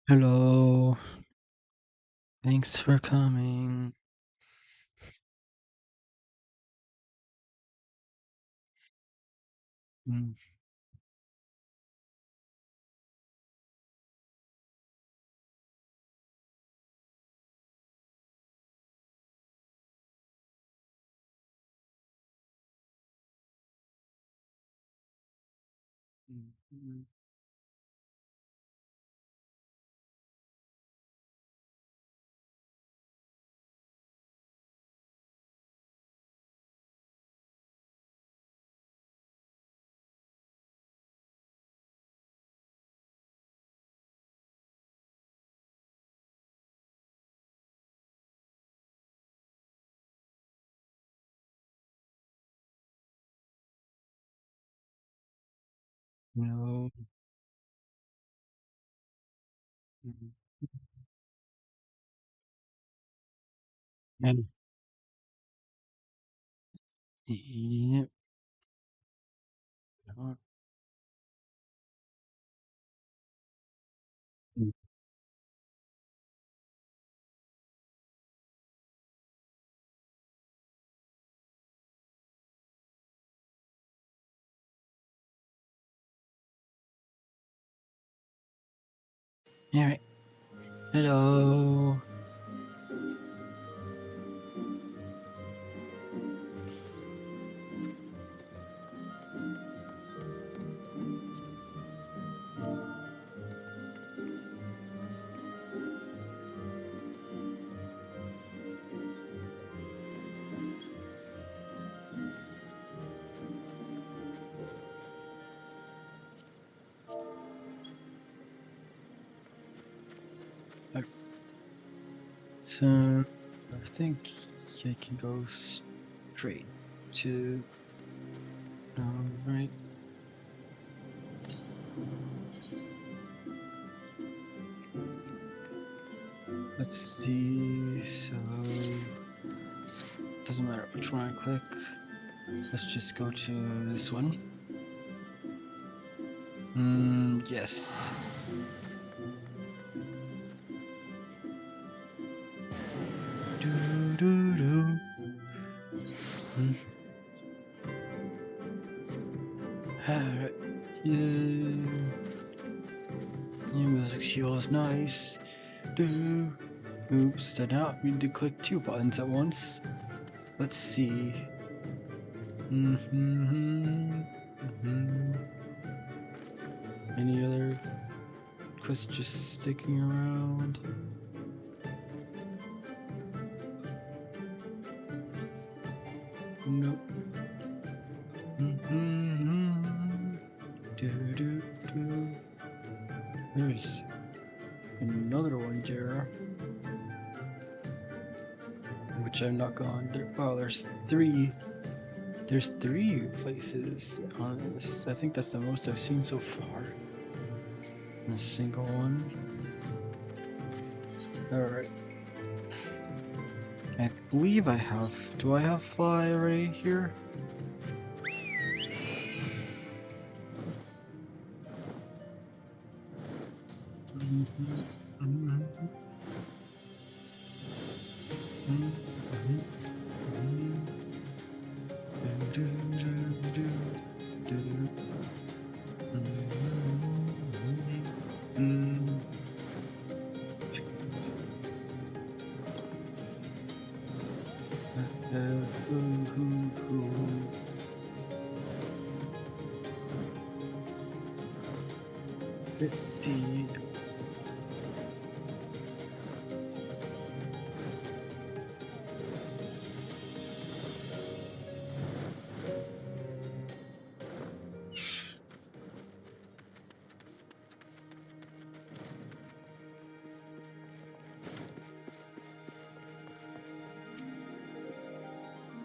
Hello. Thanks for coming. Mm, mm, mm. No. Mm, and yep. uh, mm. All right. Hello. Uh, So I think I can go straight to right. Let's see. So doesn't matter which one I click. Let's just go to this one. Yes. Do do do. Mm. Alright. Yeah. New music feels nice. Do. Oops, did not mean to click two buttons at once. Let's see. Any other quests just sticking around? Nope. Do do do. There's another one, Jera, which I'm not gone. Oh, there's three. There's three places on this. I think that's the most I've seen so far. In a single one. Alright. I believe I have. Do I have fly already here?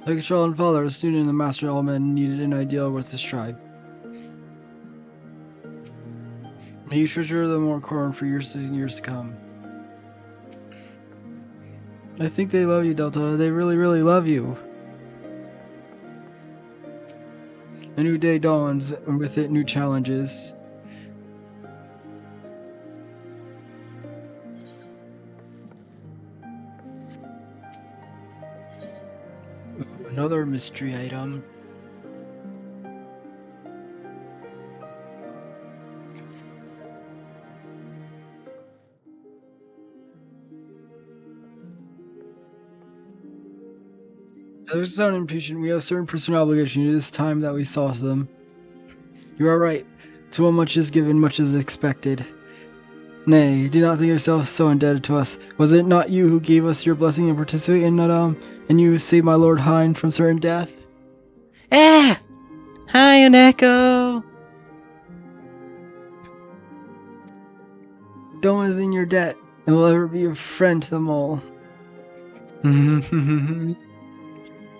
The control and father, a student in the master element, needed an ideal with this tribe. May you treasure the more corn for years and years to come. I think they love you, Delta. They really, really love you. A new day dawns, and with it new challenges. Another mystery item. There's sound impatient. We have a certain personal obligation. It is time that we saw them. You are right. To whom much is given, much is expected. Nay, do not think yourself so indebted to us. Was it not you who gave us your blessing and participate in Nadam, and you saved my lord Hein from certain death? Ah! Hi, an echo! Doma is in your debt, and will ever be a friend to them all. And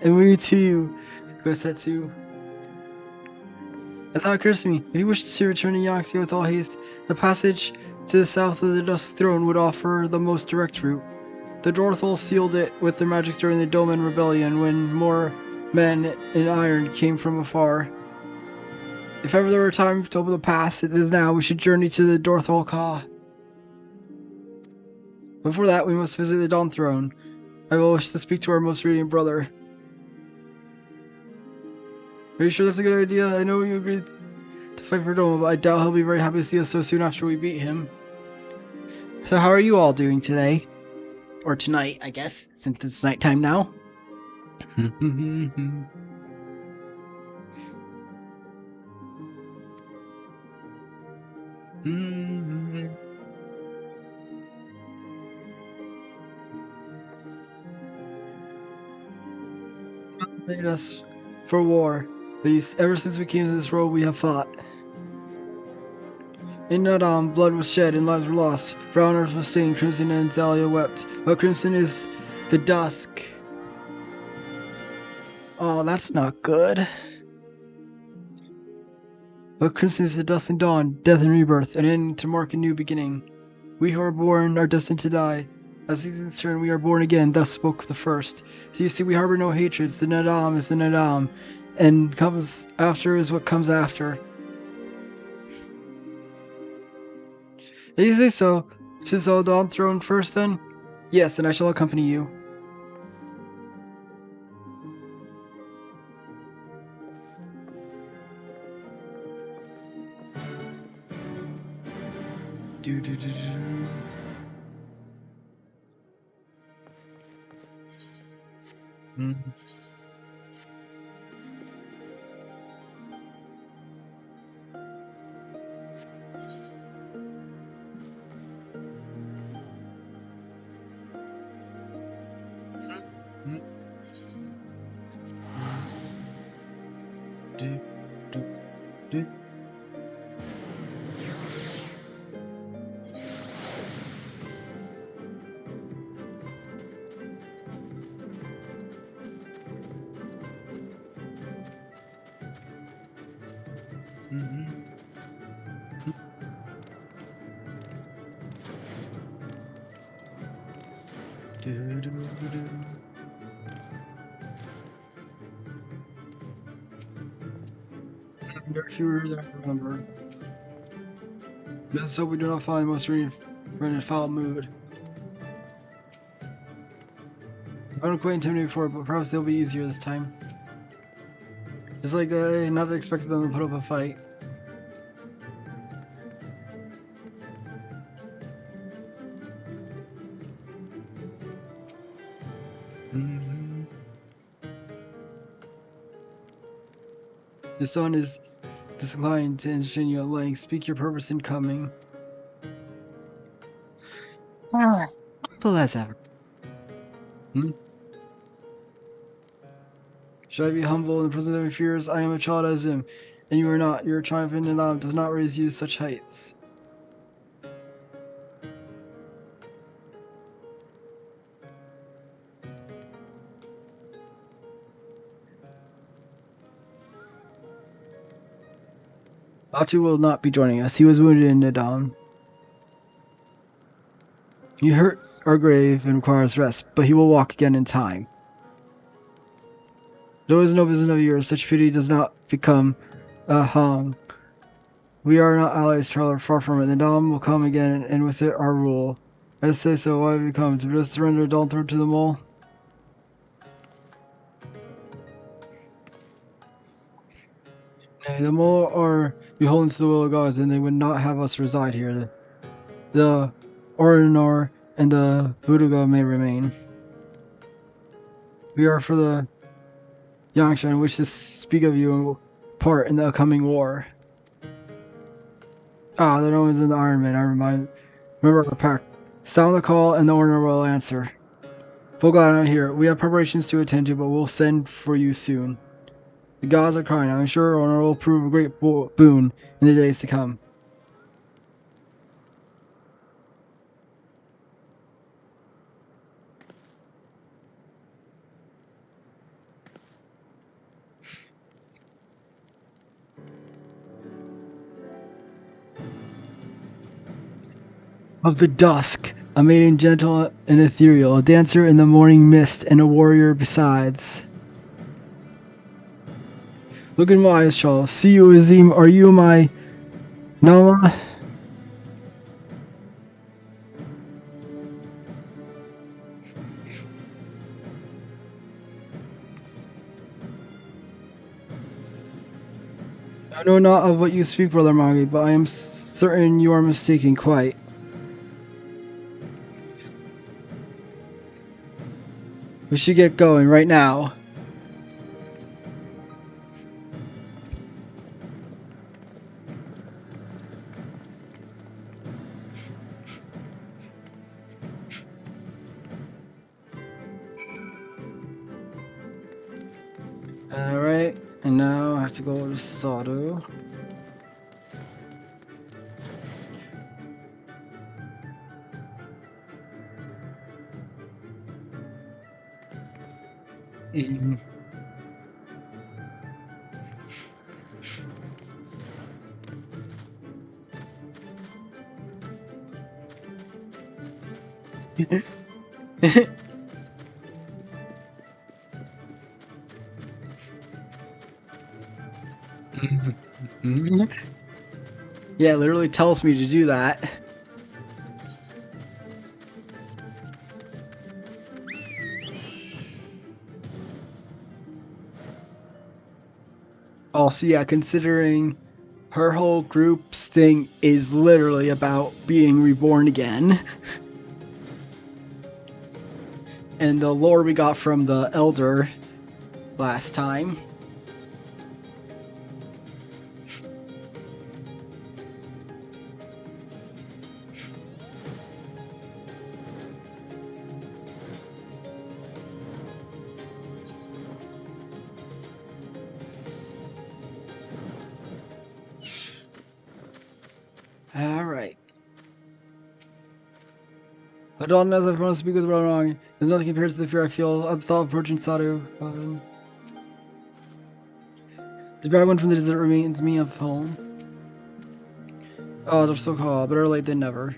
we too, Gosetsu. A thought occurs to me. If you wish to return to Yangtze with all haste, the passage to the south of the Dusk Throne would offer the most direct route. The Dorthol sealed it with their magic during the Doman Rebellion when more men in iron came from afar. If ever there were time to open the pass, it is now. We should journey to the Dorthol Ka. Before that, we must visit the Dawn Throne. I will wish to speak to our most radiant brother. Are you sure that's a good idea? I know you agreed to fight for Doma, but I doubt he'll be very happy to see us so soon after we beat him. So how are you all doing today? Or tonight, I guess, since it's nighttime now. Made us for war. At least ever since we came to this world, we have fought. In Nadam, blood was shed and lives were lost. Brown earth was stained, crimson and Zalia wept. But crimson is the dusk. Oh, that's not good. But crimson is the dusk and dawn, death and rebirth, an end to mark a new beginning. We who are born are destined to die. As seasons turn, we are born again, thus spoke the first. So you see, we harbor no hatreds. The Nadam is the Nadam, and comes after is what comes after. Did you say so? To the Dawn Throne first, then? Yes, and I shall accompany you. There are fewer than I remember. Let's hope we do not find most in a foul mood. I don't quite intimidated before, but perhaps they'll be easier this time. Just like I not expected them to put up a fight. The sun is disinclined to entertain you at length. Speak your purpose in coming. Simple as ever. Should I be humble in the presence of my fears? I am a child as him, and you are not. Your triumph in Nadam does not raise you to such heights. Atu will not be joining us. He was wounded in Nadam. He hurts our grave and requires rest, but he will walk again in time. There is no business of yours. Such pity does not become a Hong. We are not allies, traveler, far from it. Nadam will come again, and with it our rule. I say so. Why have you come? To just surrender Dawn Throne to them all? Nay, the more are beholden to the will of gods, and they would not have us reside here. The Ordinor and the Buddha may remain. We are for the Yangshan and wish to speak of you and part in the coming war. Ah, the Romans and the Iron Man, I remember our pact. Sound the call and the Ordinor will answer. Full glad I'm here. We have preparations to attend to, but we'll send for you soon. The gods are kind. I'm sure Ordinor will prove a great boon in the days to come. Of the dusk, a maiden gentle and ethereal, a dancer in the morning mist, and a warrior besides. Look in my eyes, Charles. See you, Azim. Are you my Nama? I know not of what you speak, Brother Magi, but I am certain you are mistaken quite. We should get going right now. Alright, and now I have to go to Sato. Yeah, it literally tells me to do that. Also, yeah, considering her whole group's thing is literally about being reborn again. And the lore we got from the Elder last time. Alright. I don't know if I want to speak with Brother wrong. There's nothing compared to the fear I feel at the thought of approaching Sato. The bad one from the desert reminds me of home. Oh, they're so cold. Better late than never.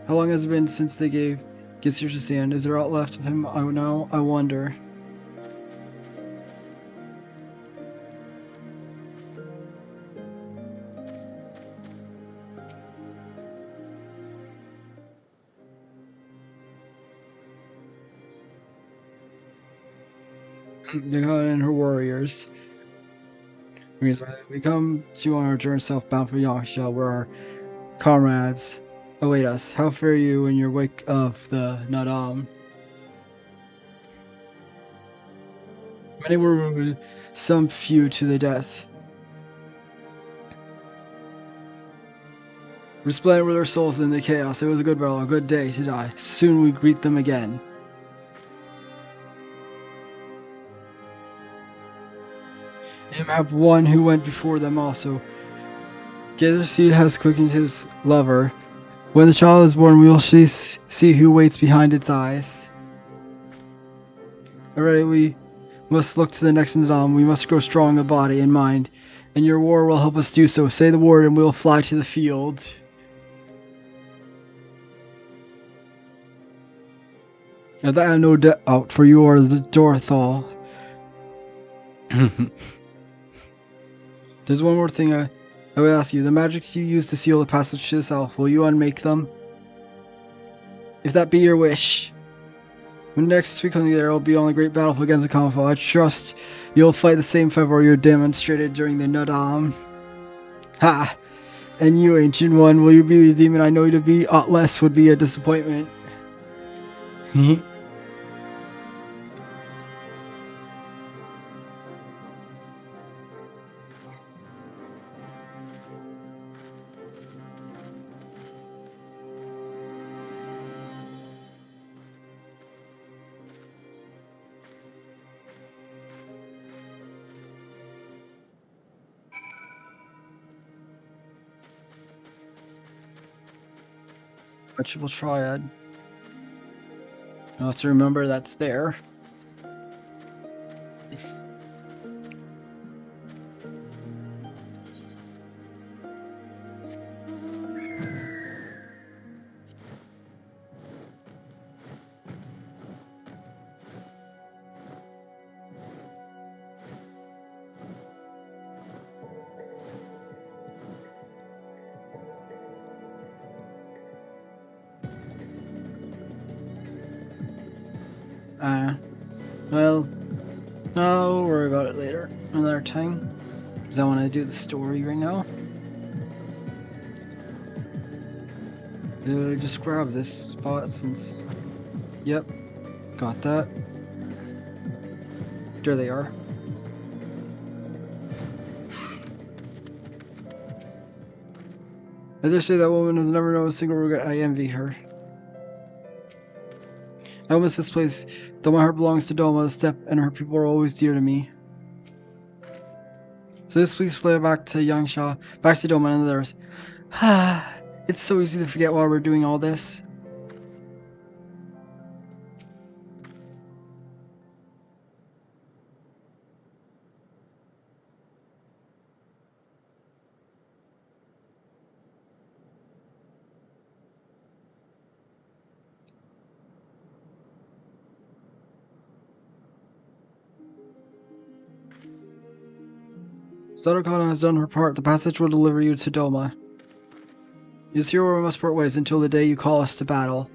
How long has it been since they gave Gissir to Sand? Is there aught left of him now? I wonder. Dakota and her warriors. We come to on our journey southbound for Yangsha, where our comrades await us. How fare you in your wake of the Nadam? Many were wounded, some few to the death. Resplendent were their souls in the chaos. It was a good battle, a good day to die. Soon we greet them again. Him have one who went before them also. Gather seed has quickened his lover. When the child is born, we will see who waits behind its eyes. Alright, we must look to the next Nadam. We must grow strong of body and mind, and your war will help us do so. Say the word and we will fly to the field. Now that I have no doubt, for you are the Dorthal. There's one more thing I would ask you. The magics you use to seal the passage to the south, will you unmake them? If that be your wish. When next we come there will be on the great battlefield against the Convo. I trust you'll fight the same fervor you demonstrated during the Nadam. Ha! And you, Ancient One, will you be the demon I know you to be? Aught less would be a disappointment. A triple triad. You'll have to remember that's there. Well, I'll worry about it later, another time, because I want to do the story right now. Just grab this spot since, yep, got that. There they are. I dare say that woman has never known a single regret. I envy her. I miss this place, though my heart belongs to Doma, the steppe, and her people are always dear to me. So this please slay back to Yangsha, back to Doma and others. It's so easy to forget why we're doing all this. Sadokana has done her part. The passage will deliver you to Doma. It is here where we must part ways until the day you call us to battle.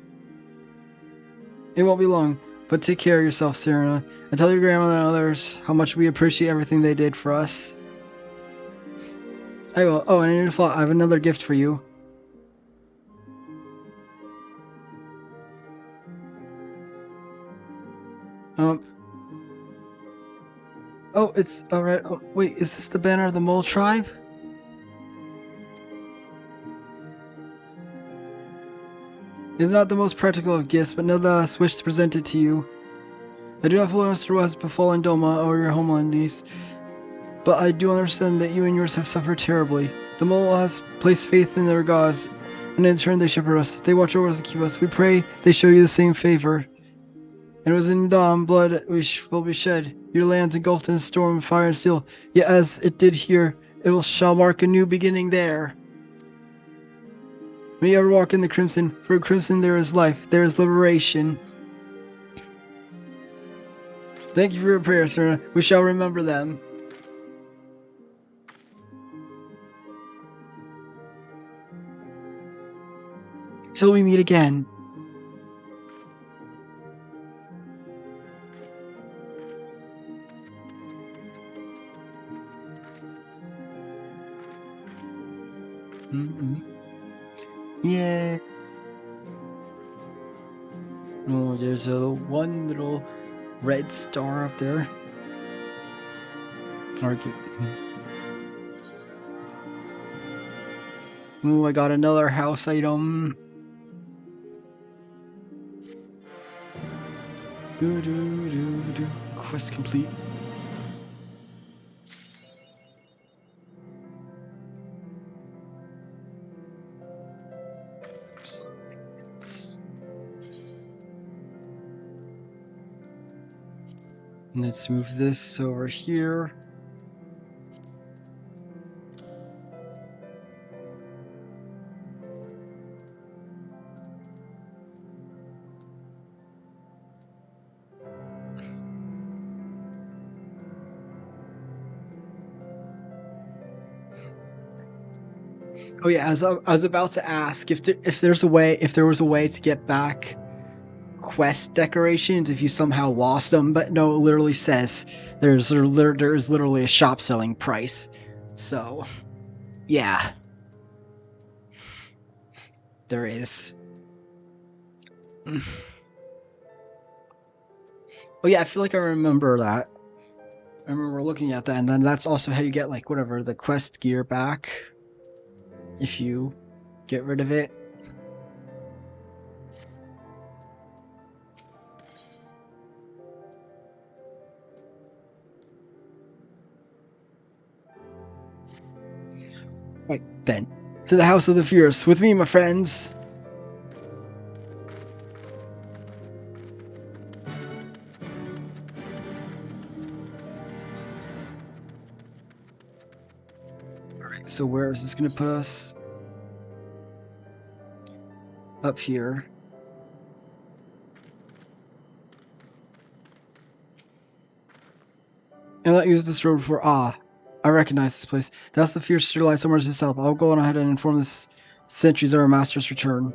It won't be long, but take care of yourself, Serena, and tell your grandmother and others how much we appreciate everything they did for us. I will. Oh, and in your thought, I have another gift for you. Oh, it's alright. Oh, wait, is this the banner of the Mole Tribe? It's not the most practical of gifts, but nonetheless wish to present it to you. I do not fully understand what has befallen Doma or your homelanders, but I do understand that you and yours have suffered terribly. The Mole has placed faith in their gods, and in turn they shepherd us. They watch over us and keep us. We pray they show you the same favor. And it was in Dom blood will be shed, your lands engulfed in a storm of fire and steel. Yet as it did here, shall mark a new beginning there. May you ever walk in the crimson, for in crimson there is life, there is liberation. Thank you for your prayers, Serena. We shall remember them. Till we meet again. Yeah. Oh, there's a one little red star up there. Ooh, I got another house item. Quest complete. Let's move this over here. Oh yeah, I was about to ask if there was a way to get back quest decorations if you somehow lost them, but no, it literally says there's literally a shop selling price. So, yeah. There is. Oh yeah, I feel like I remember that. I remember looking at that, and then that's also how you get, like, whatever, the quest gear back. If you get rid of it. Right, then. To the House of the Fierce. With me, my friends. Alright, so where is this going to put us? Up here. I've not used this road before. Ah, I recognize this place. That's the Fierce still lies somewhere to the south. I'll go on ahead and inform the sentries of our master's return.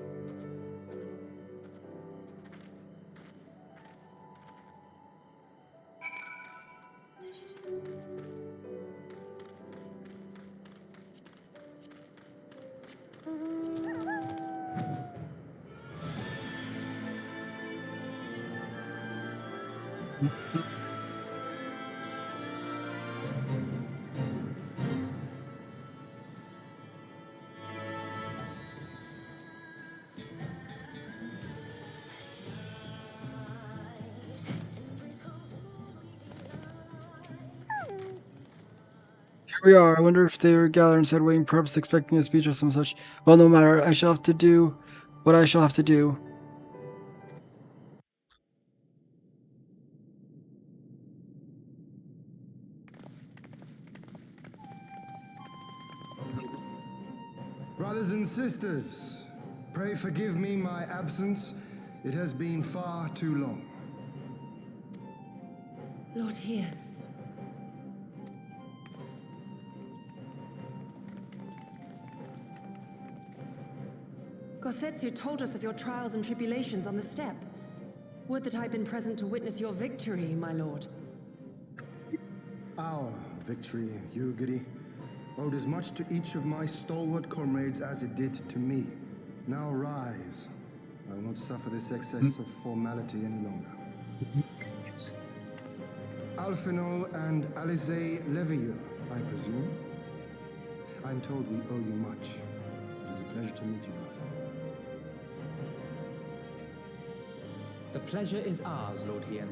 Here we are. I wonder if they were gathered inside waiting, perhaps expecting a speech or some such. Well, no matter. I shall have to do what I shall have to do. Brothers and sisters, pray forgive me my absence. It has been far too long. Lord here. Gosetsu told us of your trials and tribulations on the steppe. Would that I'd been present to witness your victory, my lord. Our victory, Yugiri, owed as much to each of my stalwart comrades as it did to me. Now rise. I will not suffer this excess of formality any longer. Alphino and Alizé Levieux, I presume. I'm told we owe you much. It is a pleasure to meet you both. The pleasure is ours, Lord Hien.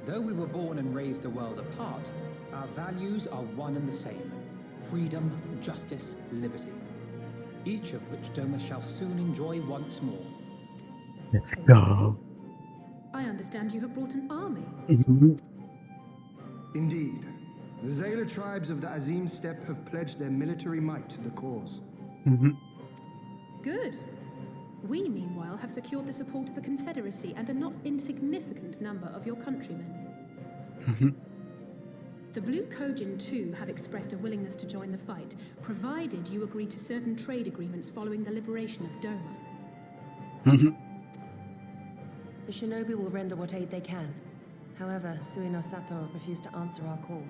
Though we were born and raised a world apart, our values are one and the same. Freedom, justice, liberty. Each of which Doma shall soon enjoy once more. Let's go. I understand you have brought an army. Indeed. The Zayla tribes of the Azim Steppe have pledged their military might to the cause. Good. We, meanwhile, have secured the support of the Confederacy and a not insignificant number of your countrymen. The Blue Kojin, too, have expressed a willingness to join the fight, provided you agree to certain trade agreements following the liberation of Doma. The shinobi will render what aid they can. However, Suino Sato refused to answer our call.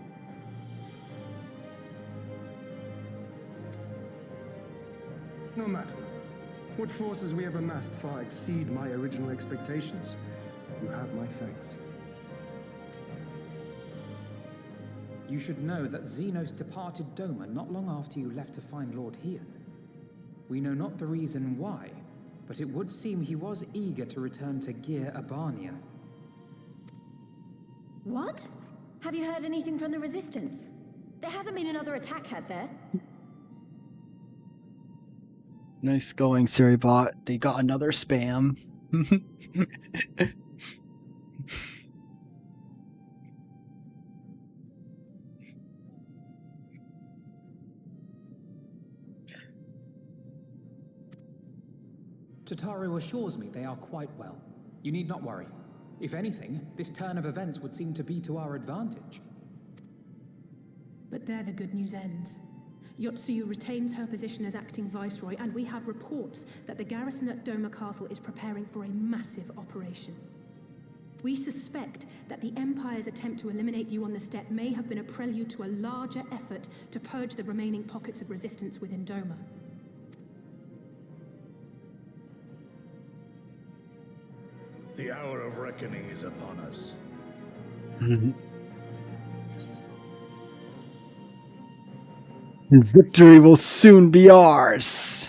No matter. What forces we have amassed far exceed my original expectations. You have my thanks. You should know that Xenos departed Doma not long after you left to find Lord Hien. We know not the reason why, but it would seem he was eager to return to Gir Abania. What? Have you heard anything from the Resistance? There hasn't been another attack, has there? Nice going, Siribot. They got another spam. Tataru assures me they are quite well. You need not worry. If anything, this turn of events would seem to be to our advantage. But there the good news ends. Yotsuyu retains her position as acting viceroy, and we have reports that the garrison at Doma Castle is preparing for a massive operation. We suspect that the Empire's attempt to eliminate you on the steppe may have been a prelude to a larger effort to purge the remaining pockets of resistance within Doma. The hour of reckoning is upon us. Victory will soon be ours.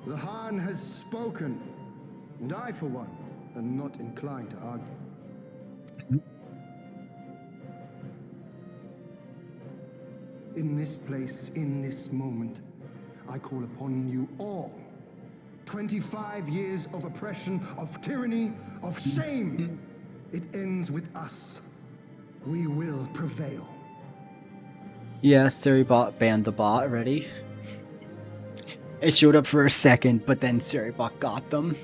The Han has spoken, and I, for one, am not inclined to argue. In this place, in this moment, I call upon you all. 25 years of oppression, of tyranny, of shame. It ends with us. We will prevail. Yes, Seribot banned the bot already. It showed up for a second, but then Seribot got them.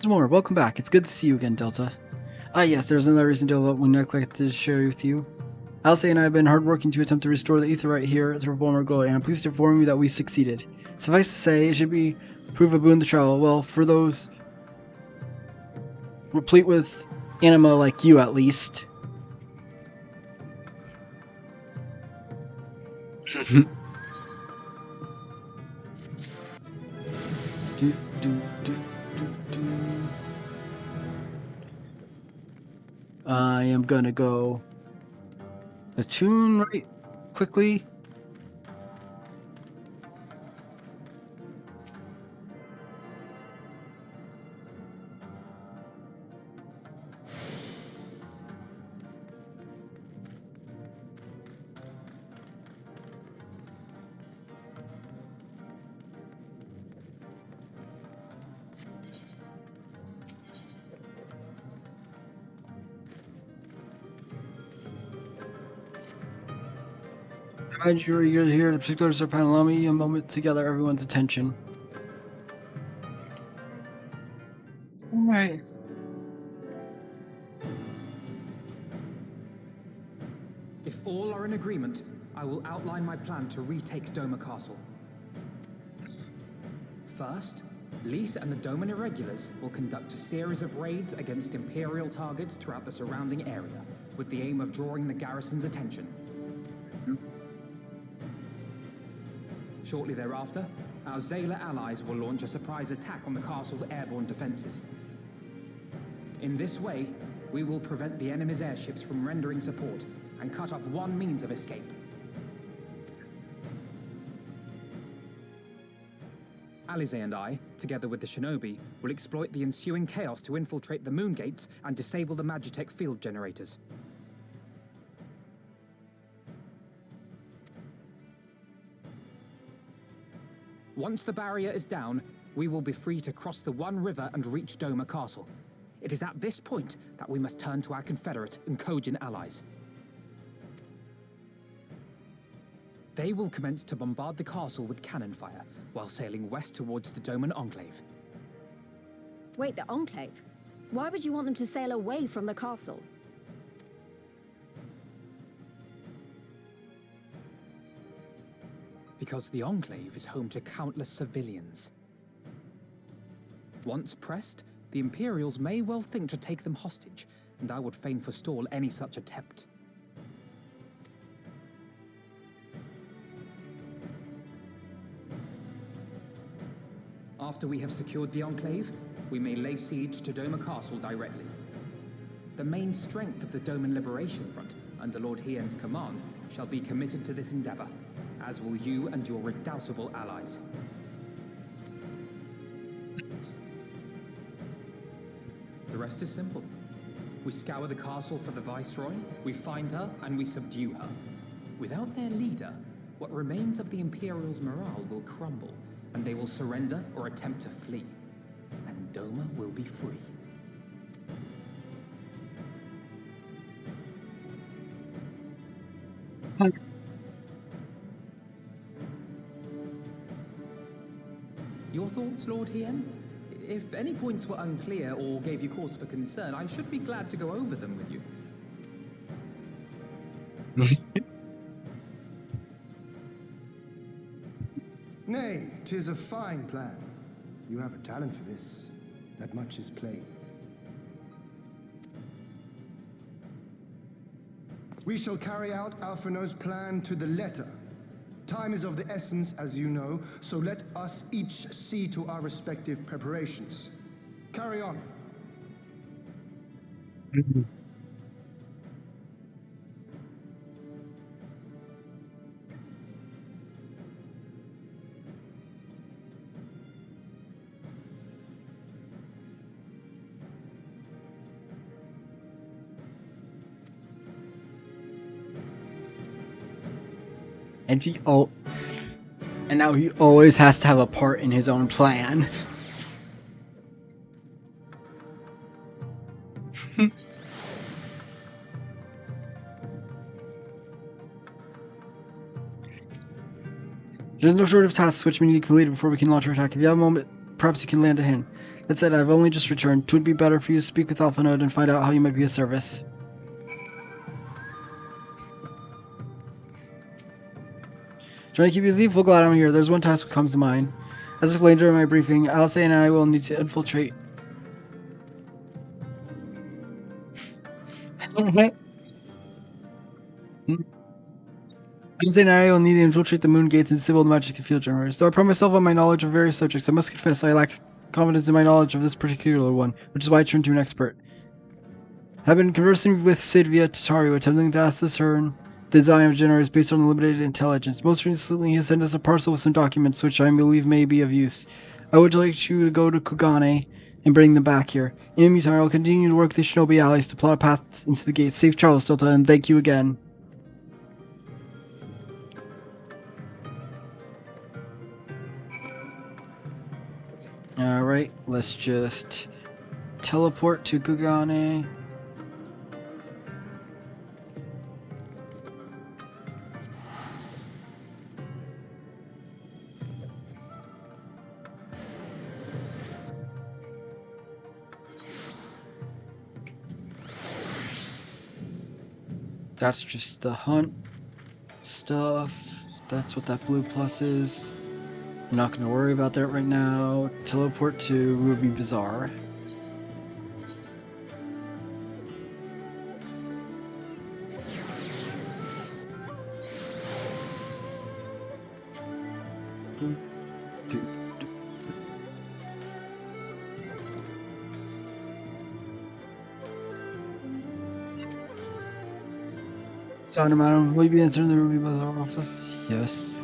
More, welcome back. It's good to see you again, Delta. Ah yes, there's another reason Delta we neglected to share with you. Alcé and I have been hard working to attempt to restore the ether right here at the Reformer Glory, and I'm pleased to inform you that we succeeded. Suffice to say, it should prove a boon to travel. Well, for those replete with anima like you, at least. I am gonna go attune right quickly. You're here. The particulars are allow me a moment to gather everyone's attention. Alright. If all are in agreement, I will outline my plan to retake Doma Castle. First, Lys and the Doman Irregulars will conduct a series of raids against Imperial targets throughout the surrounding area, with the aim of drawing the garrison's attention. Shortly thereafter, our Zayla allies will launch a surprise attack on the castle's airborne defenses. In this way, we will prevent the enemy's airships from rendering support and cut off one means of escape. Alize and I, together with the Shinobi, will exploit the ensuing chaos to infiltrate the moon gates and disable the Magitech field generators. Once the barrier is down, we will be free to cross the One River and reach Doma Castle. It is at this point that we must turn to our Confederate and Kojin allies. They will commence to bombard the castle with cannon fire, while sailing west towards the Doman Enclave. Wait, the Enclave? Why would you want them to sail away from the castle? Because the Enclave is home to countless civilians. Once pressed, the Imperials may well think to take them hostage, and I would fain forestall any such attempt. After we have secured the Enclave, we may lay siege to Doma Castle directly. The main strength of the Doman Liberation Front, under Lord Hien's command, shall be committed to this endeavor, as will you and your redoubtable allies. The rest is simple. We scour the castle for the Viceroy, we find her, and we subdue her. Without their leader, what remains of the Imperial's morale will crumble, and they will surrender or attempt to flee. And Doma will be free. Your thoughts, Lord Hien? If any points were unclear or gave you cause for concern, I should be glad to go over them with you. Nay, 'tis a fine plan. You have a talent for this. That much is plain. We shall carry out Alphinaud's plan to the letter. Time is of the essence, as you know, so let us each see to our respective preparations. Carry on. And now he always has to have a part in his own plan. There's no shortage of tasks which we need to complete before we can launch our attack. If you have a moment, perhaps you can lend a hand. That said, I've only just returned. It would be better for you to speak with Alphinaud and find out how you might be of service. Trying to keep you busy? Well, glad I'm here. There's one task that comes to mind. As explained during my briefing, Alice and I will need to infiltrate. Alice and I will need to infiltrate the moon gates and disable the magic and field generators. Though I pride myself on my knowledge of various subjects, I must confess I lack confidence in my knowledge of this particular one, which is why I turned to an expert. I've been conversing with Sid via Tataru, attempting to ascertain the design of generators based on limited intelligence. Most recently, he sent us a parcel with some documents which I believe may be of use. I would like you to go to Kugane and bring them back here. In the meantime, I will continue to work with the Shinobi allies to plot a path into the gate. Safe Charles Delta, and thank you again. Alright, let's just teleport to Kugane. That's just the hunt stuff. That's what that blue plus is. I'm not going to worry about that right now. Teleport to Ruby Bazaar. Sound madam, will you be entering the Ruby Bazaar office? Yes.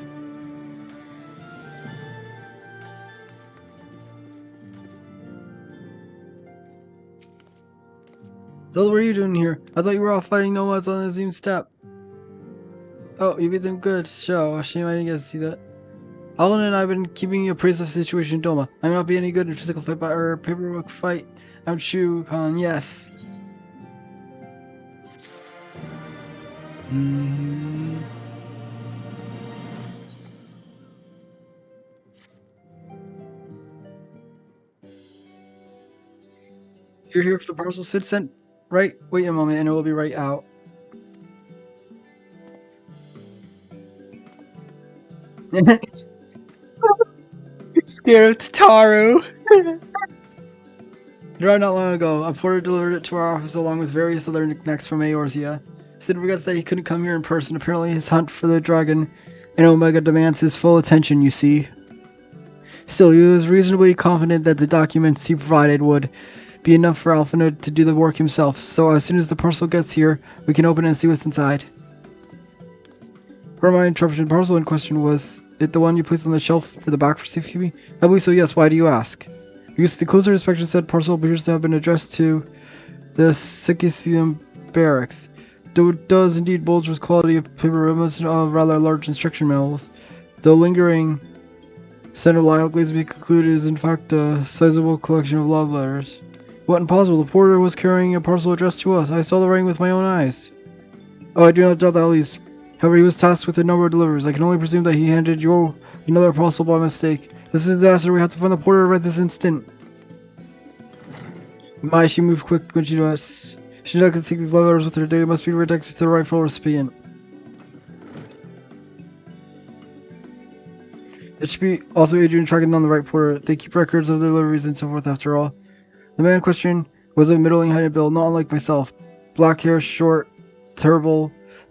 So what are you doing here? I thought you were all fighting nomads on the Zoom step. Oh, you beat them good. Show. Shame I didn't get to see that. Alan and I have been keeping you appraised of the situation in Doma. I may not be any good in physical fight, but our paperwork fight. I'm Shu-Kan, yes. You're here for the parcel Sid sent, right? Wait a moment and it will be right out. Scared of Tataru. Arrived not long ago. A porter delivered it to our office along with various other knickknacks from Eorzea. Sid regrets that he couldn't come here in person. Apparently his hunt for the dragon in Omega demands his full attention, you see. Still, he was reasonably confident that the documents he provided would be enough for Alphinaud to do the work himself, so as soon as the parcel gets here, we can open it and see what's inside. For my interruption, the parcel in question, was it the one you placed on the shelf for the back for safekeeping? I believe so, yes. Why do you ask? Because the closer inspection said parcel appears to have been addressed to the Sikisium barracks. Though it does indeed bulge with quality of paper, it must have rather large instruction manuals. The lingering center log leads me to conclude it is in fact a sizable collection of love letters. What impossible? The porter was carrying a parcel addressed to us. I saw the writing with my own eyes. Oh, I do not doubt that at least. However, he was tasked with a number of deliveries. I can only presume that he handed you another parcel by mistake. This is a disaster. We have to find the porter right this instant. My, she moved quick when she noticed. She not going to take these love letters with her. Data must be redirected to the rightful recipient. It should be also Adrian tracking down the right porter. They keep records of their deliveries and so forth after all. The man in question was a middling height build, not unlike myself. Black hair, short, terribly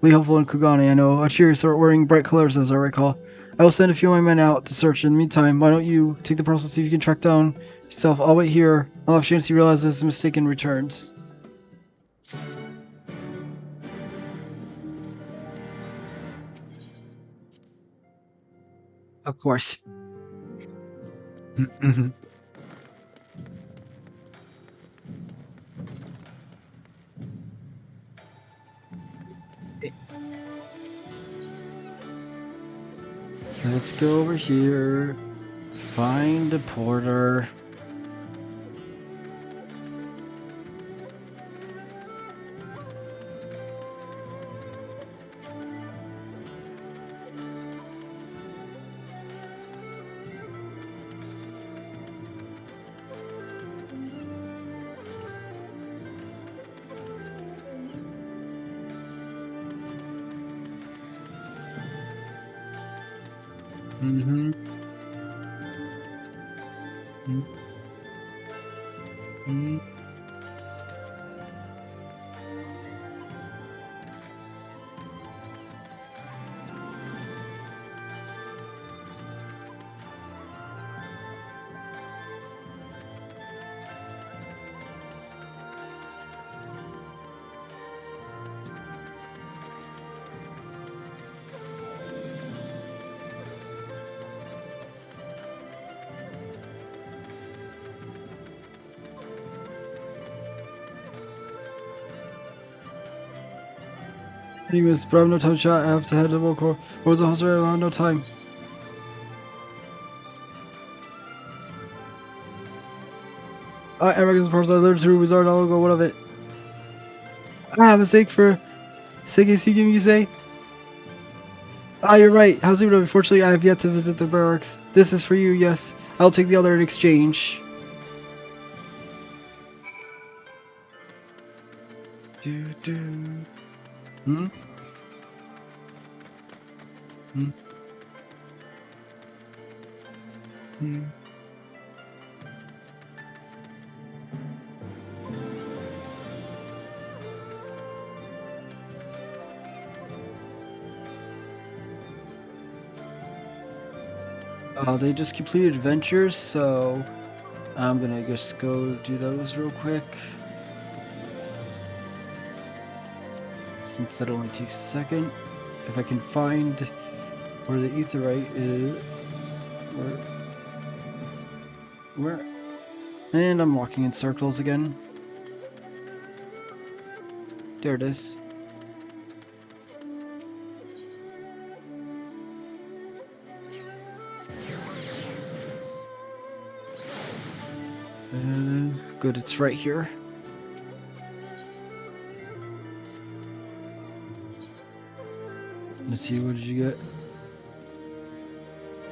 helpful in Kugane, I know. A cheery sort wearing bright colors as I recall. I will send a few of my men out to search. In the meantime, why don't you take the parcel, see if you can track down yourself. I'll wait here. I'll have a chance he realizes his mistake and returns. Of course. Let's go over here. Find the porter. Mm-hmm. Mm-hmm. Anyways, but I have no time to chat. I have to head to Wokor. What was the host? I have no time. I reckon the parcel I learned through Wizard all ago. What of it? I have a mistake for Seiki Seeking, you say? Ah, you're right. How's it? Unfortunately, I have yet to visit the barracks. This is for you, yes. I'll take the other in exchange. Do. Hmm? Hmm? Hmm? They just completed adventures, so I'm gonna just go do those real quick. Since that only takes a second. If I can find where the aetheryte is. Where? And I'm walking in circles again. There it is. Good, it's right here. Let's see, what did you get?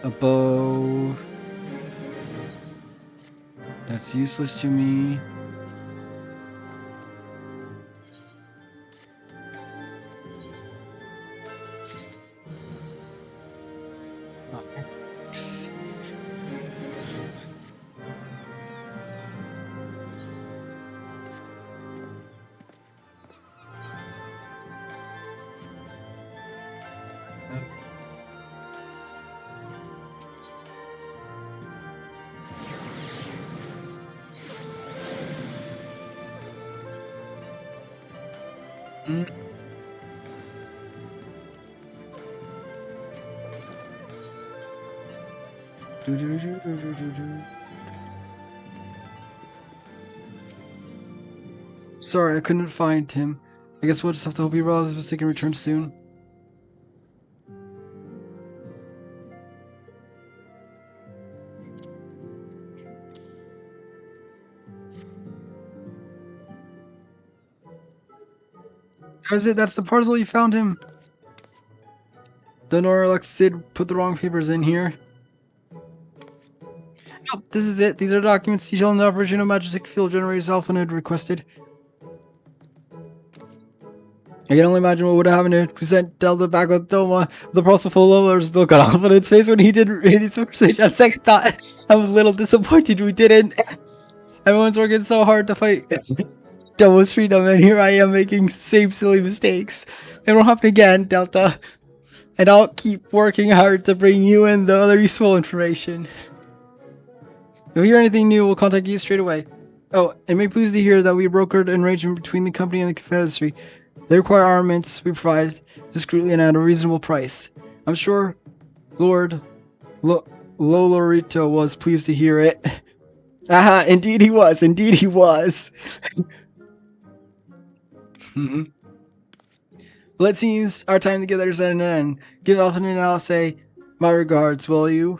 A bow. That's useless to me. Sorry, I couldn't find him. I guess we'll just have to hope he realizes his mistake and returns soon. How's it? That's the parcel you found him. The Norlex Sid put the wrong papers in here. Nope, this is it. These are documents detailing the operation of magic field generators Alpha had requested. I can only imagine what would have happened if we sent Delta back with Doma. The parcel full of letters still got off on its face when he did read his conversation. On second thought, I'm a little disappointed we didn't. Everyone's working so hard to fight Doma's freedom, and here I am making the same silly mistakes. It won't happen again, Delta. And I'll keep working hard to bring you in the other useful information. If we hear anything new, we'll contact you straight away. Oh, and may pleased to hear that we brokered an arrangement between the company and the Confederacy. They require armaments we provide discreetly and at a reasonable price. I'm sure Lord Lolorito was pleased to hear it. Aha, indeed he was, indeed he was. Well, it seems our time together is at an end. Give Elfin and Alice my regards, will you?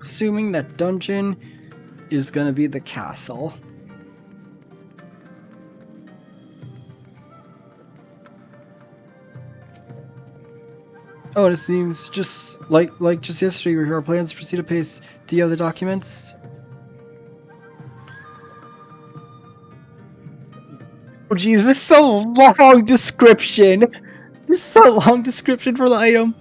Assuming that dungeon is gonna be the castle. Oh, it seems just like just yesterday. Our plans proceed apace. Do you have the documents? Oh, jeez, this is so long description. This is so long description for the item.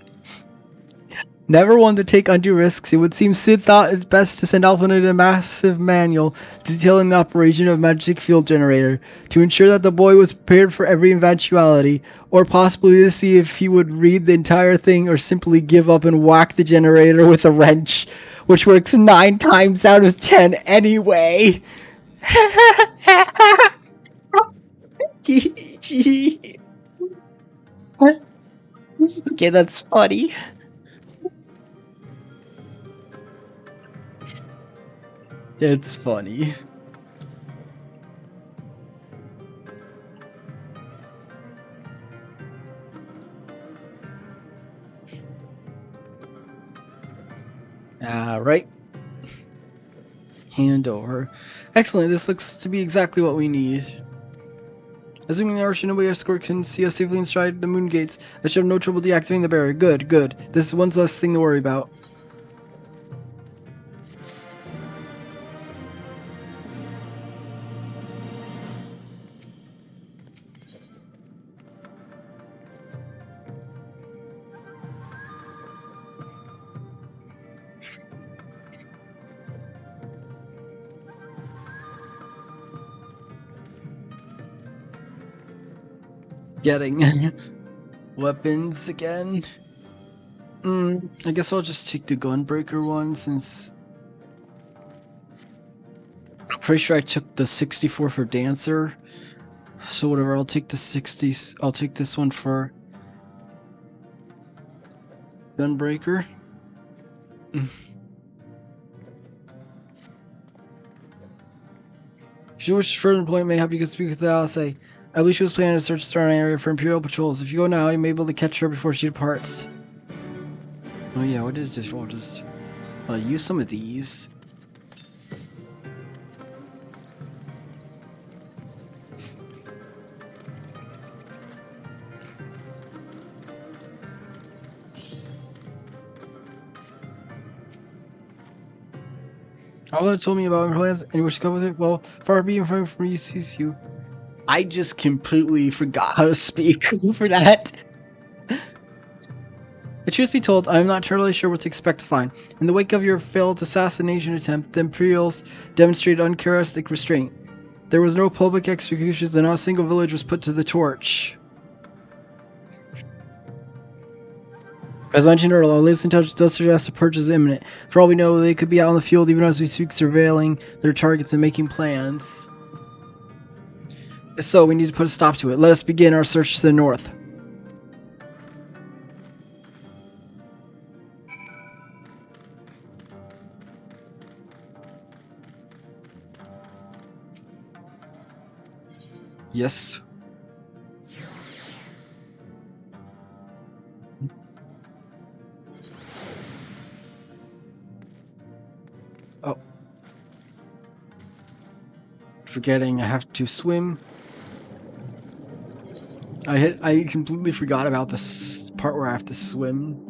Never one to take undue risks, it would seem Sid thought it best to send Alpha a massive manual detailing the operation of magic field generator to ensure that the boy was prepared for every eventuality, or possibly to see if he would read the entire thing or simply give up and whack the generator with a wrench, which works 9 times out of 10 anyway. Okay, that's funny. It's funny. Right. Hand over. Excellent, this looks to be exactly what we need. Assuming our Shinobi escort can see us safely inside the moon gates, I should have no trouble deactivating the barrier. Good, good. This is one less thing to worry about. Getting weapons again. I guess I'll just take the gunbreaker one since I'm pretty sure I took the 64 for dancer. So whatever, I'll take the 60s. I'll take this one for gunbreaker. If you wish further employment, may help you can speak with the LSA. I believe she was planning to search the surrounding area for Imperial patrols. If you go now, you may be able to catch her before she departs. Oh yeah, what is this? I'll just use some of these. Paula told me about her plans and you wish to go with it. Well, far be in front from you sees you. I just completely forgot how to speak for that. The truth be told, I am not entirely sure what to expect to find. In the wake of your failed assassination attempt, the Imperials demonstrated uncharacteristic restraint. There was no public executions and not a single village was put to the torch. As mentioned earlier, latest intelligence does suggest a purchase is imminent. For all we know, they could be out in the field even as we speak, surveilling their targets and making plans. So, we need to put a stop to it. Let us begin our search to the north. Yes. Oh. Forgetting I have to swim. I completely forgot about this part where I have to swim.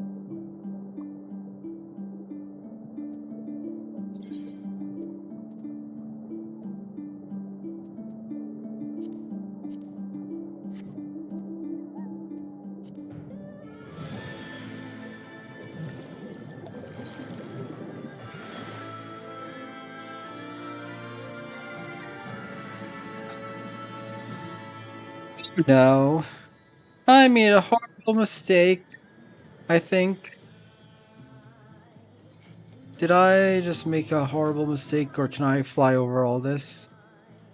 No. I made a horrible mistake, I think. Did I just make a horrible mistake, or can I fly over all this?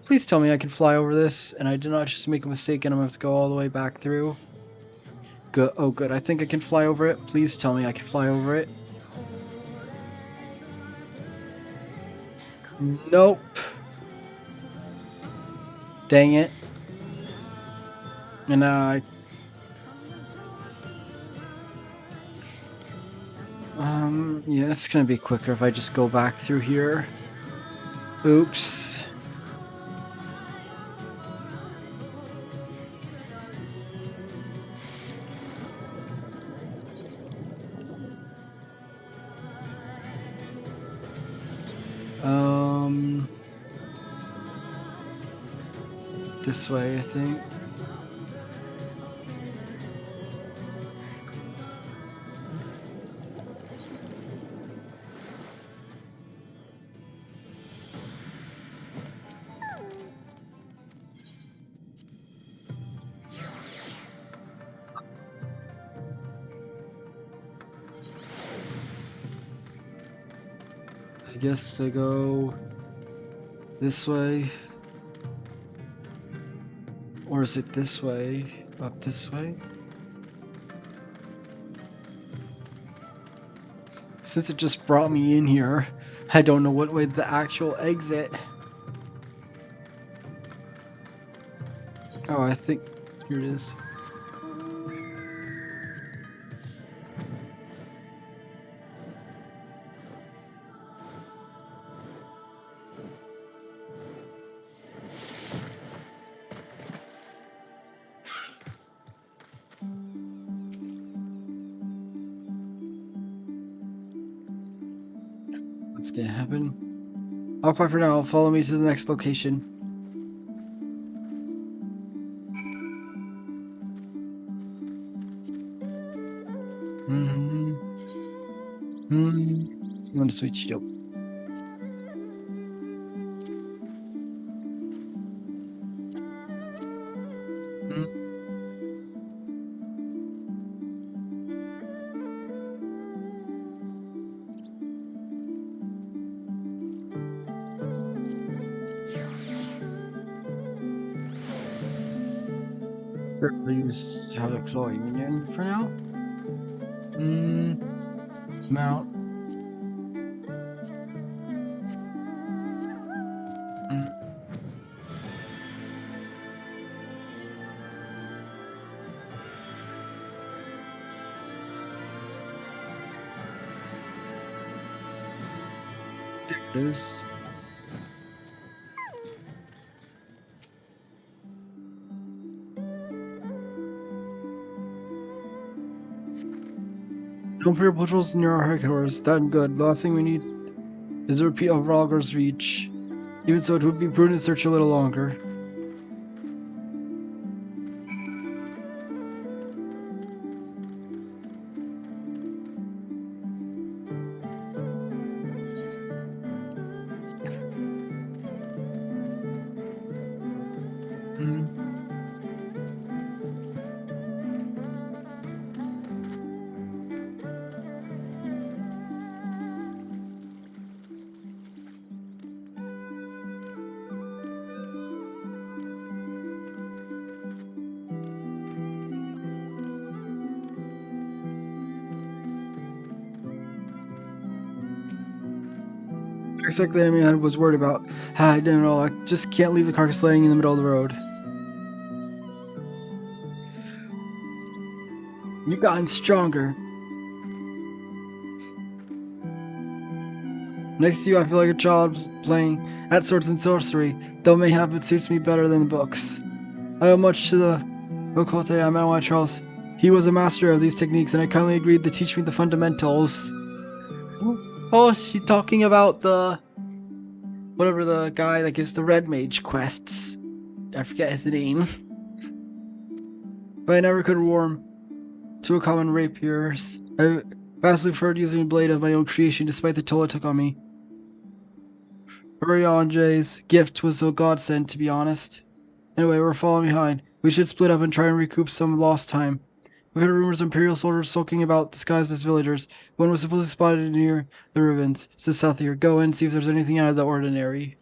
Please tell me I can fly over this, and I did not just make a mistake and I'm going to have to go all the way back through. Good. Oh, good. I think I can fly over it. Please tell me I can fly over it. Nope. Dang it. And yeah, it's gonna be quicker if I just go back through here. Oops. This way, I think. I guess I go this way. Or is it this way? Up this way? Since it just brought me in here, I don't know what way's the actual exit. Oh, I think here it is. What's gonna happen? I'll quiet for now. Follow me to the next location. You want to switch it up? Use how to deploy Union for now. Mount. There it is. No Imperial patrols near our headquarters. Done good. Last thing we need is a repeat of Rogger's reach. Even so, it would be prudent to search a little longer. Exactly what I was worried about. I don't know, I just can't leave the carcass laying in the middle of the road. You've gotten stronger. Next to you, I feel like a child playing at swords and sorcery, though mayhap it suits me better than the books. I owe much to the Okote I met my Charles. He was a master of these techniques, and I kindly agreed to teach me the fundamentals. Oh, she's talking about the... whatever the guy that gives the red mage quests. I forget his name. But I never could warm to a common rapier's. I vastly preferred using a blade of my own creation despite the toll it took on me. Orionje's gift was a godsend, to be honest. Anyway, we're falling behind. We should split up and try and recoup some lost time. We've heard rumors of Imperial soldiers sulking about disguised as villagers. One was supposedly spotted near the ruins, to the south here. Go in and see if there's anything out of the ordinary.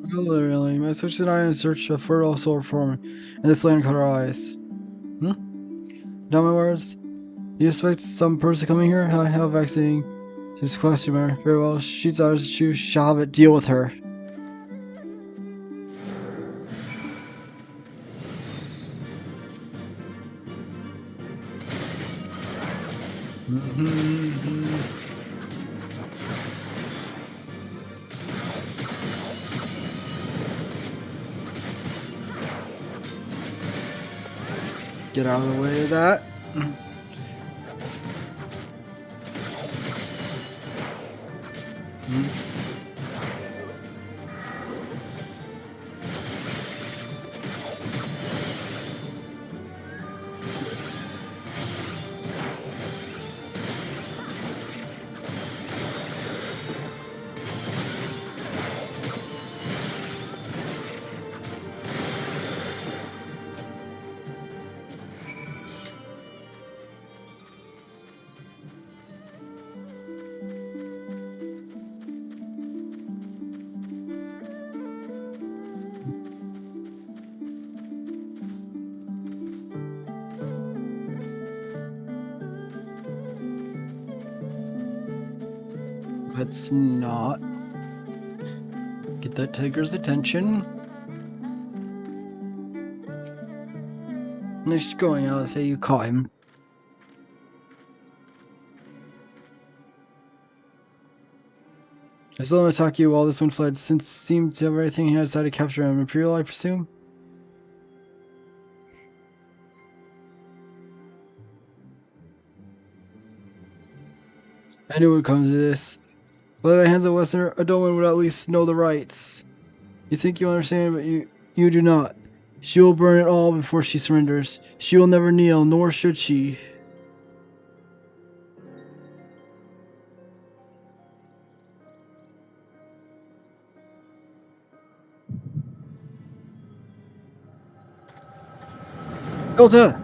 Literally, my search and I in search of fertile soul form, and this land caught our eyes. Down my words? You expect some person coming here? I have vaccinating. She's a customer. Very well, she's ours to choose. Shall have it. Deal with her. Get out of the way of that. Let's not get that tiger's attention. Nice going out and say you caught him. I saw him attack you while this one fled, since it seemed to have everything he had decided to capture him. Imperial, I presume? I knew it would come to this. By the hands of Westerner, a Doma would at least know the rights. You think you understand, but you do not. She will burn it all before she surrenders. She will never kneel, nor should she. Delta!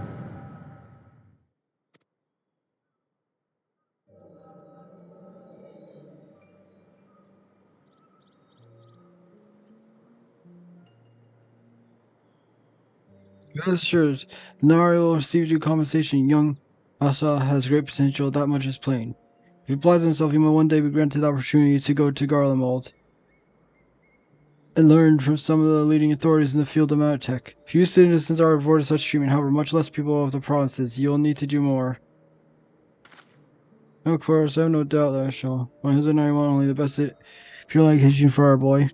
Rest assured, Nari will receive due compensation, young Asa has great potential, that much is plain. If he applies himself, he will one day be granted the opportunity to go to Garlemald and learn from some of the leading authorities in the field of Magic. Few citizens are afforded such treatment, however, much less people of the provinces. You'll need to do more. Of course, I have no doubt that I shall. My husband and I want only the best pure education for our boy.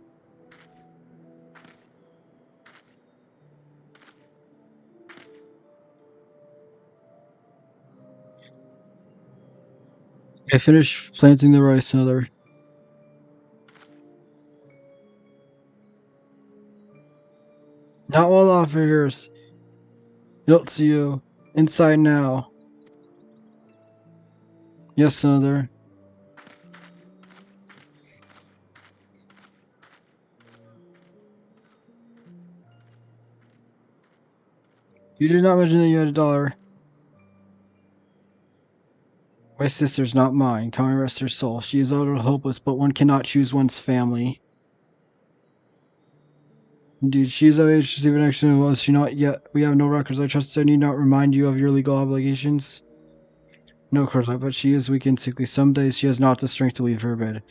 I finished planting the rice, another. Not well off here. It's you. Inside now. Yes, another. You did not mention that you had $1. My sister's not mine. Can I rest her soul? She is utterly hopeless, but one cannot choose one's family. Indeed, she is of age to receive an action, was she not yet? We have no records. I trust I need not remind you of your legal obligations. No, of course not, but she is weak and sickly. Some days she has not the strength to leave her bed.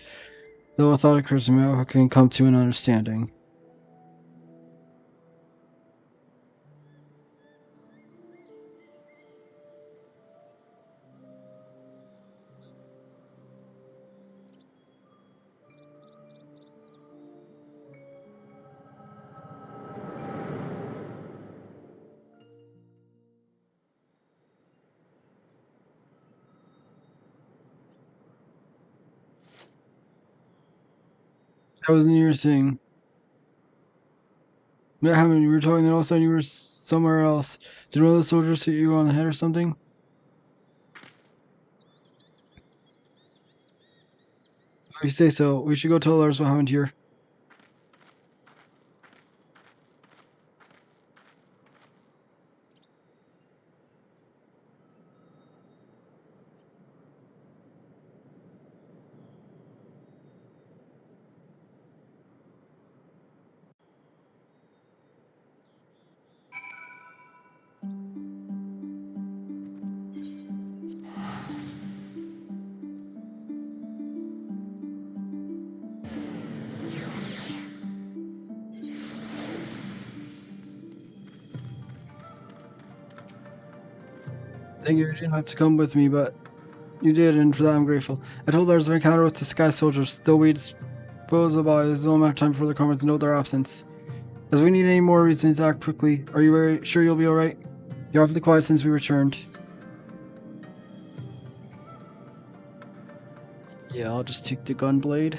Though a thought occurs to me, I can come to an understanding. That wasn't your thing. What happened? You were talking, and all of a sudden you were somewhere else. Did one of the soldiers hit you on the head or something? If you say so, we should go tell others what happened here. Thank you. You didn't have to come with me, but you did, and for that I'm grateful. I told others of an encounter with the Sky Soldiers, though we dispose about it. There's no amount of time for the conference to note their absence. As we need any more reasons to act quickly, are you very sure you'll be alright? You're awfully quiet since we returned. Yeah, I'll just take the gun blade.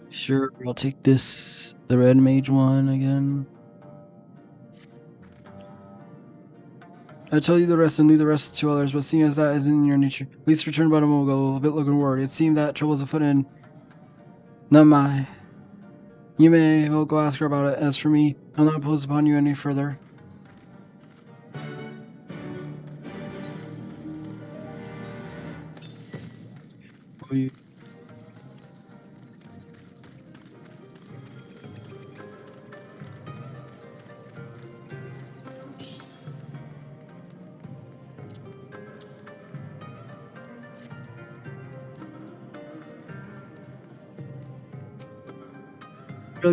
Sure, I'll take the red mage one again. I tell you the rest and leave the rest to others, but seeing as that isn't in your nature, at least return about a moment ago, a bit looking word. It seemed that trouble's afoot in Namai. You may well go ask her about it. As for me, I'll not impose upon you any further. You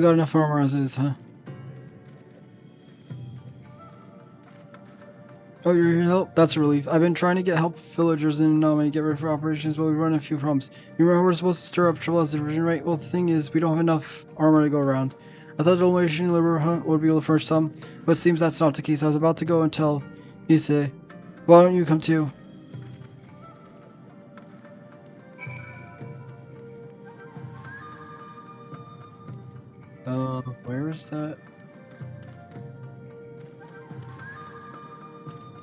really got enough armor as it is, huh? Oh, you're here to help? That's a relief. I've been trying to get help villagers in Nami get ready for operations, but we run a few problems. You remember we're supposed to stir up trouble as a division, right? Well, the thing is, we don't have enough armor to go around. I thought the Dalmatian Liberal Hunt would be able to furnish some, but it seems that's not the case. I was about to go and tell Issei. Why don't you come too? Where is that?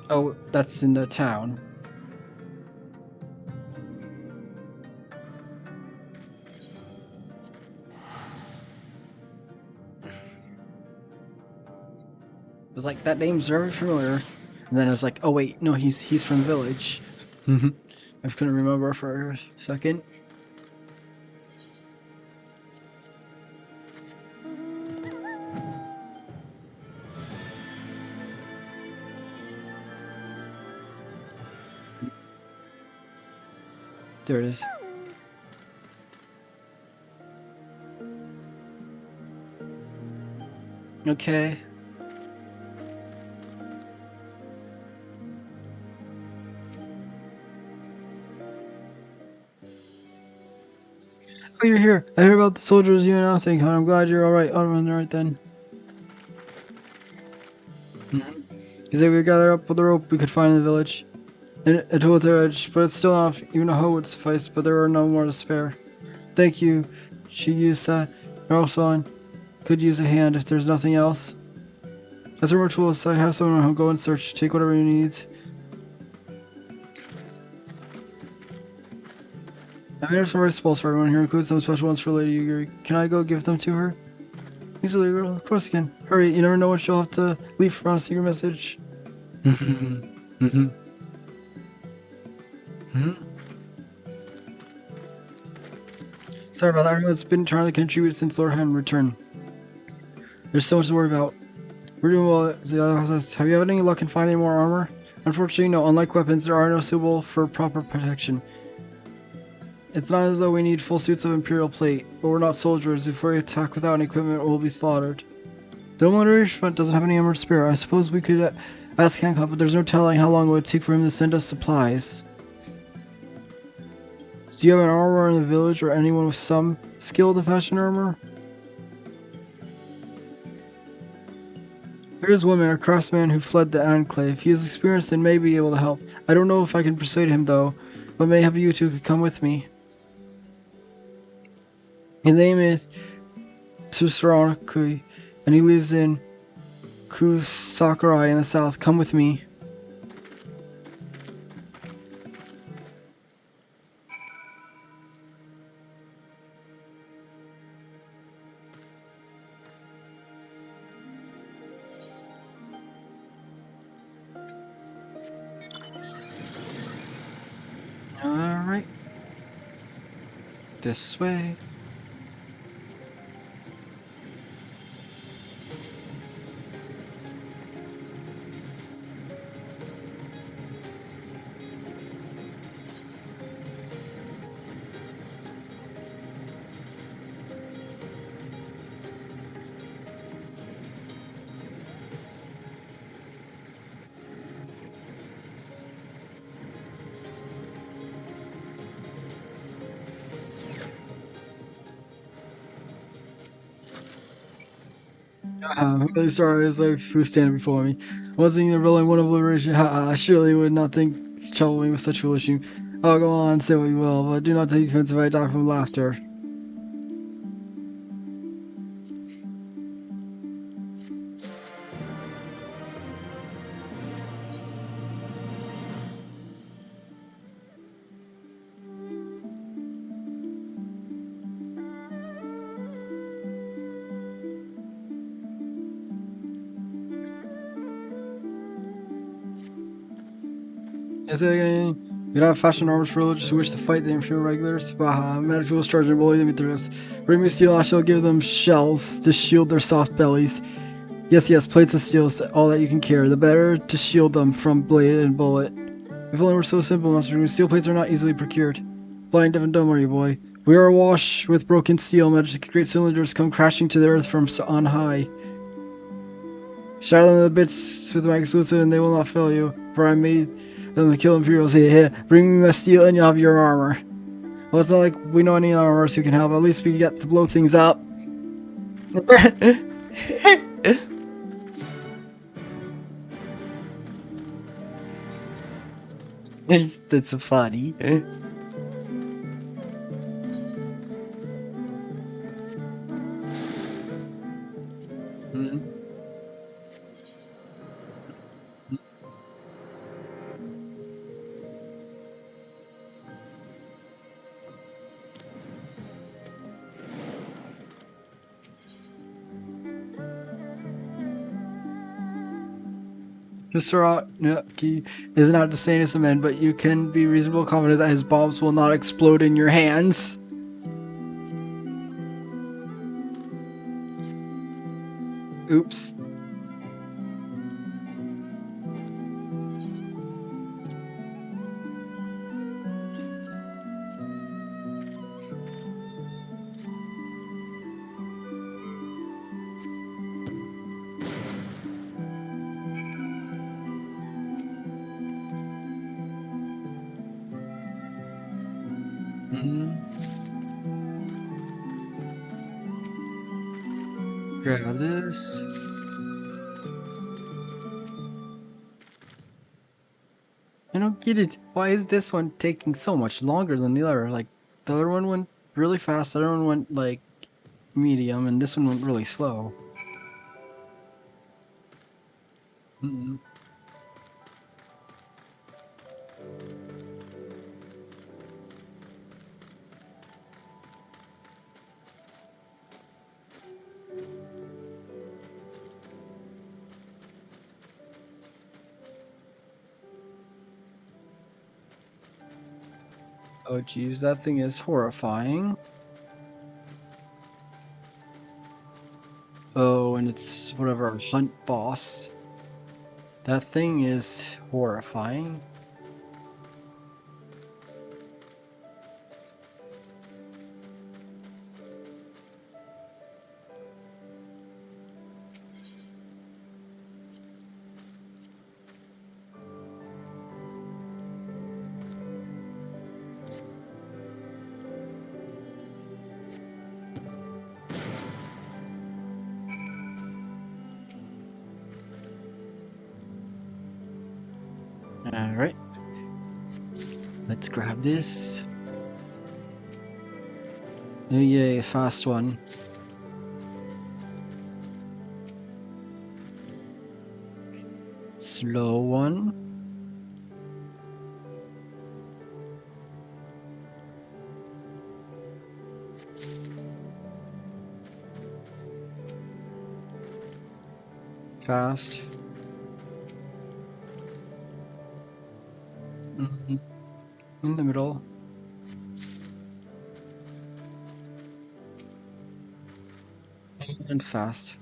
Oh, that's in the town. It's like, that name's very familiar. And then I was like, oh wait, no, he's from the village. I couldn't remember for a second. There it is. Okay. Oh, you're here. I heard about the soldiers you announcing. I'm glad you're alright. I'm alright then. He said we gather up with the rope we could find in the village. And a tool with their edge, but it's still not even a hoe would suffice, but there are no more to spare. Thank you. She used that. Narl-san could use a hand if there's nothing else. As for more tools, I have someone who'll go and search. Take whatever you need. I made some recipes for everyone here, include some special ones for Lady Yuri. Can I go give them to her? Easily, girl. Of course you can. Hurry, you never know when she'll have to leave for a secret message. Sorry about that. Everyone's been trying to contribute since Lord Hen returned. There's so much to worry about. We're doing well. Have you had any luck in finding more armor? Unfortunately, no. Unlike weapons, there are no suitable for proper protection. It's not as though we need full suits of Imperial plate, but we're not soldiers. If we attack without any equipment, we'll be slaughtered. The Military Front doesn't have any armored spare. I suppose we could ask Hancock, but there's no telling how long it would take for him to send us supplies. Do you have an armorer in the village or anyone with some skill to fashion armor? There is one man, a craftsman who fled the Enclave. He is experienced and may be able to help. I don't know if I can persuade him though, but may have you two could come with me. His name is Tsusaranakui, and he lives in Kusakurai in the south. Come with me. Alright. This way. I'm really sorry, I was like, who's standing before me? I wasn't even rolling one of liberation. I surely would not think to trouble me with such foolish you. I'll go on, say what you will, but do not take offense if I die from laughter. Is it again? You don't have fashion armors for religious who wish to fight the Imperial regulars? Baha, mad fools charging will lead them through this. Bring me steel, I shall give them shells to shield their soft bellies. Yes, yes, plates of steel is all that you can carry. The better to shield them from blade and bullet. If only we're so simple, Master. Steel plates are not easily procured. Blind, deaf, and dumb are you, boy. We are awash with broken steel. Magic great cylinders come crashing to the earth from on high. Shatter them to bits with my exclusive, and they will not fail you. For I made them to kill Imperials. Here, bring me my steel, and you'll have your armor. Well, it's not like we know any armorers who can help. At least we get to blow things up. That's funny. Mr. Otnuki is not the sanest of men, but you can be reasonably confident that his bombs will not explode in your hands. Oops. Grab this. I don't get it. Why is this one taking so much longer than the other? Like, the other one went really fast, the other one went, like, medium, and this one went really slow. Oh geez, that thing is horrifying. Oh, and it's whatever, hunt boss. That thing is horrifying. Alright. Let's grab this. Oh yay, fast one. Slow one. Fast. In the middle. And fast.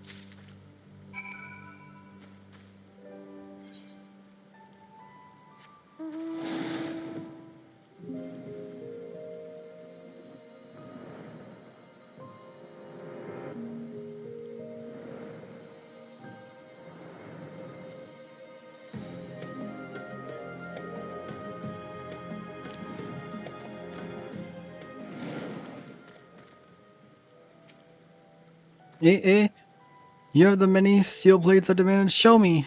You have the many steel plates I demanded. Show me.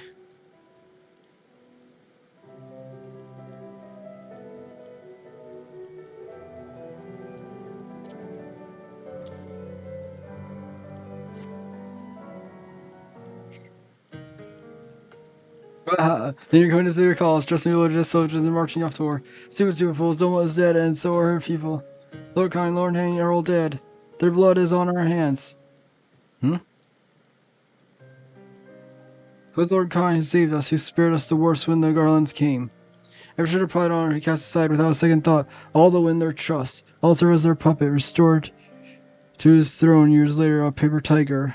Then you're going to see your calls, dressed in religious soldiers and marching off to war. Stupid fools, Doma is dead, and so are her people. Lord Kine, Lord Hang are all dead. Their blood is on our hands. It was Lord Kine who saved us, who spared us the worst when the garlands came. Ever should have pride and honor he cast aside without a second thought, all to win their trust. Also as their puppet, restored to his throne years later, a paper tiger.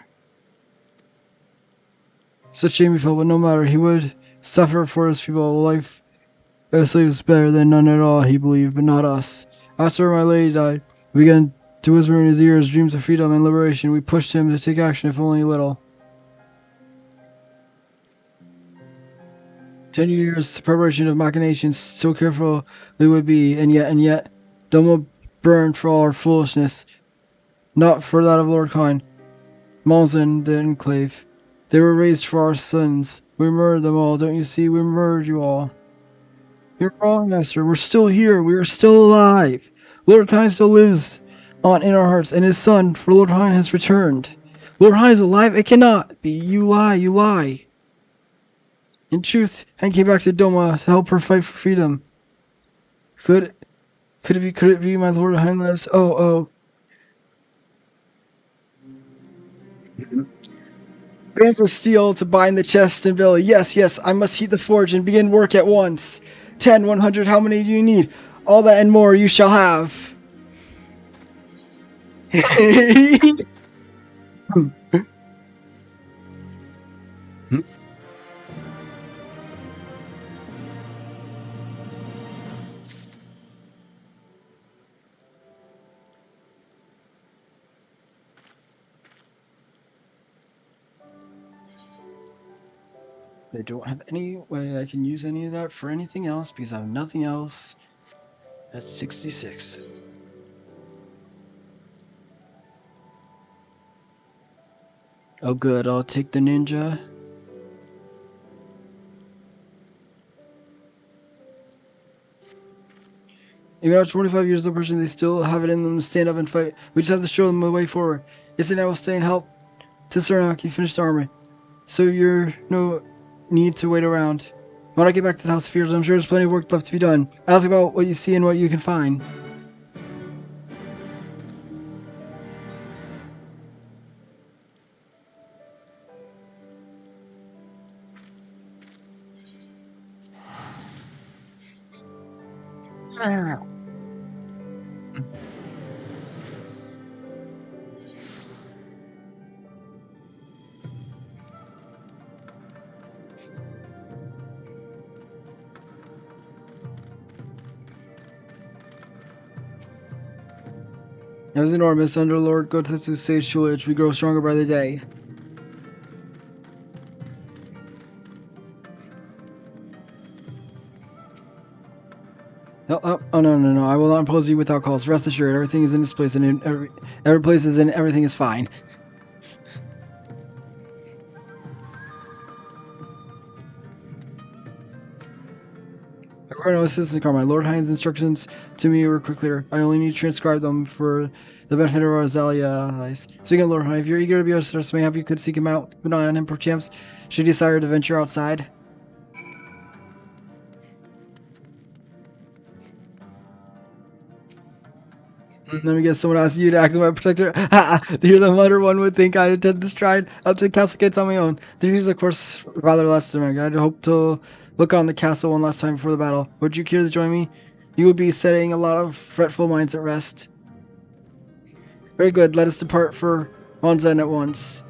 Such shame he felt, but no matter, he would suffer for his people. A life as a slave was better than none at all, he believed, but not us. After my lady died, we began to whisper in his ears dreams of freedom and liberation. We pushed him to take action, if only a little. 10 years preparation of machinations, so careful we would be, and yet, Doma burned for all our foolishness, not for that of Lord Kine. Malzin, the Enclave. They were raised for our sins. We murdered them all, don't you see? We murdered you all. You're wrong, Master. We're still here. We are still alive. Lord Kine still lives on in our hearts, and his son, for Lord Kine, has returned. Lord Kine is alive? It cannot be. You lie, you lie. In truth, Hen came back to Doma to help her fight for freedom. Could it be my Lord Hen lives? Oh. Bands of steel to bind the chest and belly. Yes, yes, I must heat the forge and begin work at once. 10, 100, how many do you need? All that and more you shall have. I don't have any way I can use any of that for anything else because I have nothing else. That's 66. Oh good, I'll take the ninja. Even after 25 years of oppression, they still have it in them to stand up and fight. We just have to show them the way forward. Yes, and I will stay and help to Saranaki finish the armor. So you're no need to wait around. When I get back to the House of Fears, I'm sure there's plenty of work left to be done. Ask about what you see and what you can find. As enormous under Lord Gotetsu's sage tutelage, we grow stronger by the day. Oh, no. I will not impose you without cause. Rest assured, everything is in its place, and every place is in. Everything is fine. I require no assistance, Carmine. Lord Hines' instructions to me were clear. I only need to transcribe them for the benefit of our Azalea allies. Speaking of Lord Hines, if you're eager to be our service, may I have you could seek him out. Keep an eye on him, perchance, should he desire to venture outside. Let me guess, someone asked you to act as my protector. To hear the mutter, one would think I intend this stride up to the castle gates on my own. The duties, of course, rather less than I hope to look on the castle one last time before the battle. Would you care to join me? You would be setting a lot of fretful minds at rest. Very good. Let us depart for Monzen at once.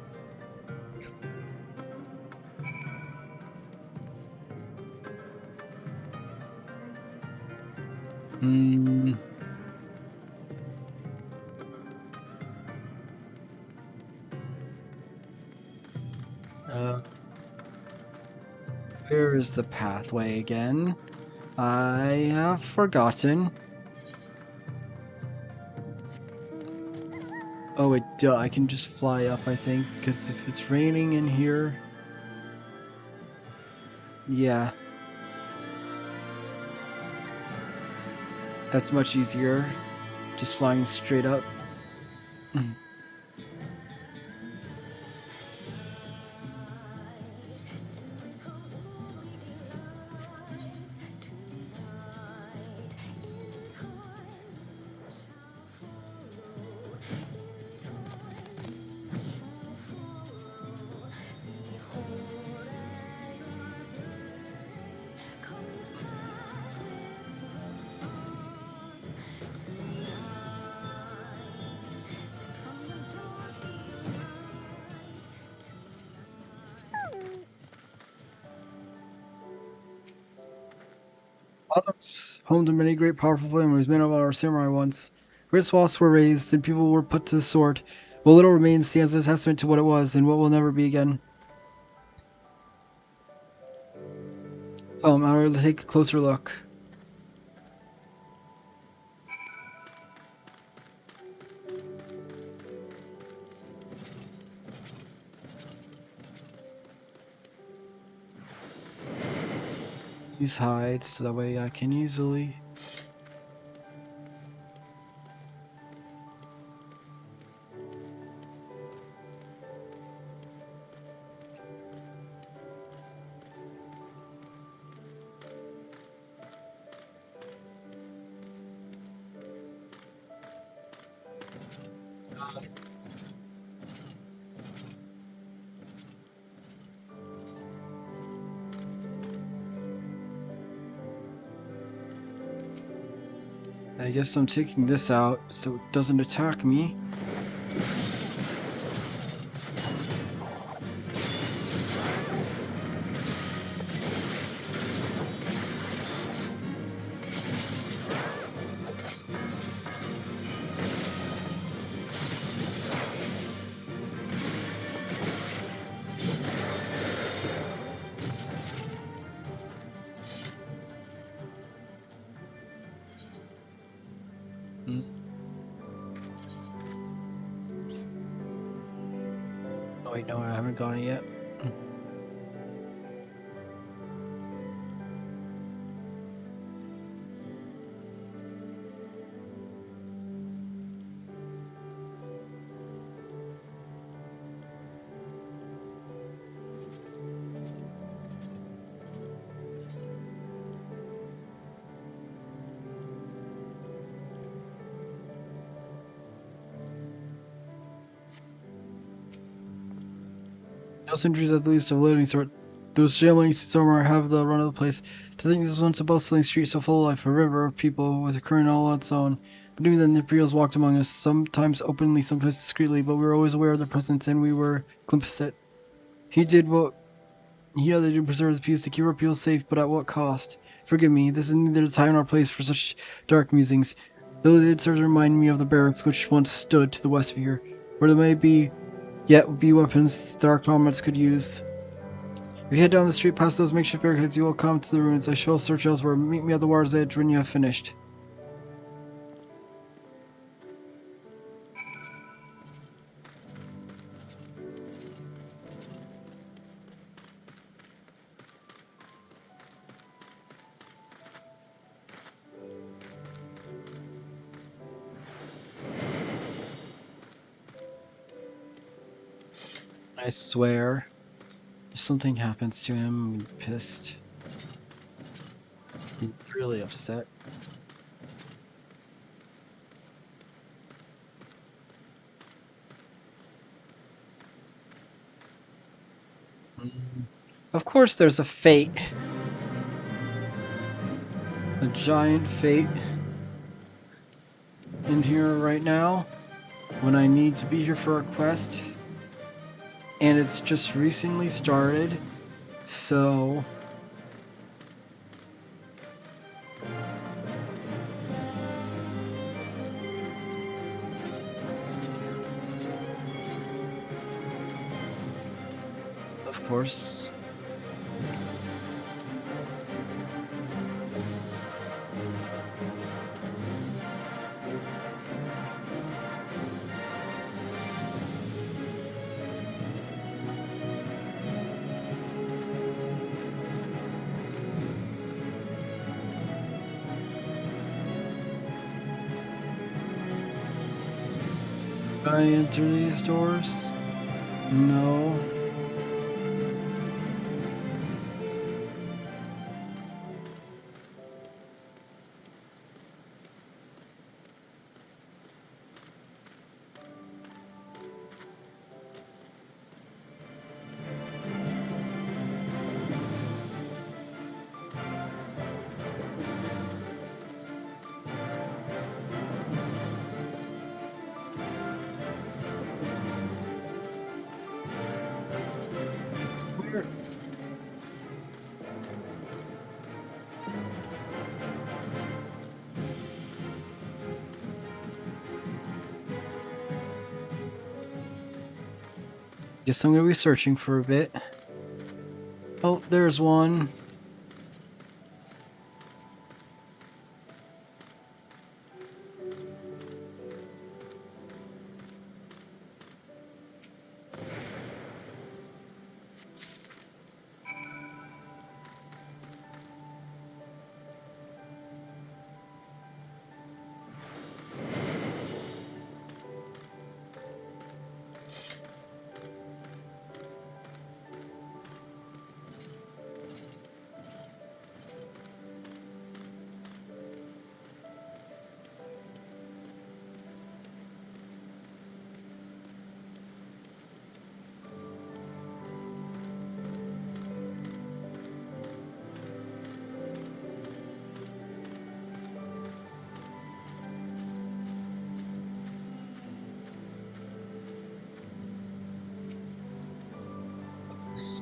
Where is the pathway again? I have forgotten. Oh wait, duh, I can just fly up, I think, because if it's raining in here... Yeah. That's much easier. Just flying straight up. Autumn's home to many great powerful families, many of our samurai once. Great swaths were raised, and people were put to the sword. What little remains stands as a testament to what it was, and what will never be again. I'll take a closer look. Use hides, so that way I can easily... I guess I'm taking this out so it doesn't attack me. Oh wait, no, I haven't gone it yet. No sentries at least of loading sort. Those shambling somewhere have the run of the place. To think this was once a bustling street so full of life, a river of people with a current all its own. But even then the Imperials walked among us, sometimes openly, sometimes discreetly, but we were always aware of their presence and we were complicit. He did what he had to do to preserve the peace, to keep our people safe, but at what cost? Forgive me, this is neither the time nor place for such dark musings, though it did serve to remind me of the barracks which once stood to the west of here, where there may be yet be weapons that our comrades could use. If you head down the street past those makeshift barricades, you will come to the ruins. I shall search elsewhere. Meet me at the water's edge when you have finished. I swear, if something happens to him, I'm pissed. I'm really upset. Of course there's a fate. A giant fate in here right now when I need to be here for a quest. And it's just recently started, so of course. Can I enter these doors? No. Where? Guess I'm gonna be searching for a bit. Oh, there's one.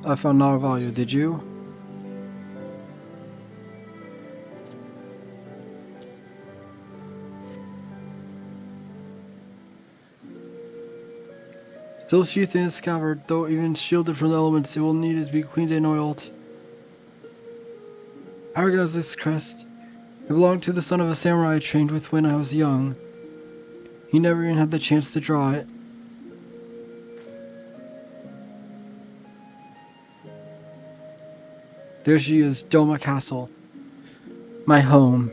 I found not of value, did you? Still sheathed in its scabbard, though even shielded from the elements, it will need to be cleaned and oiled. I recognize this crest. It belonged to the son of a samurai I trained with when I was young. He never even had the chance to draw it. There she is, Doma Castle. My home.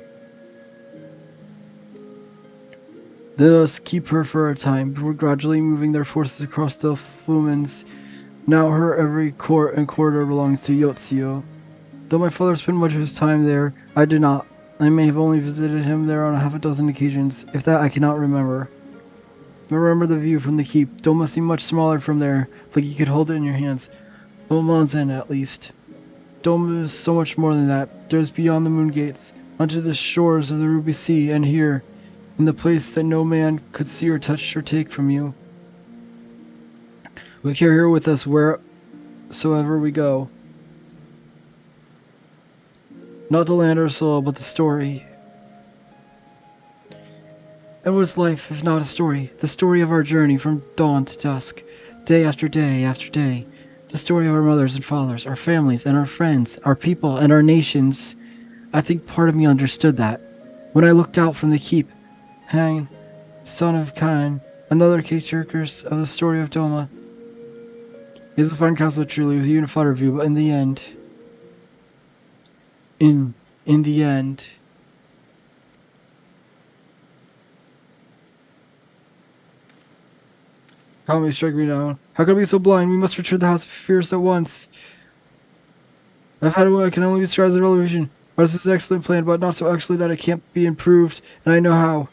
Let us keep her for a time, before gradually moving their forces across the Flumens. Now her every court and corridor belongs to Yotsio. Though my father spent much of his time there, I did not. I may have only visited him there on half a dozen occasions, if that I cannot remember. I remember the view from the keep. Doma seemed much smaller from there, like you could hold it in your hands. Omonzen, at least. Doma is so much more than that. There's beyond the moon gates, onto the shores of the Ruby Sea, and here, in the place that no man could see or touch or take from you. We carry her with us wheresoever we go. Not the land or soul, but the story. And what is life if not a story? The story of our journey from dawn to dusk, day after day after day. The story of our mothers and fathers, our families and our friends, our people and our nations. I think part of me understood that. When I looked out from the keep, Hang, son of Khan, another characters of the story of Doma. It is a fine castle truly, with a unified review, but in the end... In the end... How may strike me down? How could I be so blind? We must return to the House of Fierce at once. I've had what I can only describe as a revolution. This is an excellent plan, but not so excellent that it can't be improved, and I know how.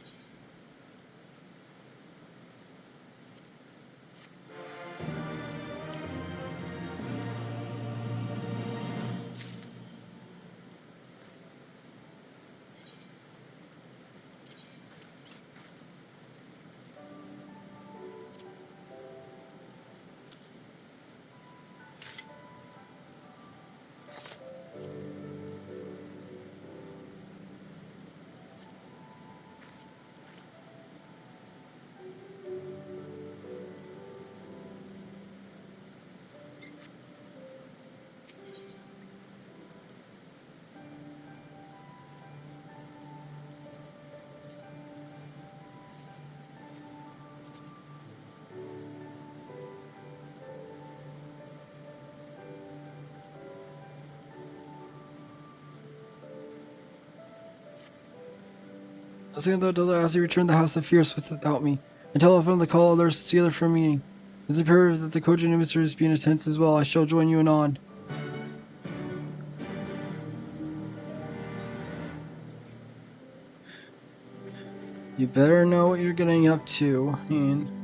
Nothing though as he returned the House of Fierce without me. Until I found the call others together for a meeting. It is imperative that the Kojin emissaries be in attendance as well. I shall join you anon. You better know what you're getting up to, Ian.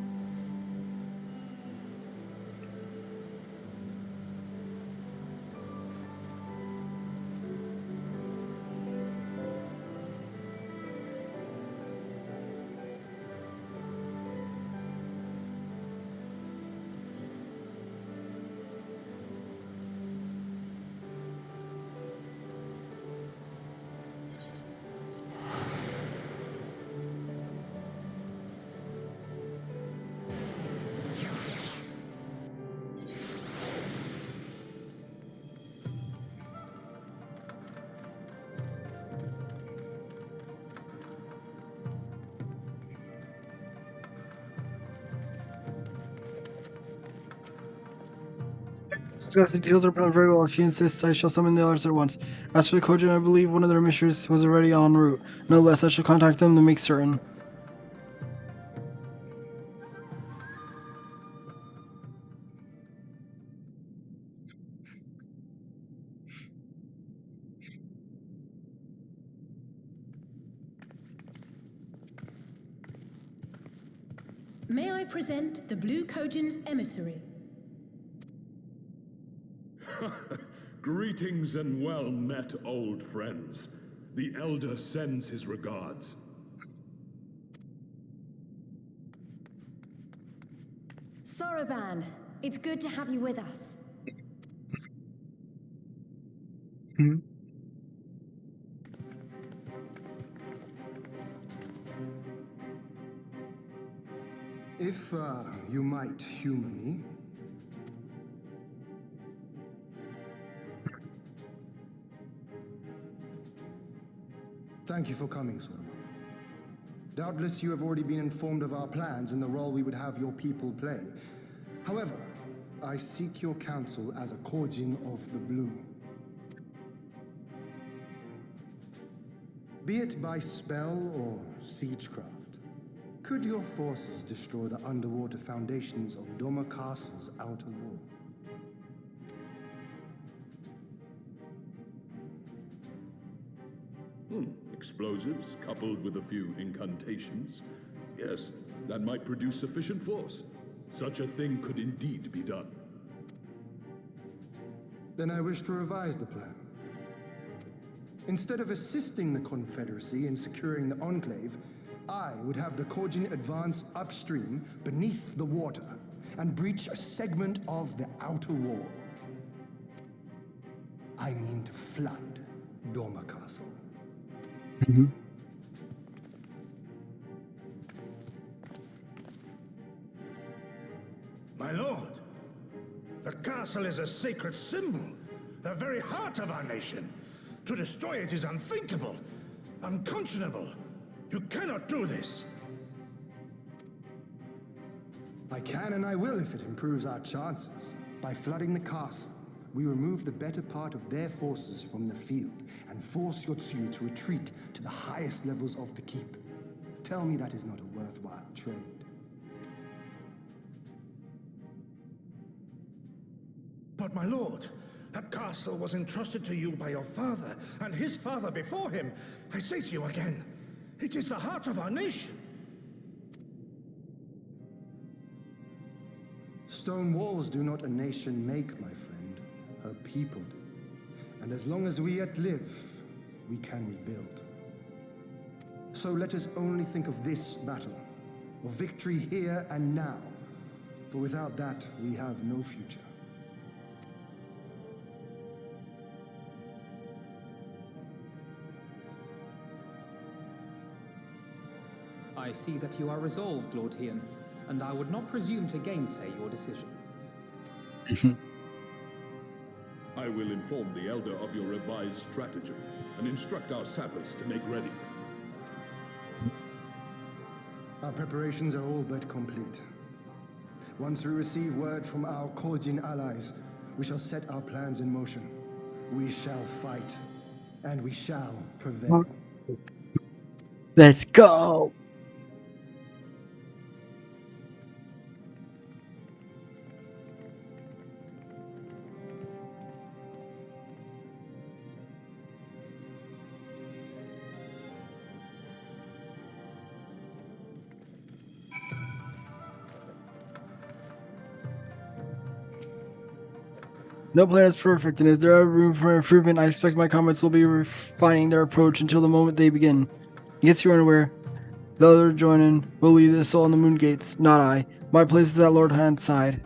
Discuss the details are planned very well. If he insists, I shall summon the others at once. As for the Kojin, I believe one of their emissaries was already en route. Nonetheless, I shall contact them to make certain. May I present the Blue Kojin's emissary? Greetings and well met, old friends. The Elder sends his regards. Soroban, it's good to have you with us. Hmm. If you might humor me. Thank you for coming, Sorba. Doubtless you have already been informed of our plans and the role we would have your people play. However, I seek your counsel as a Kojin of the Blue. Be it by spell or siegecraft, could your forces destroy the underwater foundations of Doma Castle's outer wall? Explosives coupled with a few incantations. Yes, that might produce sufficient force. Such a thing could indeed be done. Then I wish to revise the plan. Instead of assisting the Confederacy in securing the Enclave, I would have the Kojin advance upstream beneath the water and breach a segment of the outer wall. I mean to flood Doma Castle. Hmm. My lord, the castle is a sacred symbol, the very heart of our nation. To destroy it is unthinkable, unconscionable. You cannot do this. I can and I will if it improves our chances. By flooding the castle, we remove the better part of their forces from the field and force Yotsuyu to retreat to the highest levels of the keep. Tell me that is not a worthwhile trade. But my lord, that castle was entrusted to you by your father and his father before him. I say to you again, it is the heart of our nation. Stone walls do not a nation make, my friend. Her people do. And as long as we yet live, we can rebuild. So let us only think of this battle, of victory here and now. For without that, we have no future. I see that you are resolved, Lord Hien, and I would not presume to gainsay your decision. I will inform the Elder of your revised stratagem and instruct our sappers to make ready. Our preparations are all but complete. Once we receive word from our Kojin allies, we shall set our plans in motion. We shall fight, and we shall prevail. Let's go. No plan is perfect, and is there room for improvement? I expect my comments will be refining their approach until the moment they begin. In case you are unaware, the other joining will lead the assault on the moon gates, not I. My place is at Lord Han's side.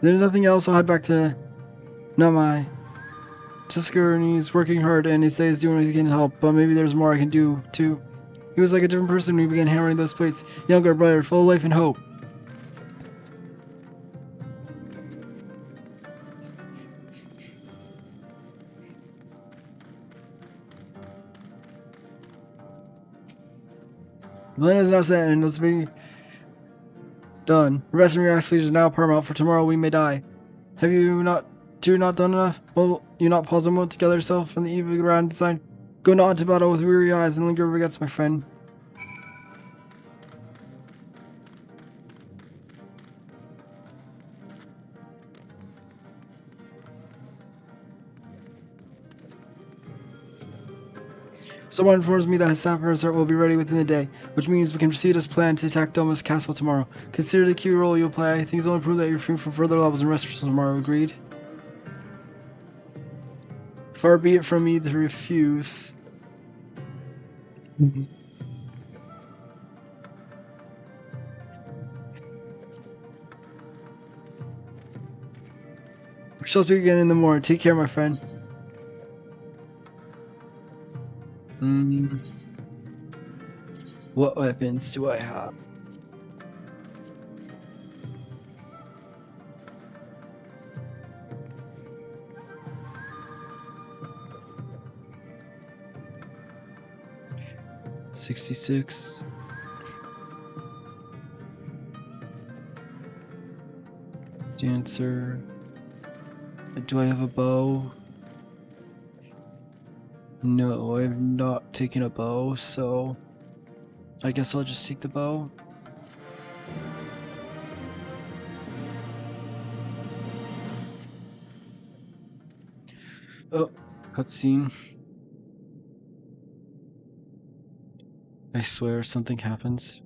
There's nothing else. I'll head back to Namai. Tuscany's working hard, and he says he's doing what he can to help, but maybe there's more I can do, too. He was like a different person when we began hammering those plates. Younger, brighter, full of life and hope. The land is now set and must be done. Resting your oxygen is now paramount, for tomorrow we may die. Have you not done enough? Will you not pause a moment to gather yourself from the eve of the grand design? Go not into battle with weary eyes and linger over against my friend. Someone informs me that his sappers will be ready within the day, which means we can proceed as planned to attack Doma's castle tomorrow. Consider the key role you'll play. Things will improve that you're free from further levels and rest for tomorrow. Agreed? Far be it from me to refuse. shall speak again in the morning. Take care, my friend. What weapons do I have? $66. Dancer. Do I have a bow? No, I've not taken a bow, so I guess I'll just take the bow. Oh, cutscene. I swear something happens.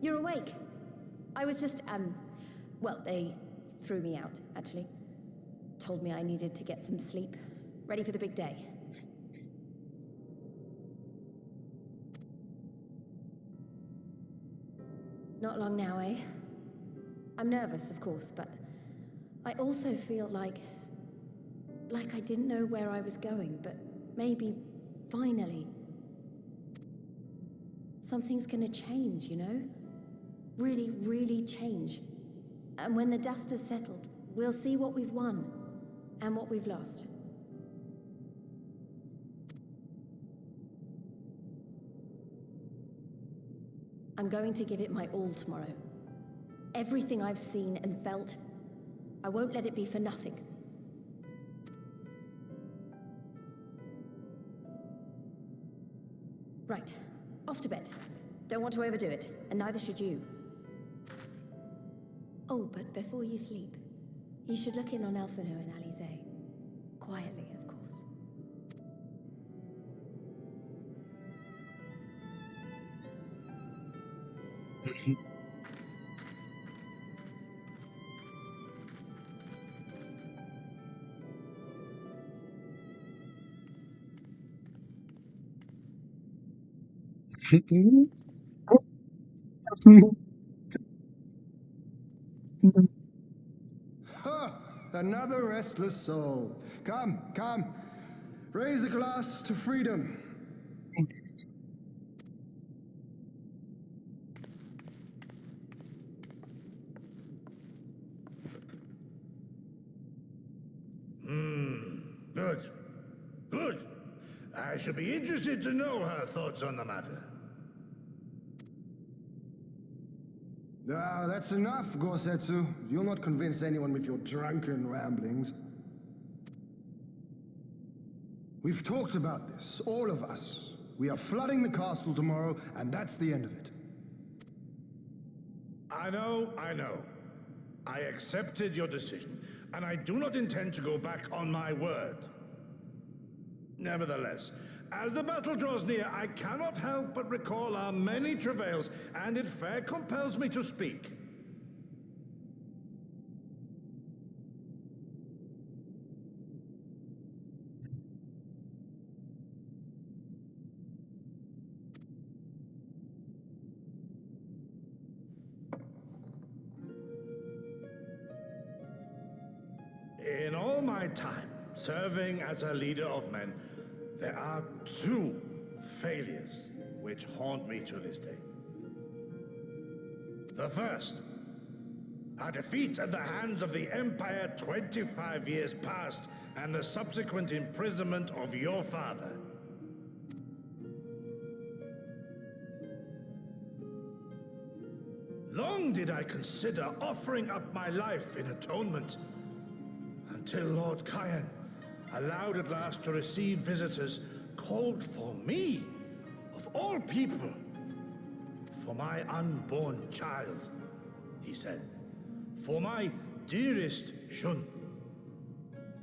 You're awake. I was just, well, they threw me out, actually. Told me I needed to get some sleep. Ready for the big day. Not long now, eh? I'm nervous, of course, but I also feel like I didn't know where I was going, but maybe, finally, something's gonna change, you know? Really, really change. And when the dust has settled, we'll see what we've won and what we've lost. I'm going to give it my all tomorrow. Everything I've seen and felt, I won't let it be for nothing. Right, off to bed. Don't want to overdo it, and neither should you. Oh, but before you sleep, you should look in on Elfino and Alize. Quietly, of course. Ha! Another restless soul. Come, come. Raise a glass to freedom. Good. Good. I shall be interested to know her thoughts on the matter. Ah, that's enough, Gosetsu. You'll not convince anyone with your drunken ramblings. We've talked about this, all of us. We are flooding the castle tomorrow, and that's the end of it. I know. I accepted your decision, and I do not intend to go back on my word. Nevertheless, as the battle draws near, I cannot help but recall our many travails, and it fair compels me to speak. In all my time serving as a leader of men, there are two failures which haunt me to this day. The first, a defeat at the hands of the Empire 25 years past, and the subsequent imprisonment of your father. Long did I consider offering up my life in atonement, until Lord Kyan allowed at last to receive visitors called for me, of all people, for my unborn child, he said, for my dearest Shun.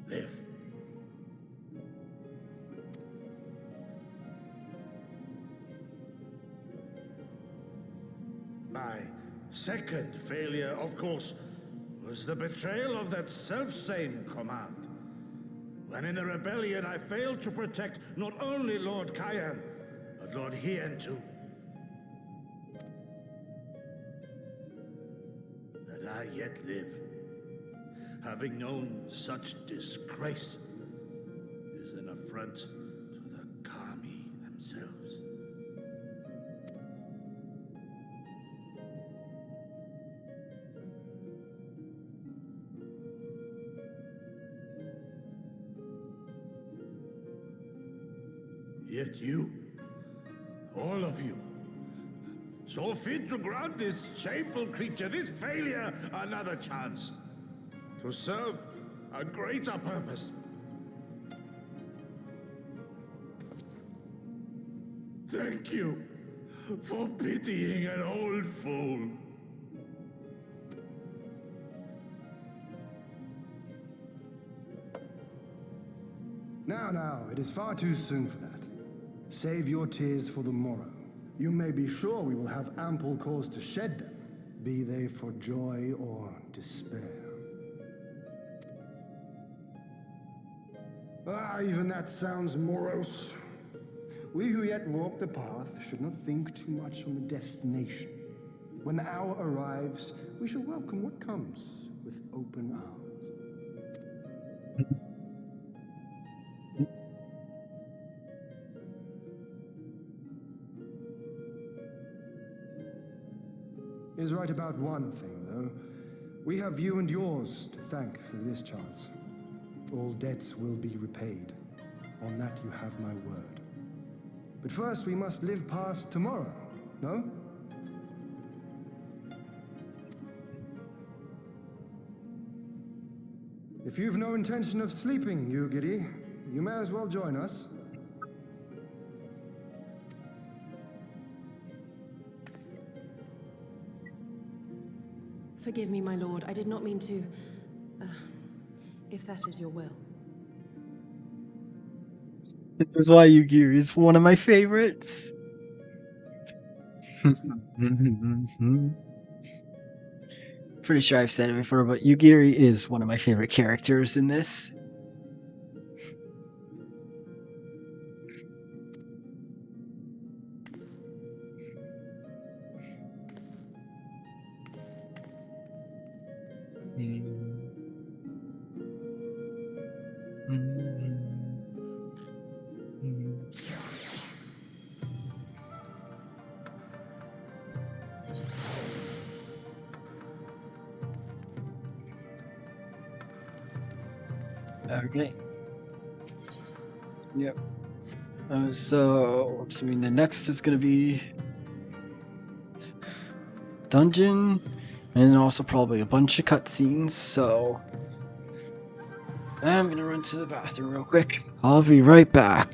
Live. My second failure, of course, was the betrayal of that self-same command, And in the rebellion, I failed to protect not only Lord Kyan, but Lord Hien too. That I yet live, having known such disgrace, is an affront to the Kami themselves. Yet you, all of you, so fit to grant this shameful creature, this failure, another chance to serve a greater purpose. Thank you for pitying an old fool. Now, it is far too soon for that. Save your tears for the morrow. You may be sure we will have ample cause to shed them, be they for joy or despair. Even that sounds morose. We who yet walk the path should not think too much on the destination. When the hour arrives, we shall welcome what comes with open arms. He is right about one thing, though. We have you and yours to thank for this chance. All debts will be repaid. On that you have my word. But first we must live past tomorrow, no? If you've no intention of sleeping, Yugiri, you may as well join us. Forgive me, my lord. I did not mean to... if that is your will. That's why Yugiri is one of my favorites. Pretty sure I've said it before, but Yugiri is one of my favorite characters in this. Okay. Yep. So, I mean, the next is gonna be dungeon, and also probably a bunch of cutscenes. So, I'm gonna run to the bathroom real quick. I'll be right back.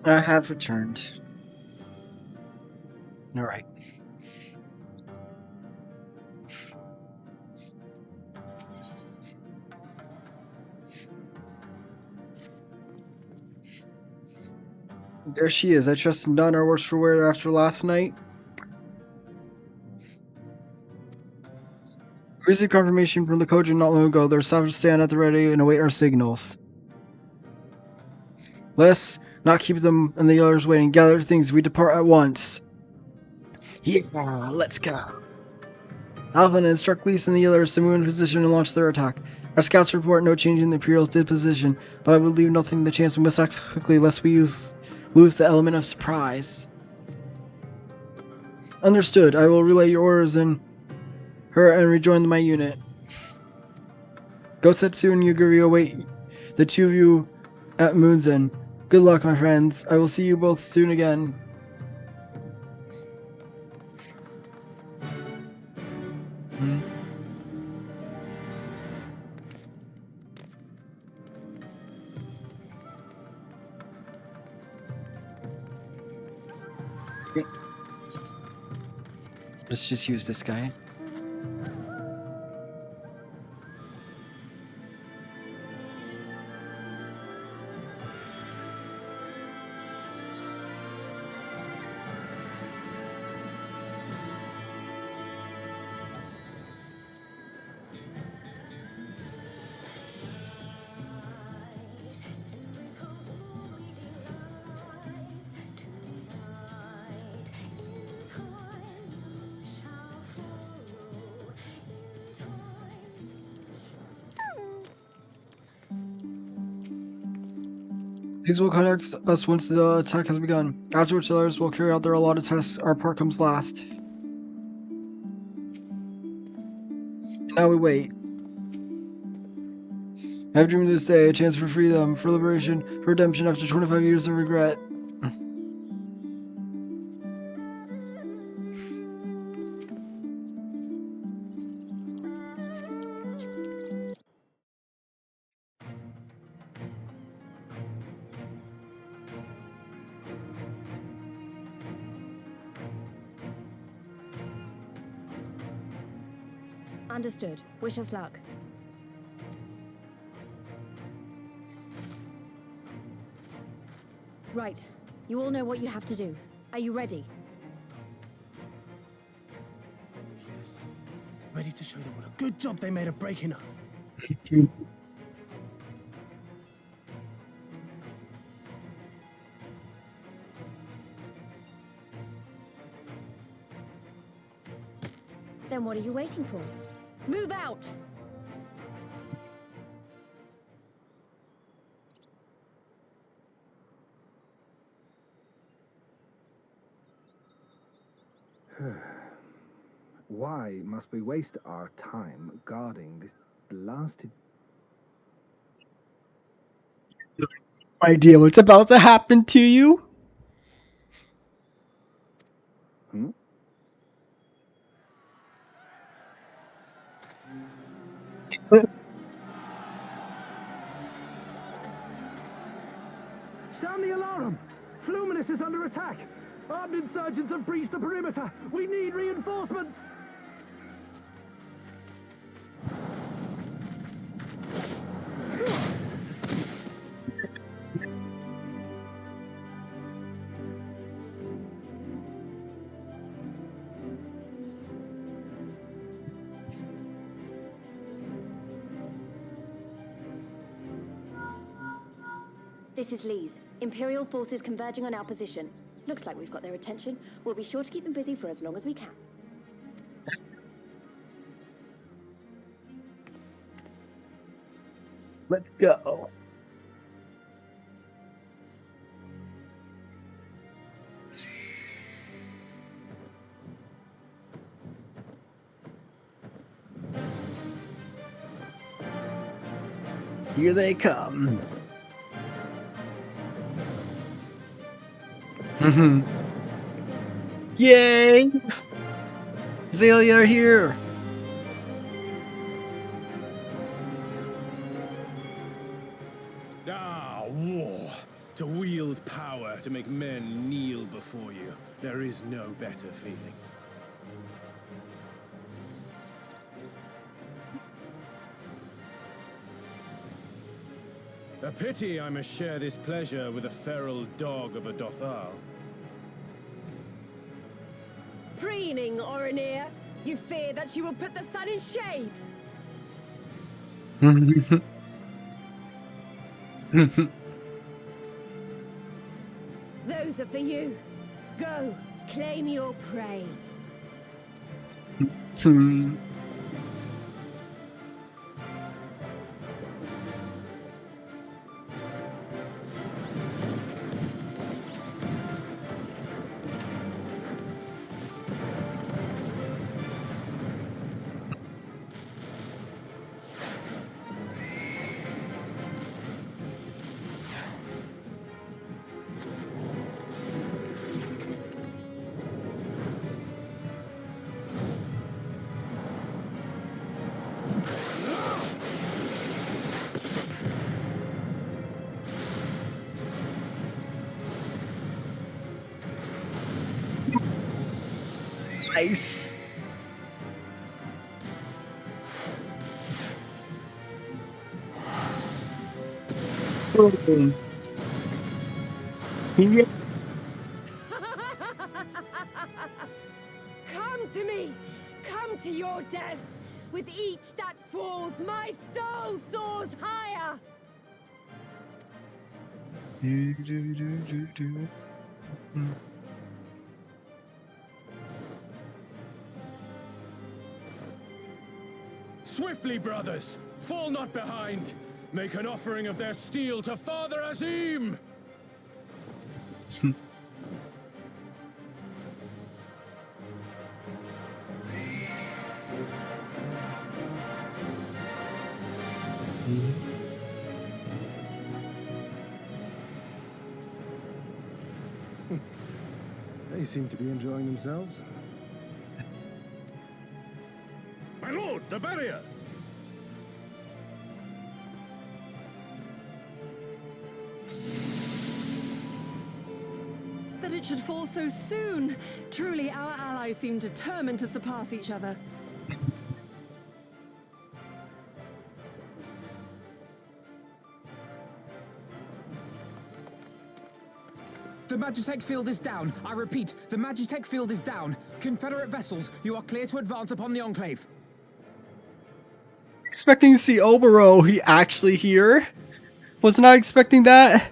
I have returned. Alright. There she is. I trust and done our worst for wear after last night. Received confirmation from the Kojin not long ago. Their salvage stand at the ready and await our signals. Let's not keep them and the others waiting. Gather things. We depart at once. Yeah, let's go. Alvin instruct Lise and the others to move in position and launch their attack. Our scouts report no change in the Imperial's disposition, but I would leave nothing the chance we must act quickly lest we lose the element of surprise. Understood. I will relay your orders and her and rejoin my unit. Gosetsu and Yugiri await the two of you at Moon's End. Good luck, my friends. I will see you both soon again. Let's just use this guy. These will contact us once the attack has begun. Afterwards, the others will carry out their allotted tasks. Our part comes last. And now we wait. I've dreamed of this day, a chance for freedom, for liberation, for redemption after 25 years of regret. Understood. Wish us luck. Right. You all know what you have to do. Are you ready? Yes. Ready to show them what a good job they made of breaking us. Then what are you waiting for? Move out! Why must we waste our time guarding this blasted... Idea what's about to happen to you? Hmm? Sound the alarm! Fluminous is under attack! Armed insurgents have breached the perimeter! We need reinforcements! This is Lise. Imperial forces converging on our position. Looks like we've got their attention. We'll be sure to keep them busy for as long as we can. Let's go. Here they come. Yay! Azalea are here! Ah, war. To wield power to make men kneel before you. There is no better feeling. A pity I must share this pleasure with a feral dog of a Dothal. Preening, Oronir. You fear that you will put the sun in shade. Those are for you. Go, claim your prey. Nice. Yeah. Come to me! Come to your death! With each that falls, my soul soars higher! Swiftly, brothers! Fall not behind! Make an offering of their steel to Father Azim! They seem to be enjoying themselves. My lord, the barrier! That it should fall so soon. Truly, our allies seem determined to surpass each other. The Magitech field is down. I repeat, the Magitech field is down. Confederate vessels, you are clear to advance upon the Enclave. Expecting to see Obero, he actually here. Was not expecting that.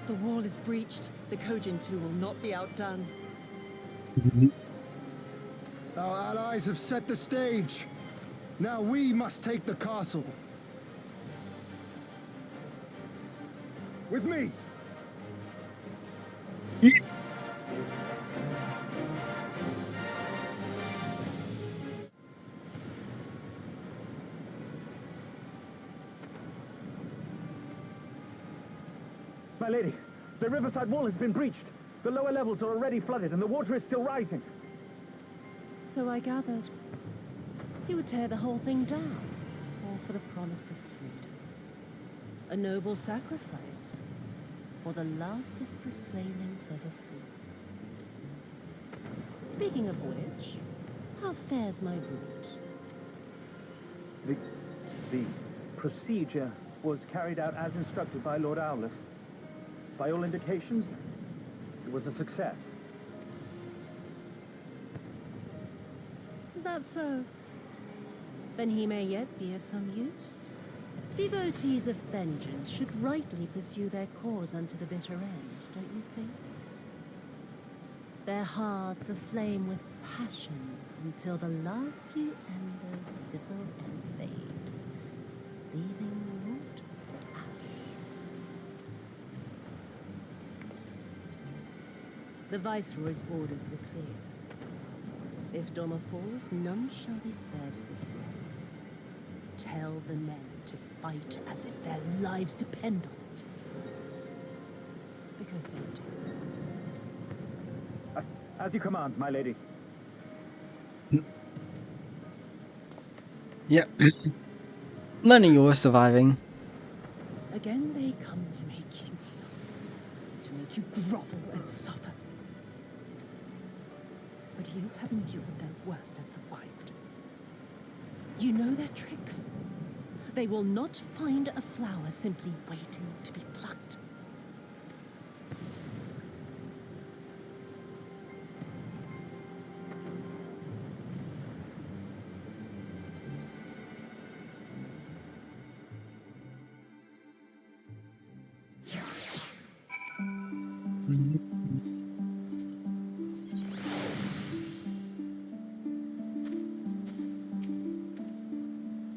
The wall is breached. The Kojin 2 will not be outdone. Our allies have set the stage. Now we must take the castle. With me! My lady, the riverside wall has been breached. The lower levels are already flooded and the water is still rising. So I gathered. He would tear the whole thing down, all for the promise of freedom. A noble sacrifice, or the last desperate flamings of a fool. Speaking of which, how fares my route? The procedure was carried out as instructed by Lord Owlet. By all indications, it was a success. Is that so? Then he may yet be of some use. Devotees of vengeance should rightly pursue their cause unto the bitter end, don't you think? Their hearts aflame with passion until the last few embers fizzle and fade, leaving naught but ash. The Viceroy's orders were clear. If Doma falls, none shall be spared in this world. Tell the men to fight as if their lives depend on it. Because they do. As you command, my lady. Yep. None of you are surviving. Again they come to make you kneel, to make you grovel and suffer. But you have endured their worst and survived. You know their tricks. They will not find a flower simply waiting to be plucked.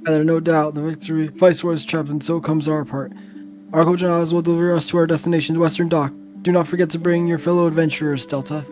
And there's no doubt the victory Viceroy is trapped, and so comes our part. Our coach and Oz will deliver us to our destination, Western Dock. Do not forget to bring your fellow adventurers, Delta.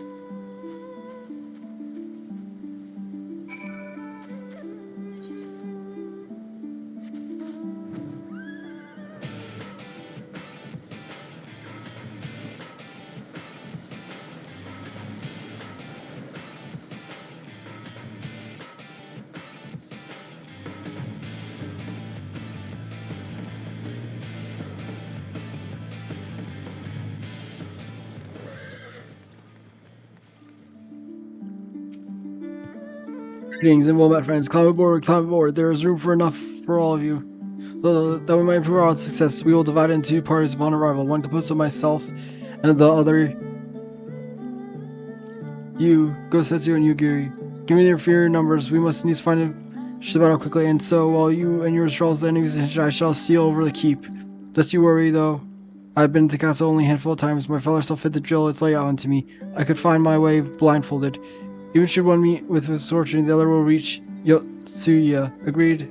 Greetings and well met, friends. Climb aboard, climb aboard. There is room for enough for all of you. That we might improve our odds of success, we will divide into two parties upon arrival. One composed of myself, and the other you, Gosetsu and Yugiri. Given their inferior numbers, we must needs find a battle quickly, and so while you and yours draws the enemy's attention, I shall steal over the keep. Just you worry, though. I've been to the castle only a handful of times. My fellows saw fit to drill its layout onto me. I could find my way blindfolded. Even should one meet with misfortune, the other will reach Yotsuya. Agreed?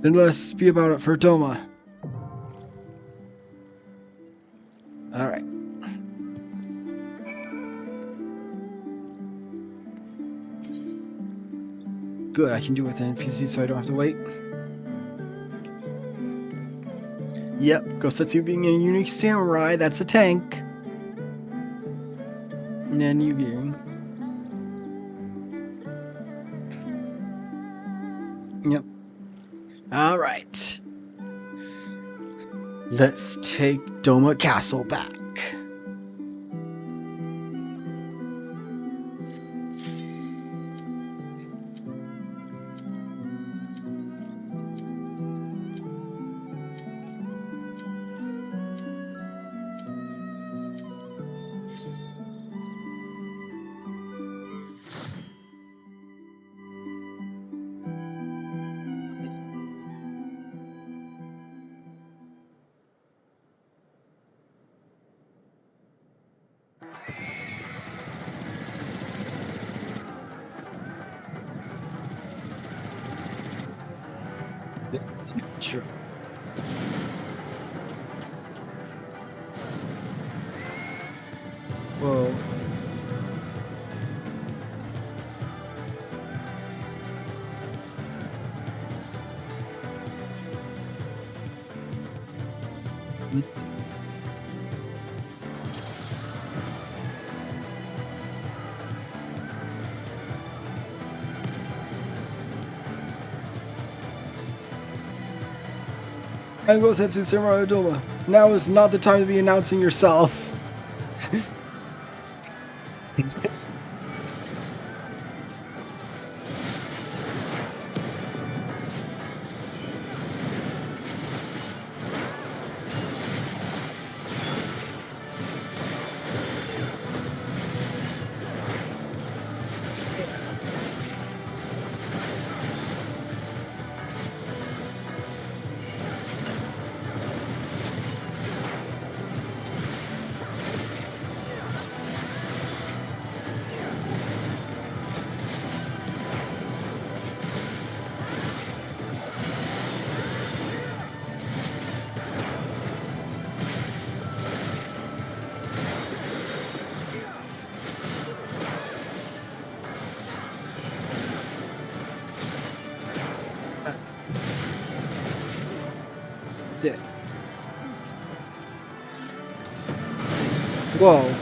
Then let's be about it for Doma. Alright. Good, I can do it with an NPC so I don't have to wait. Yep, Gosetsu being a unique samurai, that's a tank. And then you gearing. Yep. Alright. Let's take Doma Castle back. Sure. Whoa. And Gosetsu Samurai Doma. Now is not the time to be announcing yourself. Whoa.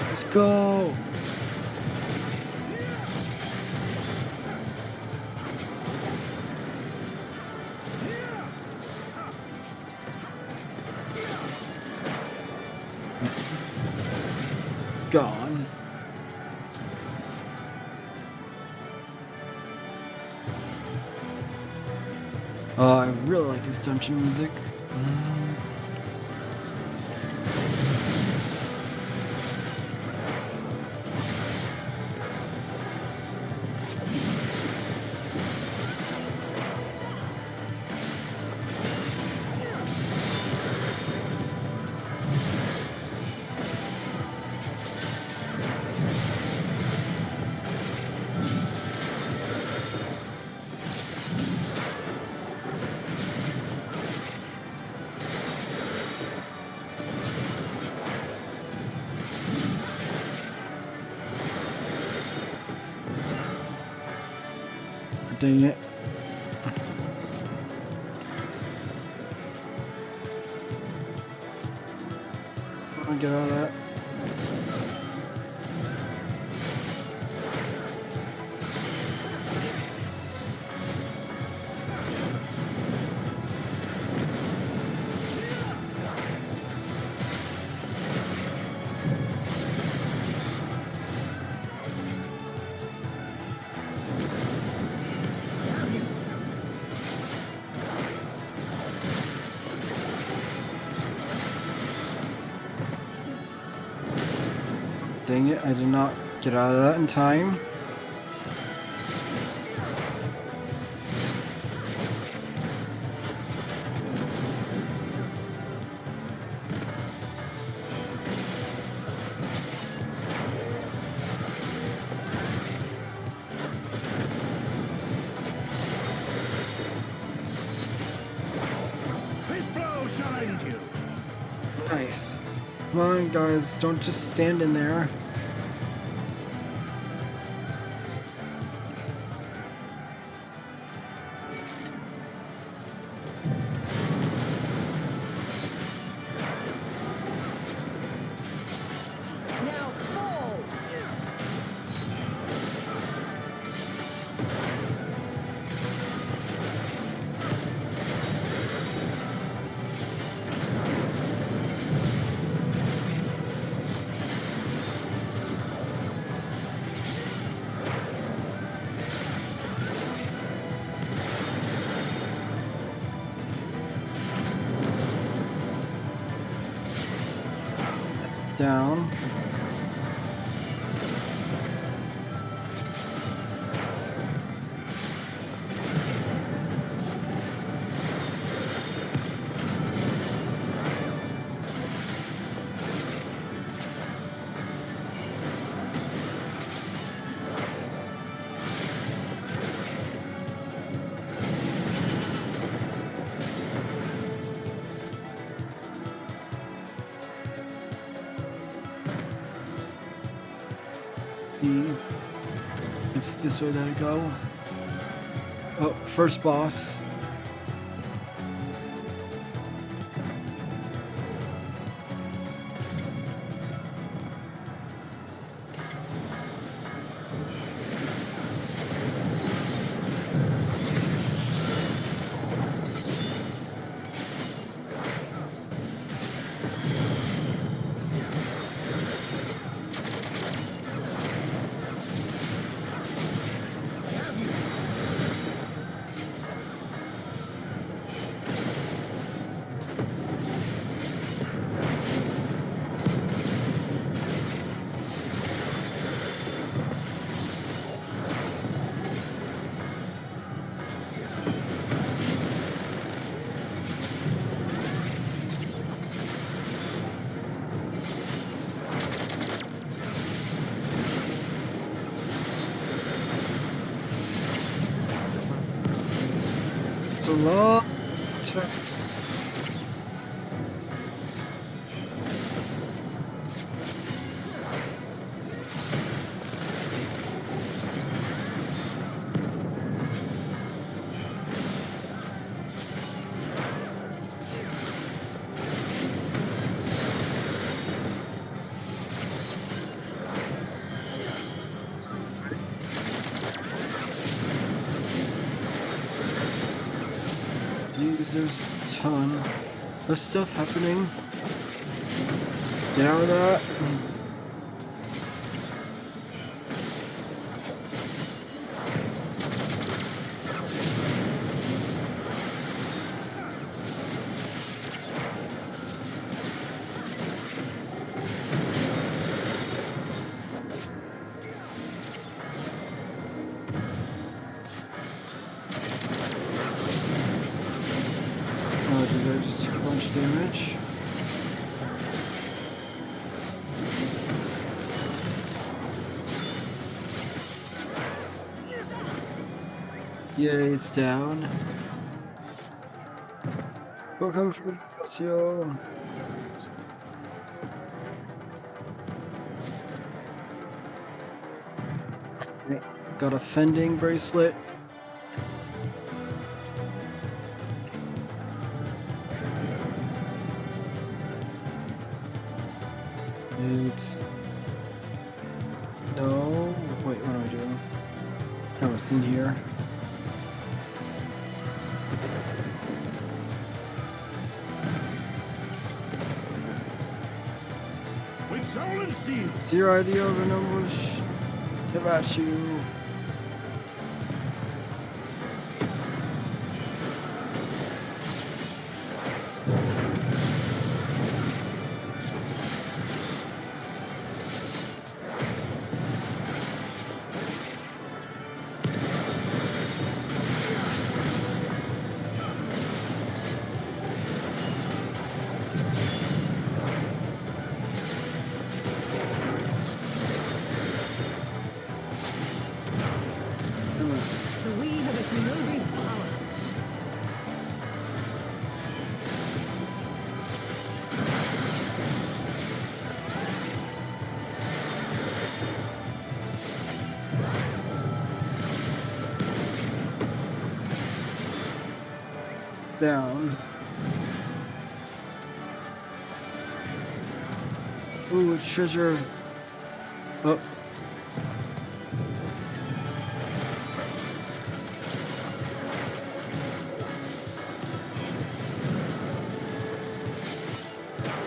Let's go. Gone. I really like this dungeon music. Dang it. I'll get out of that. Dang it, I did not get out of that in time. This blow shall end you. Nice. Come on, guys, don't just stand in there. Now fall! Down. It's this way that I go. Oh, first boss. lot attacks. Jeez, there's a ton of stuff happening. Get out of that. Oh, geez, I just took a bunch of damage. Yay, it's down. Welcome to the Got a fending bracelet. It's no. Wait, what am I doing? Oh, it's in here. With soul and steel. Zero idea of an ambush. How about you? The weave of a shinobi's power. Down. Ooh, it's treasure. Oh.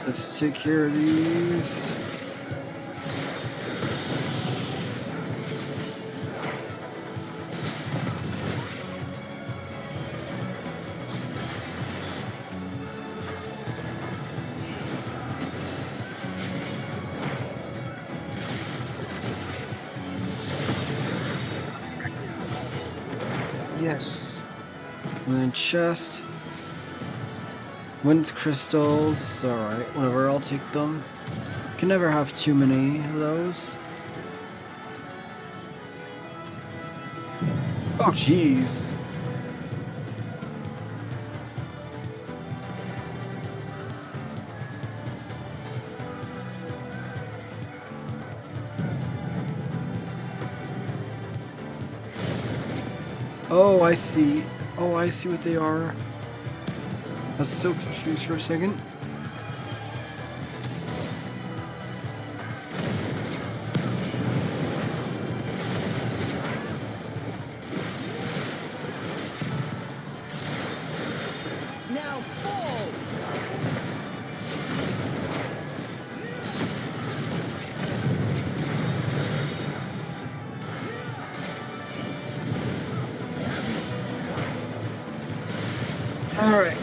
Let's take care of these. Yes. And then chest. Wind crystals. Alright, whatever, I'll take them. Can never have too many of those. Oh, jeez. Oh, I see. Oh, I see what they are. I was so confused for a second. Now fall! All right.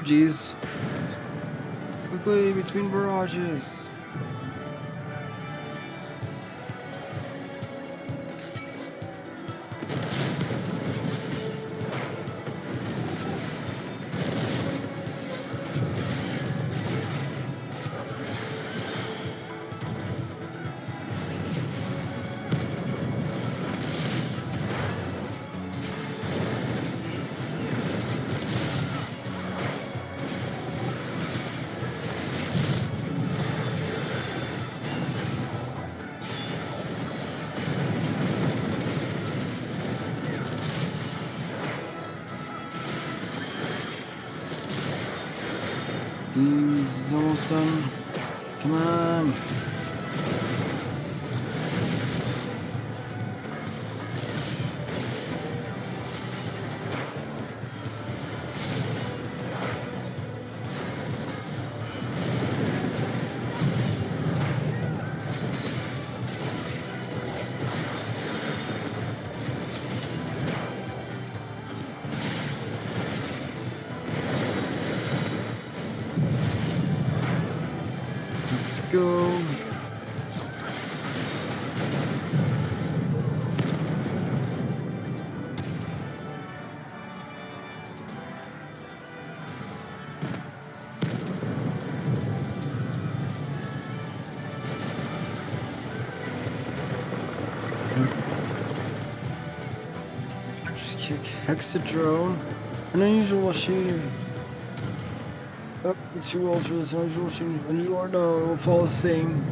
refugees. Quickly, between barrages. He's almost done. Come on. Let's go. Just kick exit drone. An unusual shooting. Oh, two ultras, unusual shooting. Unusual or no, it will fall the same.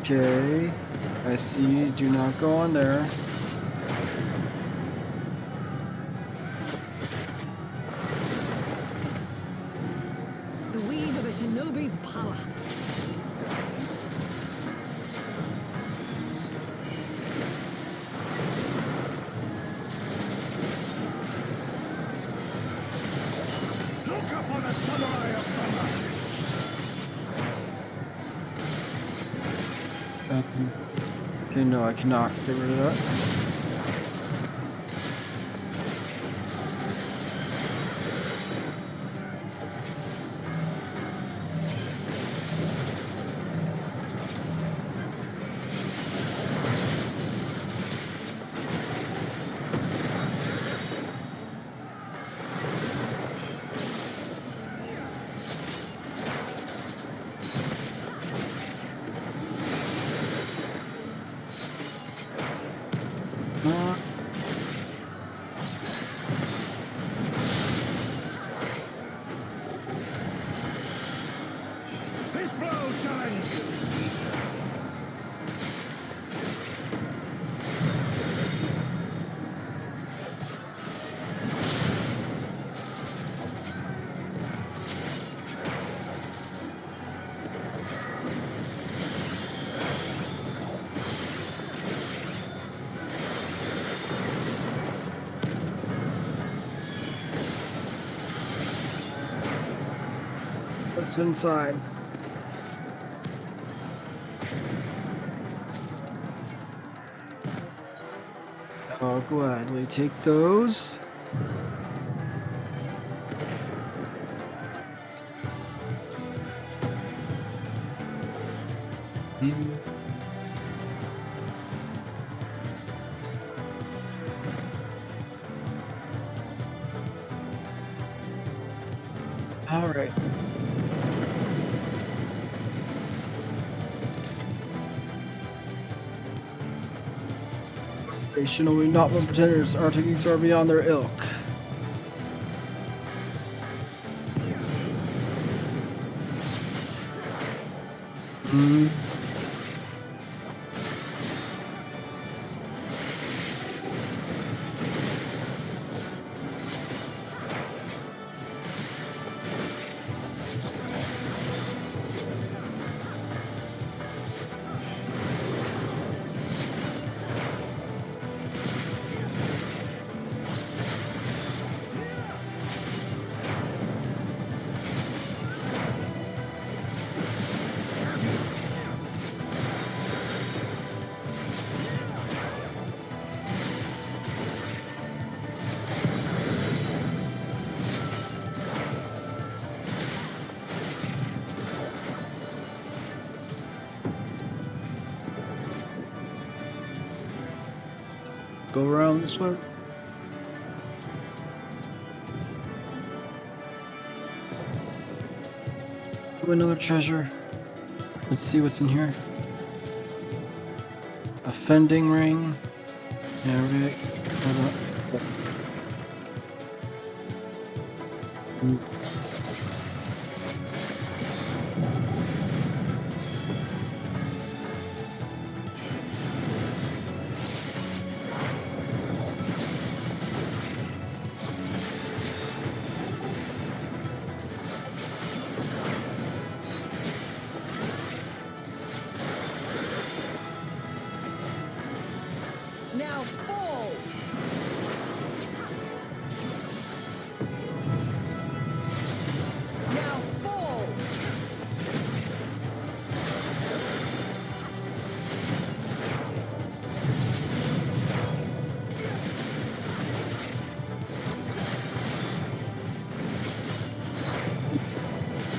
Okay, I see. Do not go on there. The weave of a shinobi's power. Look upon a samurai of thunder! Okay, no, I cannot get rid of that. This blow shall end you! What's inside? I'll gladly take those. All right. Only not when pretenders. Our techniques are beyond their ilk. go around this way. Ooh, another treasure. Let's see what's in here. A fending ring. Yeah, right. Hold on. Ooh. Now fall! Now fall!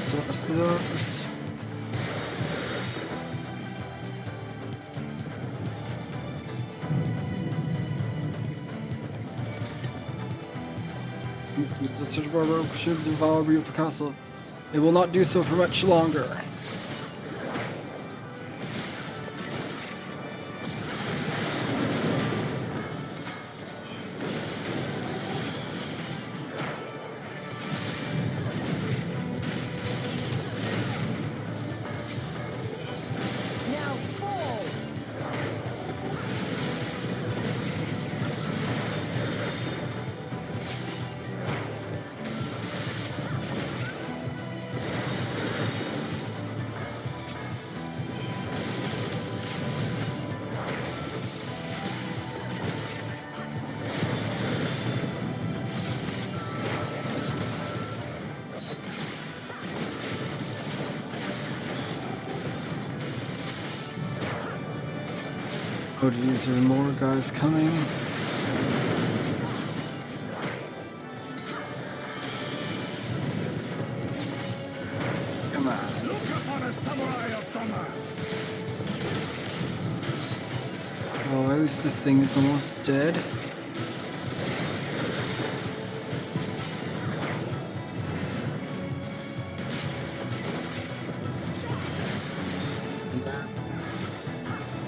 So let's do those. Use the search bar should devour beautiful castle. It will not do so for much longer. Now fall! Oh, geez, there are more guys coming. Come on. Look upon a samurai of Doma! Oh, at least this thing is almost dead.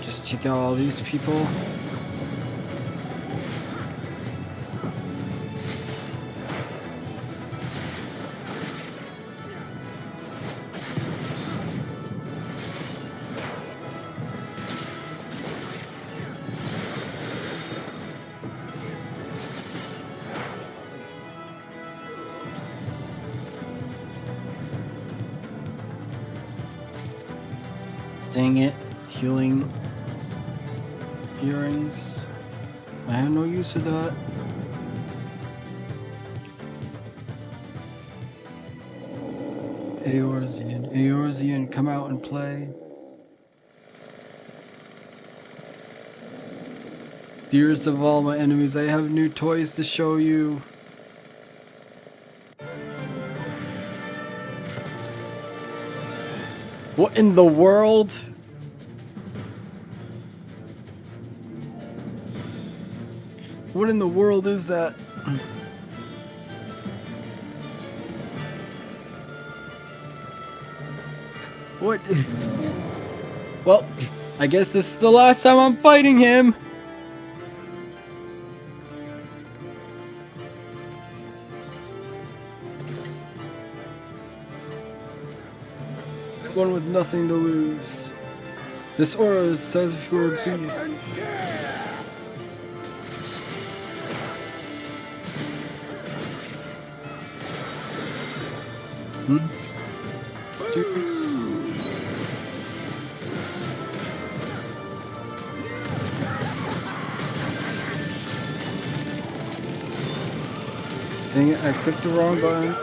Just check out all these people. Dang it, healing earrings. I have no use for that. Eorzean, come out and play. Dearest of all my enemies, I have new toys to show you. What in the world? What in the world is that? What? Well, I guess this is the last time I'm fighting him. One with nothing to lose. This aura says if you're a beast. Dang it, I clicked the wrong button.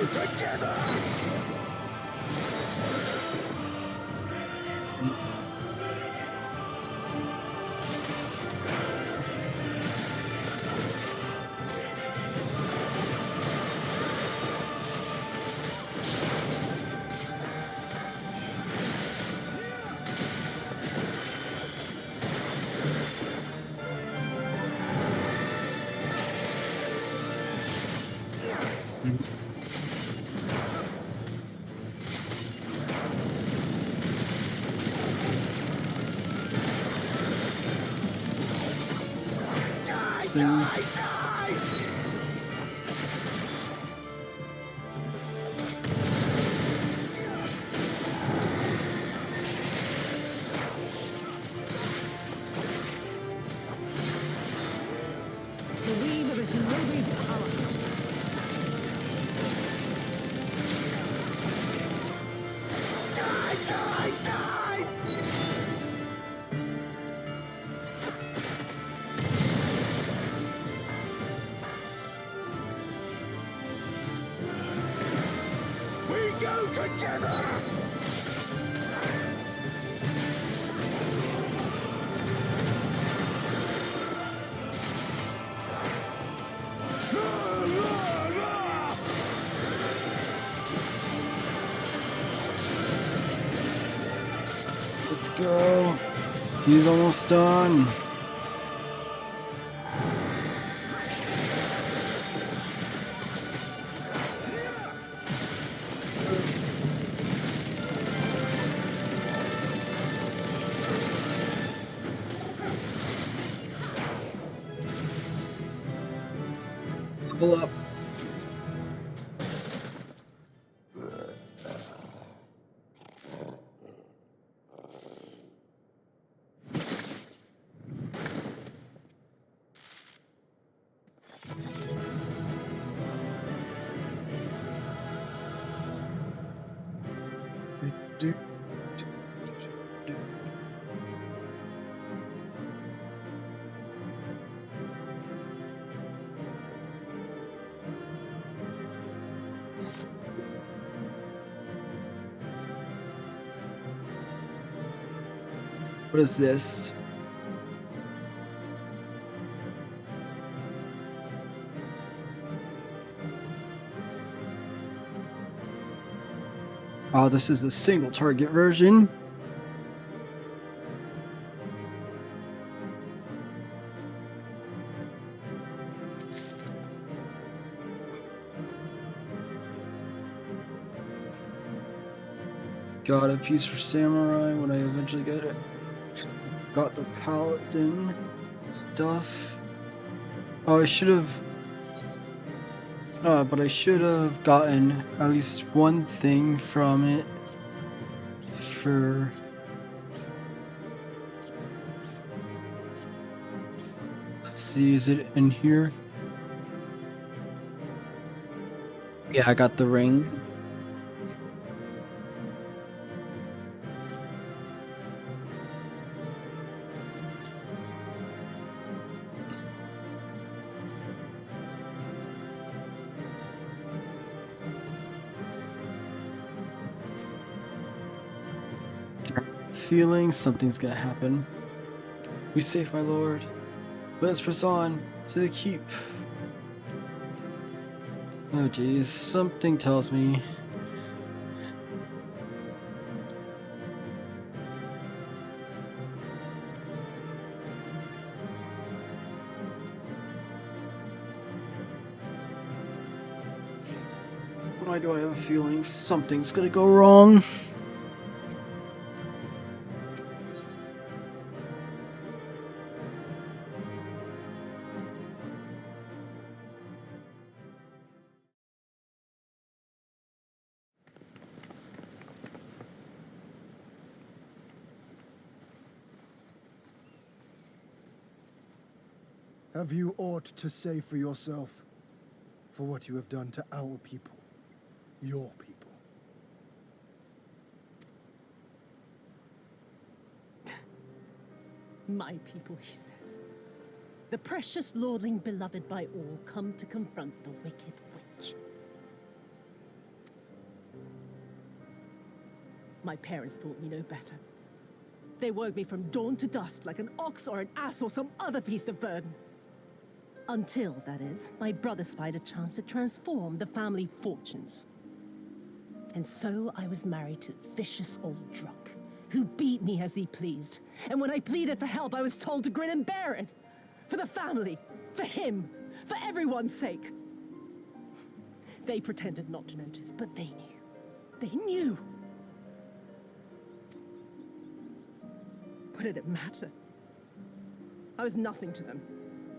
things. The weave of a shinobi's power. We go together! Let's go. He's almost done. Level up. What is this? Oh, this is a single target version. Got a piece for samurai when I eventually get it. Got the paladin stuff. Oh, I should have. But I should have gotten at least one thing from it for. Let's see, is it in here? Yeah, I got the ring. Feeling something's gonna happen. Be safe, my lord. Let's press on to the keep. Oh geez, something tells me. Why do I have a feeling something's gonna go wrong? Have you aught to say for yourself? For what you have done to our people? Your people? My people, he says. The precious lordling beloved by all, come to confront the wicked witch. My parents taught me no better. They woke me from dawn to dusk like an ox or an ass or some other beast of burden. Until, that is, my brother spied a chance to transform the family fortunes. And so I was married to a vicious old drunk, who beat me as he pleased. And when I pleaded for help, I was told to grin and bear it. For the family, for him, for everyone's sake. They pretended not to notice, but they knew. They knew. What did it matter? I was nothing to them.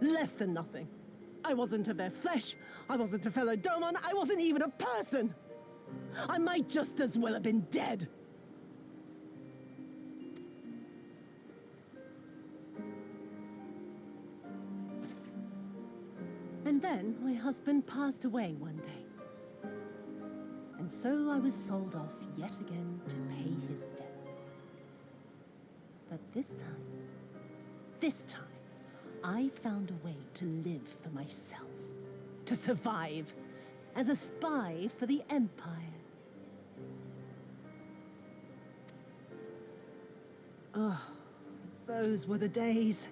Less than nothing. I wasn't of their flesh. I wasn't a fellow Doman. I wasn't even a person. I might just as well have been dead. And then my husband passed away one day. And so I was sold off yet again to pay his debts. But this time, I found a way to live for myself, to survive as a spy for the Empire. Oh, those were the days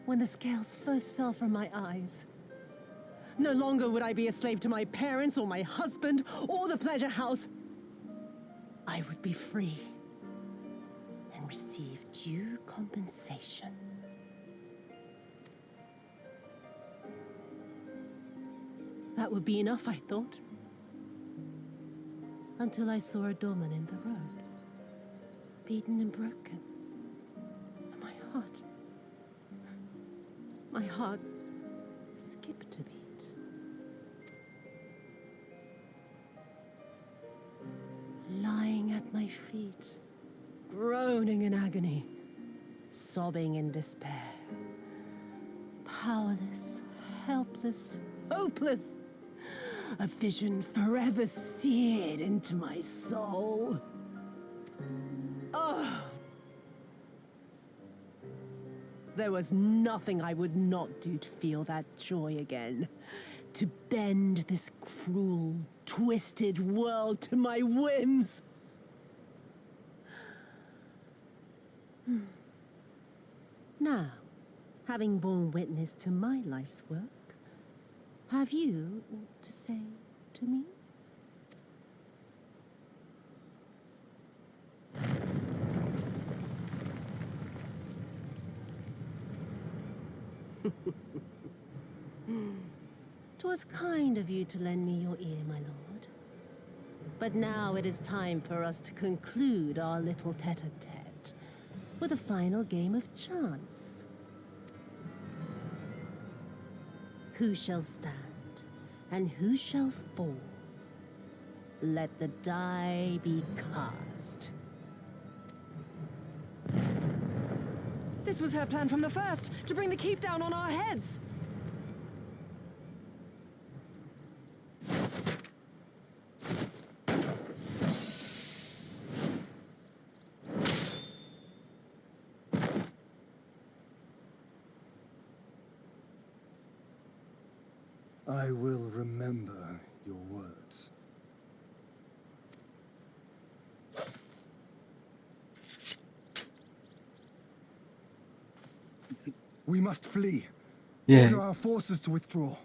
when the scales first fell from my eyes. No longer would I be a slave to my parents or my husband or the pleasure house. I would be free and receive due compensation. That would be enough, I thought. Until I saw a Doman in the road, beaten and broken. And my heart skipped a beat. Lying at my feet, groaning in agony, sobbing in despair. Powerless, helpless, hopeless. A vision forever seared into my soul. Oh! There was nothing I would not do to feel that joy again. To bend this cruel, twisted world to my whims. Now, having borne witness to my life's work, have you aught to say to me? "'Twas kind of you to lend me your ear, my lord. But now it is time for us to conclude our little tete-a-tete with a final game of chance. Who shall stand, and who shall fall? Let the die be cast." This was her plan from the first, to bring the keep down on our heads. I will remember your words. We must flee. Yeah. Order our forces to withdraw.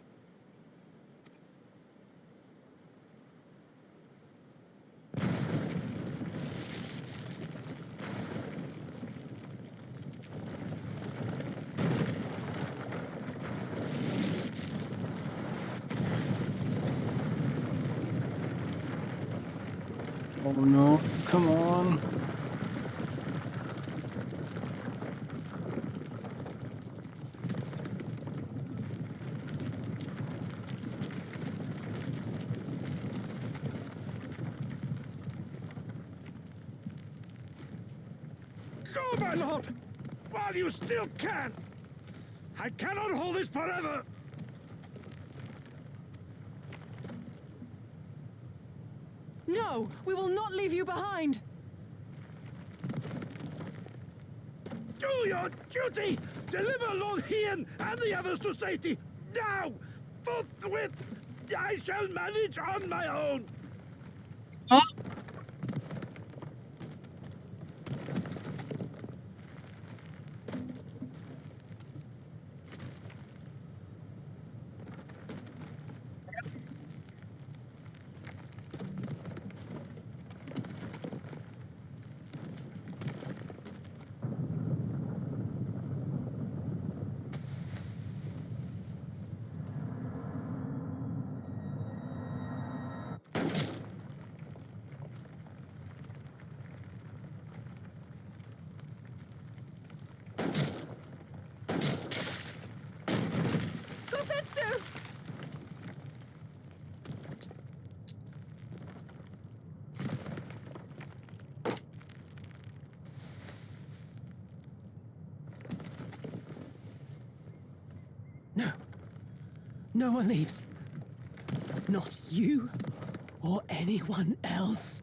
Oh no, come on. Go, my lord! While you still can! I cannot hold this forever! No, we will not leave you behind. Do your duty! Deliver Lord Hien and the others to safety! Now! Forthwith! I shall manage on my own! Huh? No one leaves. Not you or anyone else.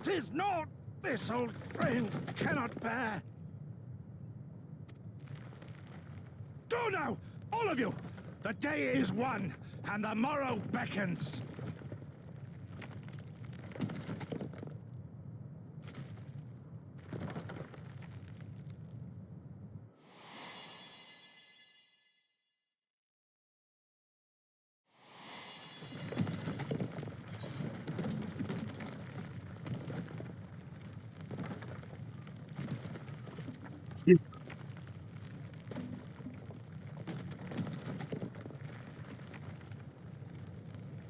"'Tis not this old friend cannot bear. Go now, all of you! The day is won, and the morrow beckons.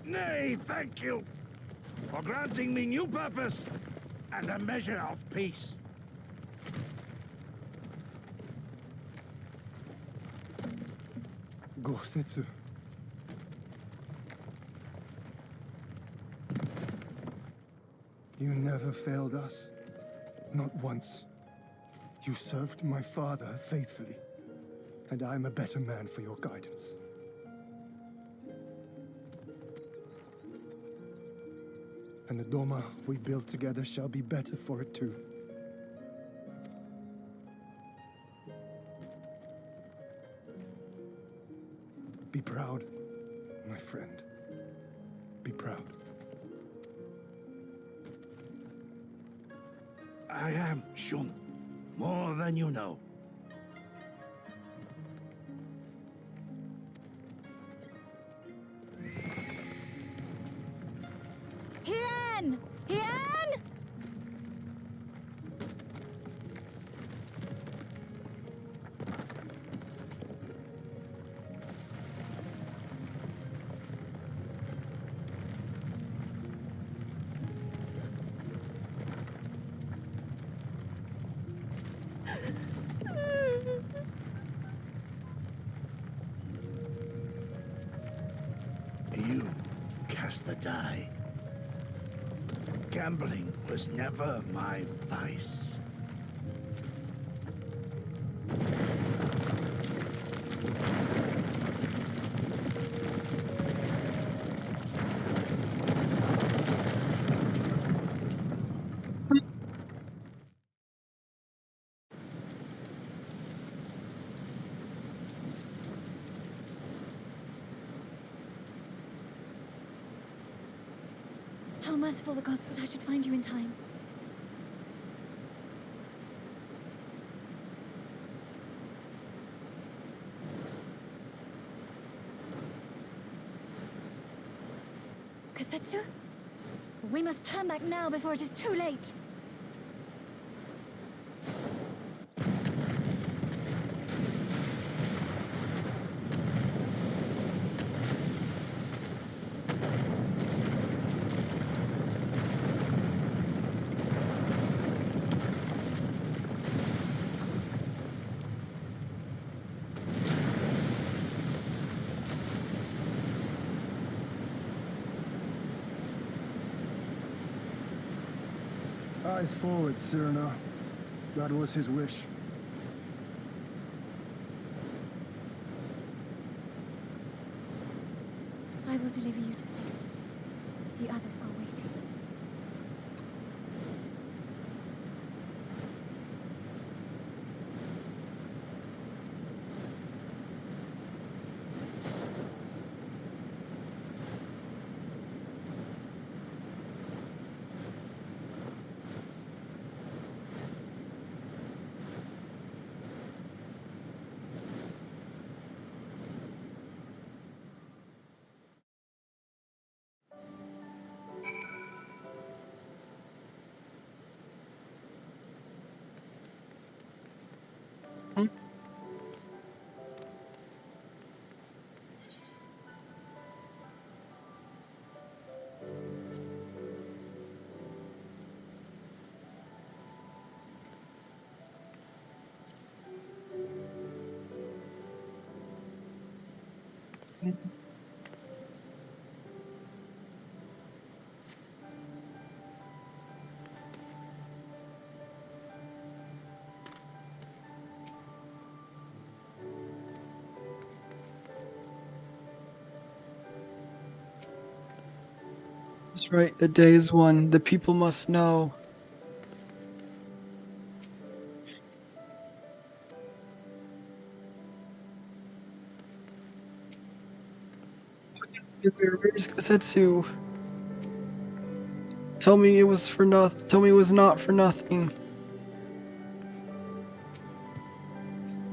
Nay, thank you for granting me new purpose and a measure of peace. Gosetsu. You never failed us. Not once. You served my father faithfully, and I'm a better man for your guidance. And the Doma we build together shall be better for it too. Be proud, my friend. Be proud. I am, Shun. More than you know. Hien! Hien! You cast the die. Gambling was never my vice. How merciful the gods that I should find you in time. Kosetsu? We must turn back now before it is too late. Eyes forward, Cyrano. That was his wish. I will deliver you to safety. The others are waiting. right, the day is won. The people must know. Where's Kosetsu? Tell me it was for nothing. Tell me it was not for nothing.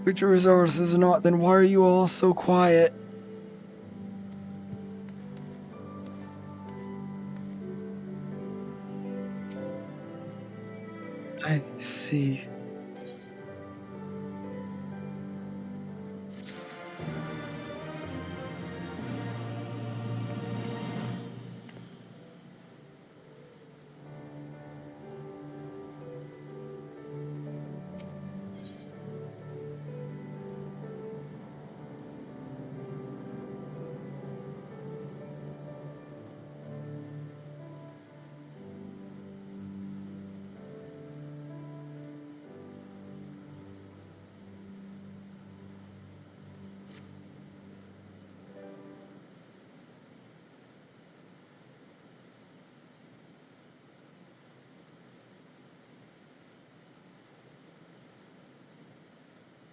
Future resources or not, then why are you all so quiet? I see.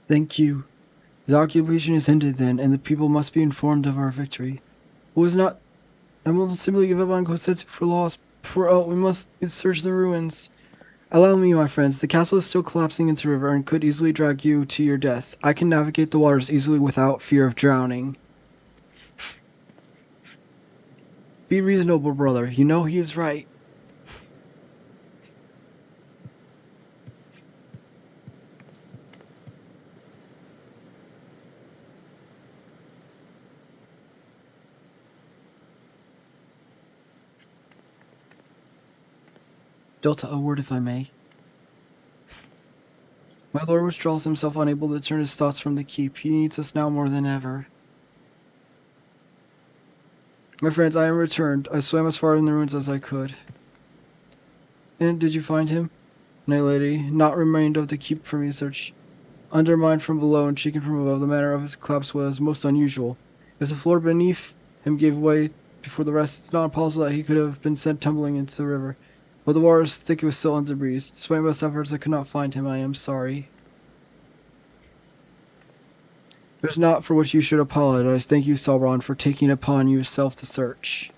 Thank you. The occupation is ended then, and the people must be informed of our victory. It was not. I will simply give up on Kosetsu for loss. We must search the ruins. Allow me, my friends. The castle is still collapsing into the river and could easily drag you to your deaths. I can navigate the waters easily without fear of drowning. Be reasonable, brother. You know he is right. Delta, a word if I may. My lord withdraws himself, unable to turn his thoughts from the keep. He needs us now more than ever. My friends, I am returned. I swam as far in the ruins as I could. And did you find him? Nay, lady, not remained of the keep for me to search. Undermined from below and shaken from above, the manner of his collapse was most unusual. If the floor beneath him gave way before the rest, it's not impossible that he could have been sent tumbling into the river. But the water was thick, it was still debris. Despite my best efforts, I could not find him. I am sorry. There's not for which you should apologize. Thank you, Sauron, for taking upon yourself to search.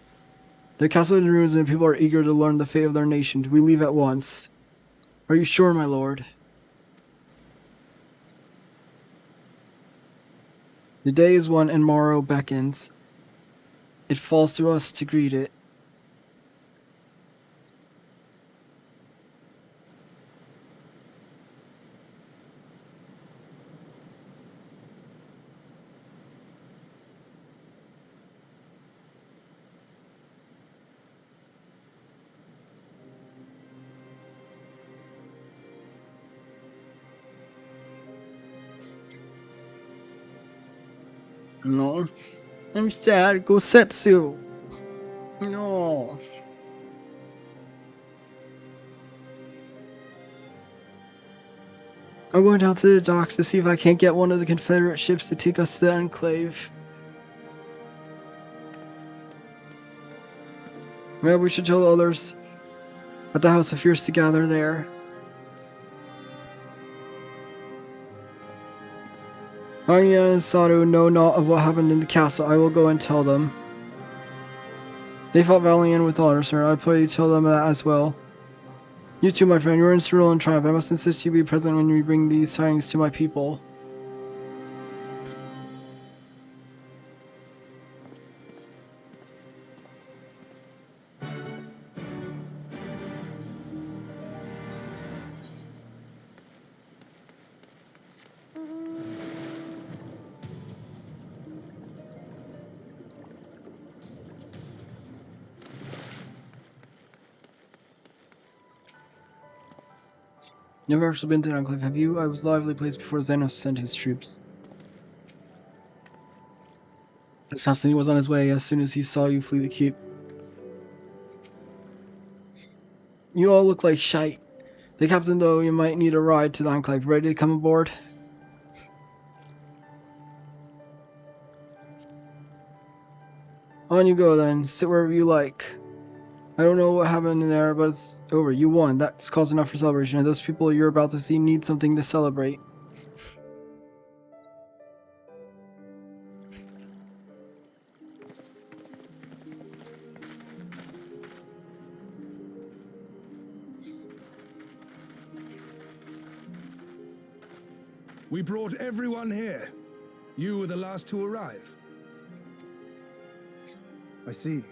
The castle is in ruins and people are eager to learn the fate of their nation. We leave at once. Are you sure, my lord? The day is won and morrow beckons. It falls to us to greet it. No. I'm sad. Gosetsu. No. I'm going down to the docks to see if I can't get one of the Confederate ships to take us to the Enclave. Well, we should tell the others at the House of Fierce to gather there. Anya and Saru know not of what happened in the castle. I will go and tell them. They fought valiantly and with honor, sir. I pray you tell them that as well. You too, my friend. You are instrumental in triumph. I must insist you be present when we bring these tidings to my people. Never actually been to the Enclave, have you? I was a lively place before Xenos sent his troops. Assassin was on his way as soon as he saw you flee the keep. You all look like shite. The captain, though, you might need a ride to the Enclave. Ready to come aboard? On you go, then. Sit wherever you like. I don't know what happened in there, but it's over. You won. That's cause enough for celebration, and those people you're about to see need something to celebrate. We brought everyone here. You were the last to arrive. I see.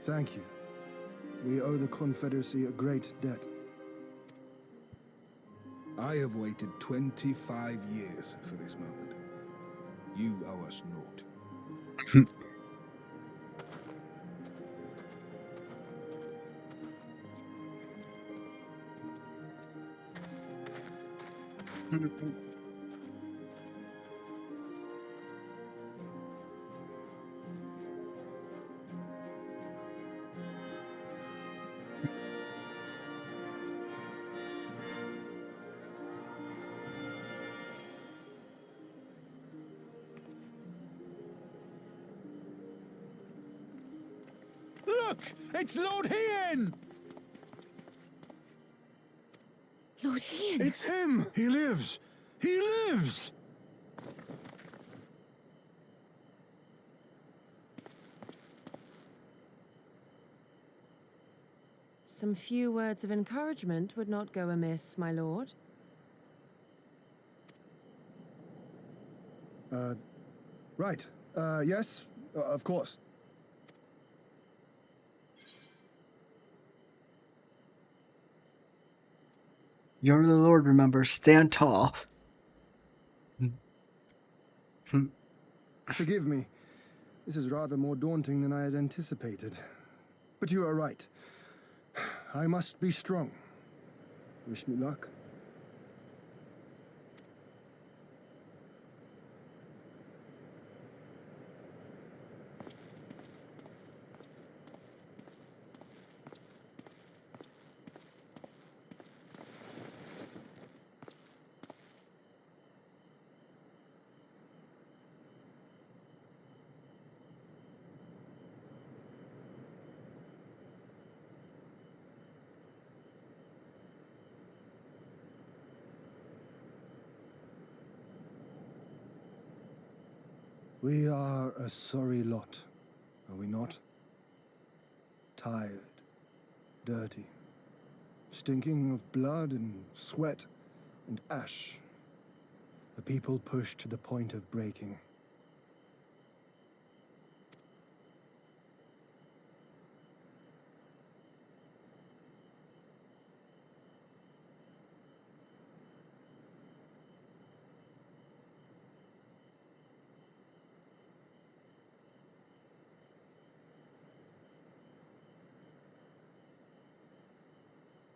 Thank you. We owe the Confederacy a great debt. I have waited 25 years for this moment. You owe us naught. Look! It's Lord Hien! Lord Hien! It's him! He lives! He lives! Some few words of encouragement would not go amiss, my lord. Right. Yes, of course. You're the Lord, remember. Stand tall. Forgive me. This is rather more daunting than I had anticipated. But you are right. I must be strong. Wish me luck. We are a sorry lot, are we not? Tired, dirty, stinking of blood and sweat and ash. A people pushed to the point of breaking.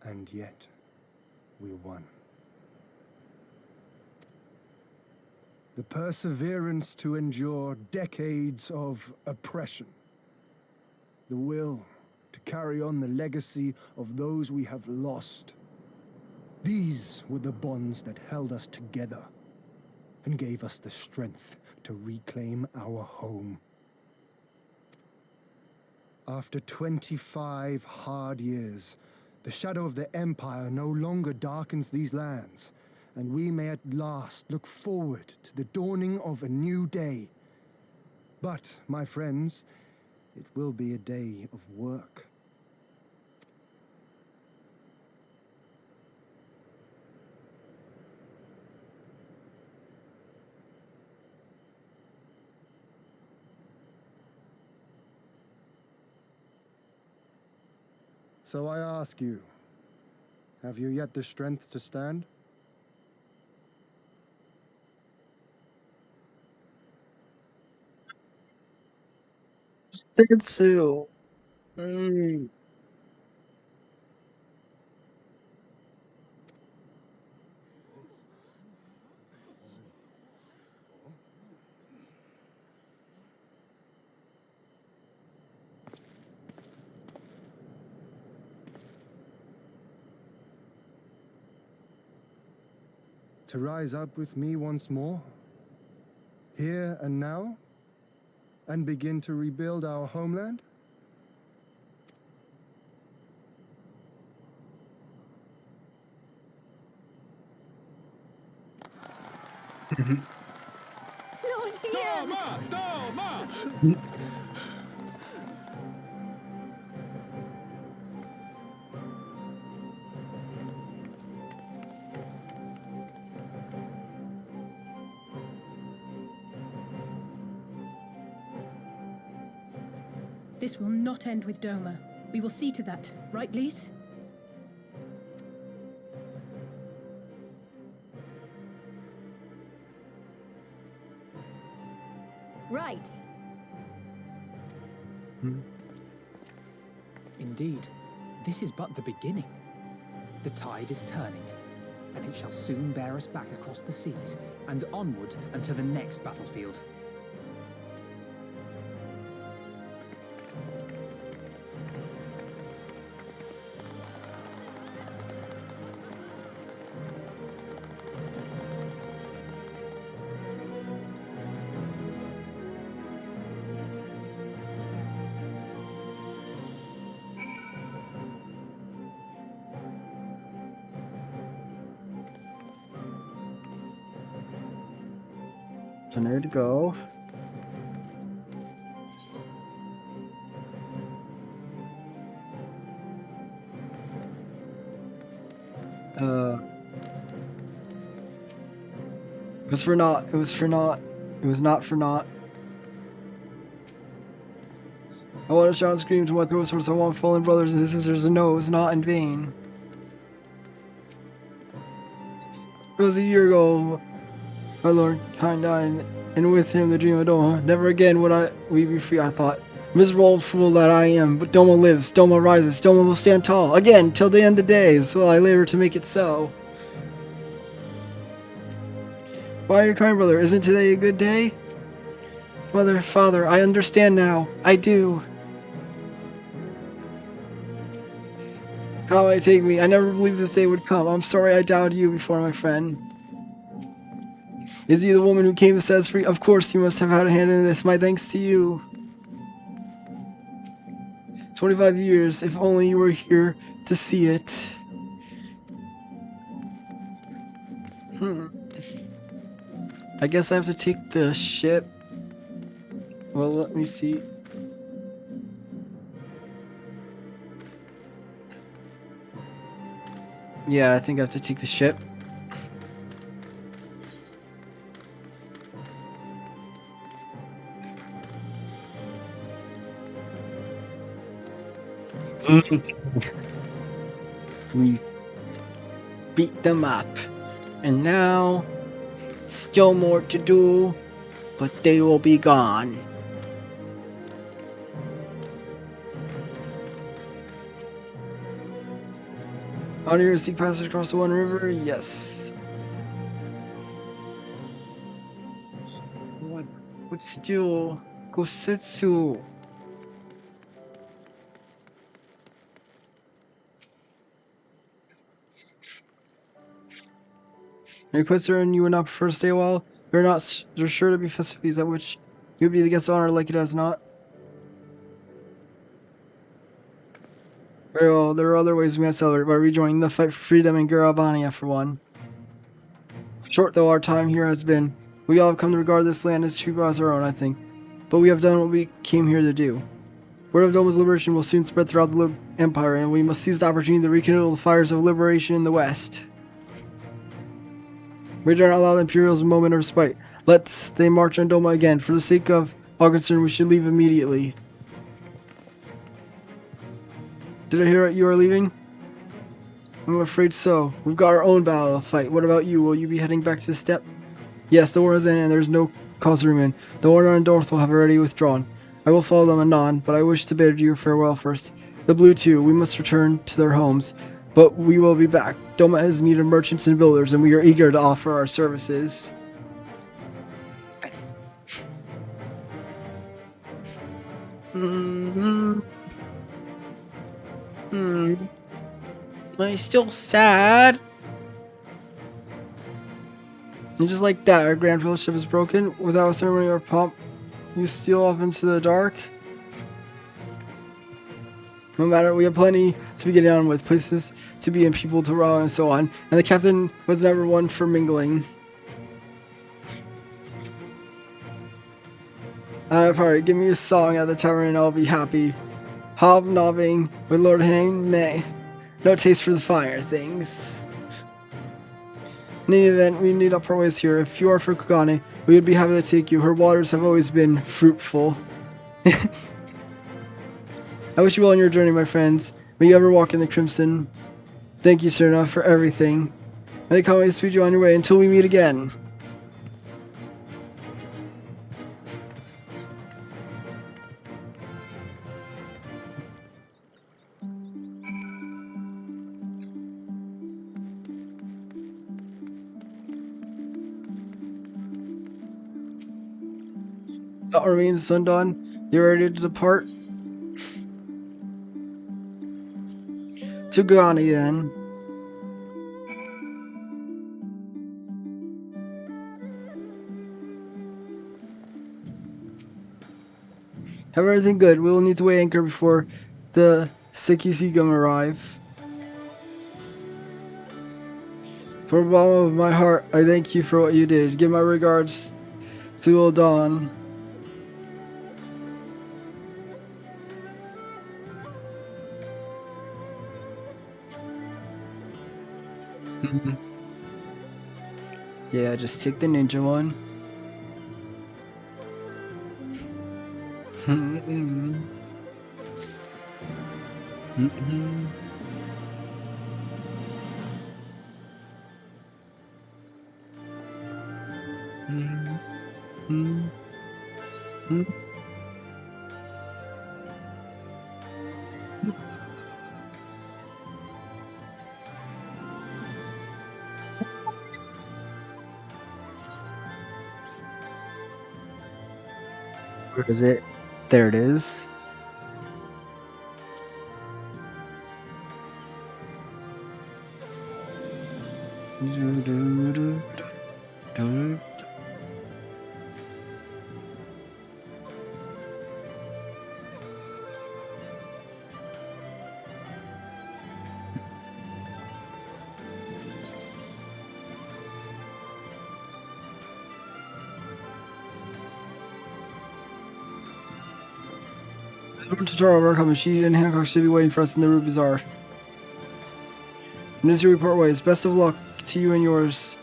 And yet, we won. The perseverance to endure decades of oppression. The will to carry on the legacy of those we have lost. These were the bonds that held us together and gave us the strength to reclaim our home. After 25 hard years, the shadow of the Empire no longer darkens these lands, and we may at last look forward to the dawning of a new day. But, my friends, it will be a day of work. So I ask you, have you yet the strength to stand? Stand still. Mm. To rise up with me once more, here and now, and begin to rebuild our homeland? Lord Ian! Doma! Doma! This will not end with Doma. We will see to that, right, Lise? Right. Indeed, this is but the beginning. The tide is turning, and it shall soon bear us back across the seas and onward and to the next battlefield. So there to go. It was for naught. It was for naught. It was not for naught. I want to shout and scream to my throat towards I want fallen brothers and sisters, and no, it was not in vain. It was a year ago, my lord kind died, and with him the dream of Doma. Never again would we be free, I thought. Miserable old fool that I am, but Doma lives, Doma rises, Doma will stand tall, again, till the end of days, while I labor to make it so. Why are you crying, brother? Isn't today a good day? Mother, father, I understand now. I do. How it take me? I never believed this day would come. I'm sorry I doubted you before, my friend. Is he the woman who came to set us free? Of course, you must have had a hand in this. My thanks to you. 25 years. If only you were here to see it. I guess I have to take the ship. Well, let me see. Yeah, I think I have to take the ship. We beat them up, and now still more to do, but they will be gone. On your seek passage across the One River, yes. What? But still, Gosetsu. Request her and you would not prefer to stay a while? There's sure to be festivities at which you would be the guest of honor, like it as not. Very well, there are other ways we might celebrate by rejoining the fight for freedom in Garabania for one. Short though our time here has been, we all have come to regard this land as true as our own, I think. But we have done what we came here to do. Word of Doma's liberation will soon spread throughout the Empire, and we must seize the opportunity to rekindle the fires of liberation in the West. We do not allow the Imperials a moment of respite. Let's they march on Doma again. For the sake of all concerned, we should leave immediately. Did I hear you are leaving? I'm afraid so. We've got our own battle to fight. What about you? Will you be heading back to the steppe? Yes, the war is in and there's no cause to remain. The Order and Dorth will have already withdrawn. I will follow them anon, but I wish to bid you farewell first. The Blue too. We must return to their homes. But we will be back. Doma has need of merchants and builders, and we are eager to offer our services. I'm still sad. And just like that, our grand fellowship is broken. Without a ceremony or pomp, you steal off into the dark. No matter, we have plenty to be getting on with, places to be and people to row and so on. And the captain was never one for mingling. Alright, give me a song at the tavern and I'll be happy. Hobnobbing with Lord Hang, nay. No taste for the finer things. In any event, we need up our ways here. If you are for Kugane, we would be happy to take you. Her waters have always been fruitful. I wish you well on your journey, my friends. May you ever walk in the crimson. Thank you, Serna, for everything. May the Kami speed you on your way until we meet again. That remains sundawn. You're ready to depart? To Gani then. Have everything good. We will need to weigh anchor before the Sekisigum arrive. From the bottom of my heart, I thank you for what you did. Give my regards to Lil Dawn. Yeah, just take the ninja one. Where is it? There it is. Totoro, welcome. She and Hancock should be waiting for us in the Ruby Bazaar. And as you report ways, best of luck to you and yours.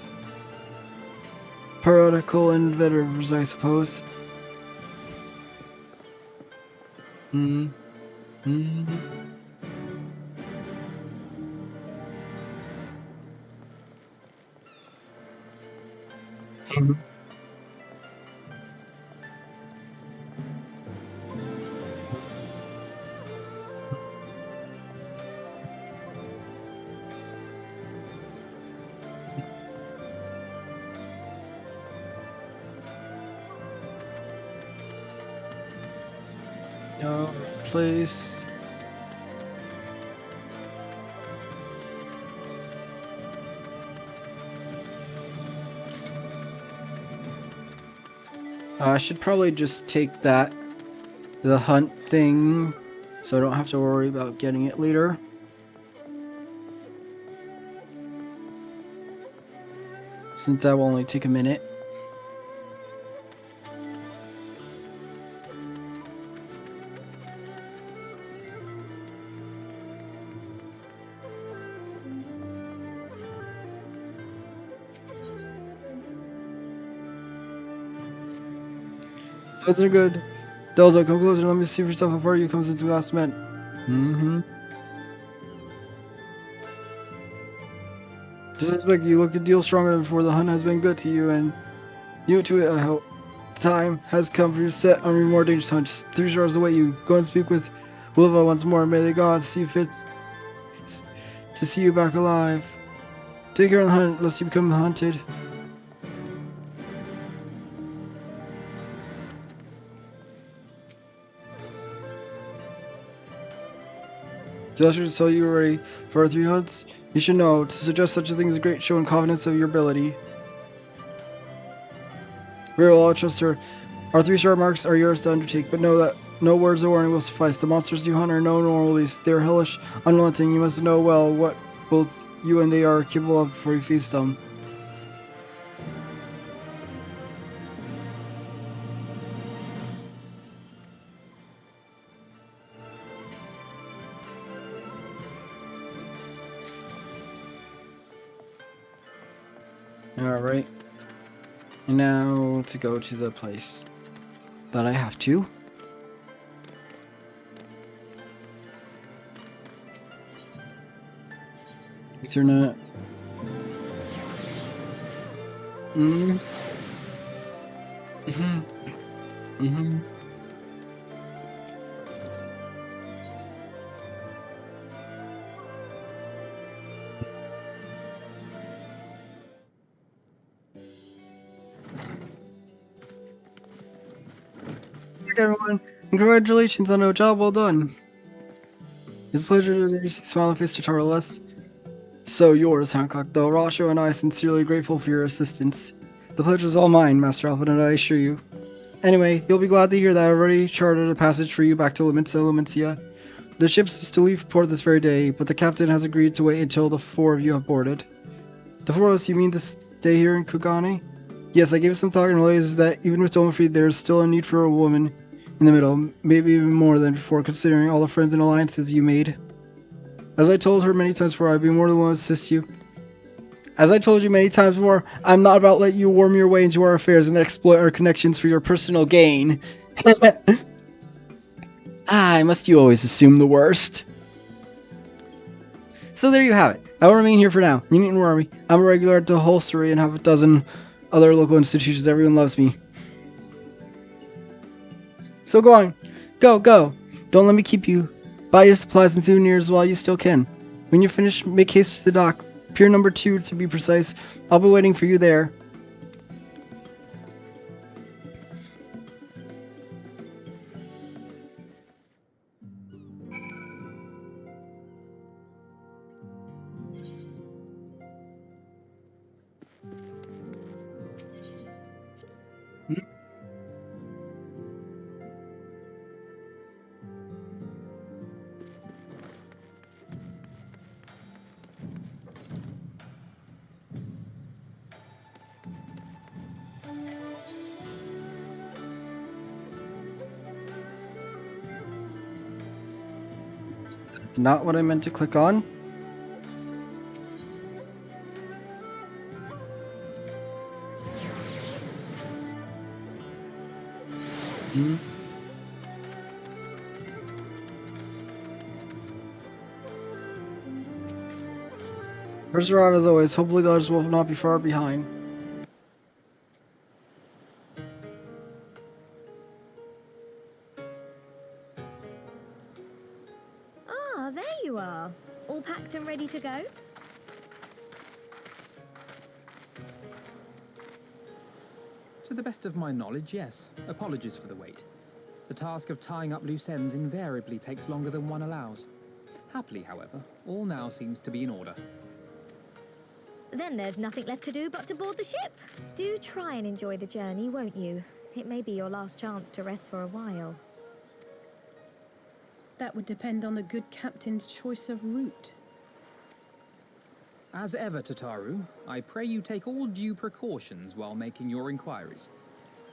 Periodical inventors, I suppose. No place. I should probably just take the hunt thing, so I don't have to worry about getting it later. Since that will only take a minute. Those are good. Delta, come closer. Let me see for yourself how far you come since we last met. Just expect you look a deal stronger than before. The hunt has been good to you, and you to it, I hope. Time has come for you to set on your more dangerous hunts. 3 stars await you. Go and speak with Wilva once more. May the gods see fit to see you back alive. Take care on the hunt, lest you become hunted. So you are ready for our 3 hunts? You should know, to suggest such a thing is a great show and confidence of your ability. Very well, I'll trust her. Our 3-star marks are yours to undertake, but know that no words of warning will suffice. The monsters you hunt are no normal beasts. They are hellish, unrelenting. You must know well what both you and they are capable of before you face them. Alright. And now to go to the place that I have to. Is there not? Everyone, congratulations on a job well done. It's a pleasure to see smiling face to Tarles. So yours, Hancock, though Rasho and I are sincerely grateful for your assistance. The pleasure is all mine, Master Alpha, and I assure you. Anyway, you'll be glad to hear that I've already chartered a passage for you back to Lumencia. The ship's is to leave port this very day, but the captain has agreed to wait until the four of you have boarded. The four of us, you mean to stay here in Kugani? Yes, I gave some thought and realized that even with Doma free, there's still a need for a woman in the middle, maybe even more than before, considering all the friends and alliances you made. As I told her many times before, I'd be more than willing to assist you. As I told you many times before, I'm not about letting you worm your way into our affairs and exploit our connections for your personal gain. Must you always assume the worst? So there you have it. I will remain here for now. You needn't worry. I'm a regular at the holstery and have a dozen other local institutions. Everyone loves me. So go on. Go. Don't let me keep you. Buy your supplies and souvenirs while you still can. When you finish, make haste to the dock. Pier number 2 to be precise. I'll be waiting for you there. That's not what I meant to click on. First arrive as always. Hopefully the others will not be far behind. Ah, there you are. All packed and ready to go? To the best of my knowledge, yes. Apologies for the wait. The task of tying up loose ends invariably takes longer than one allows. Happily, however, all now seems to be in order. Then there's nothing left to do but to board the ship. Do try and enjoy the journey, won't you? It may be your last chance to rest for a while. That would depend on the good captain's choice of route. As ever, Tataru, I pray you take all due precautions while making your inquiries.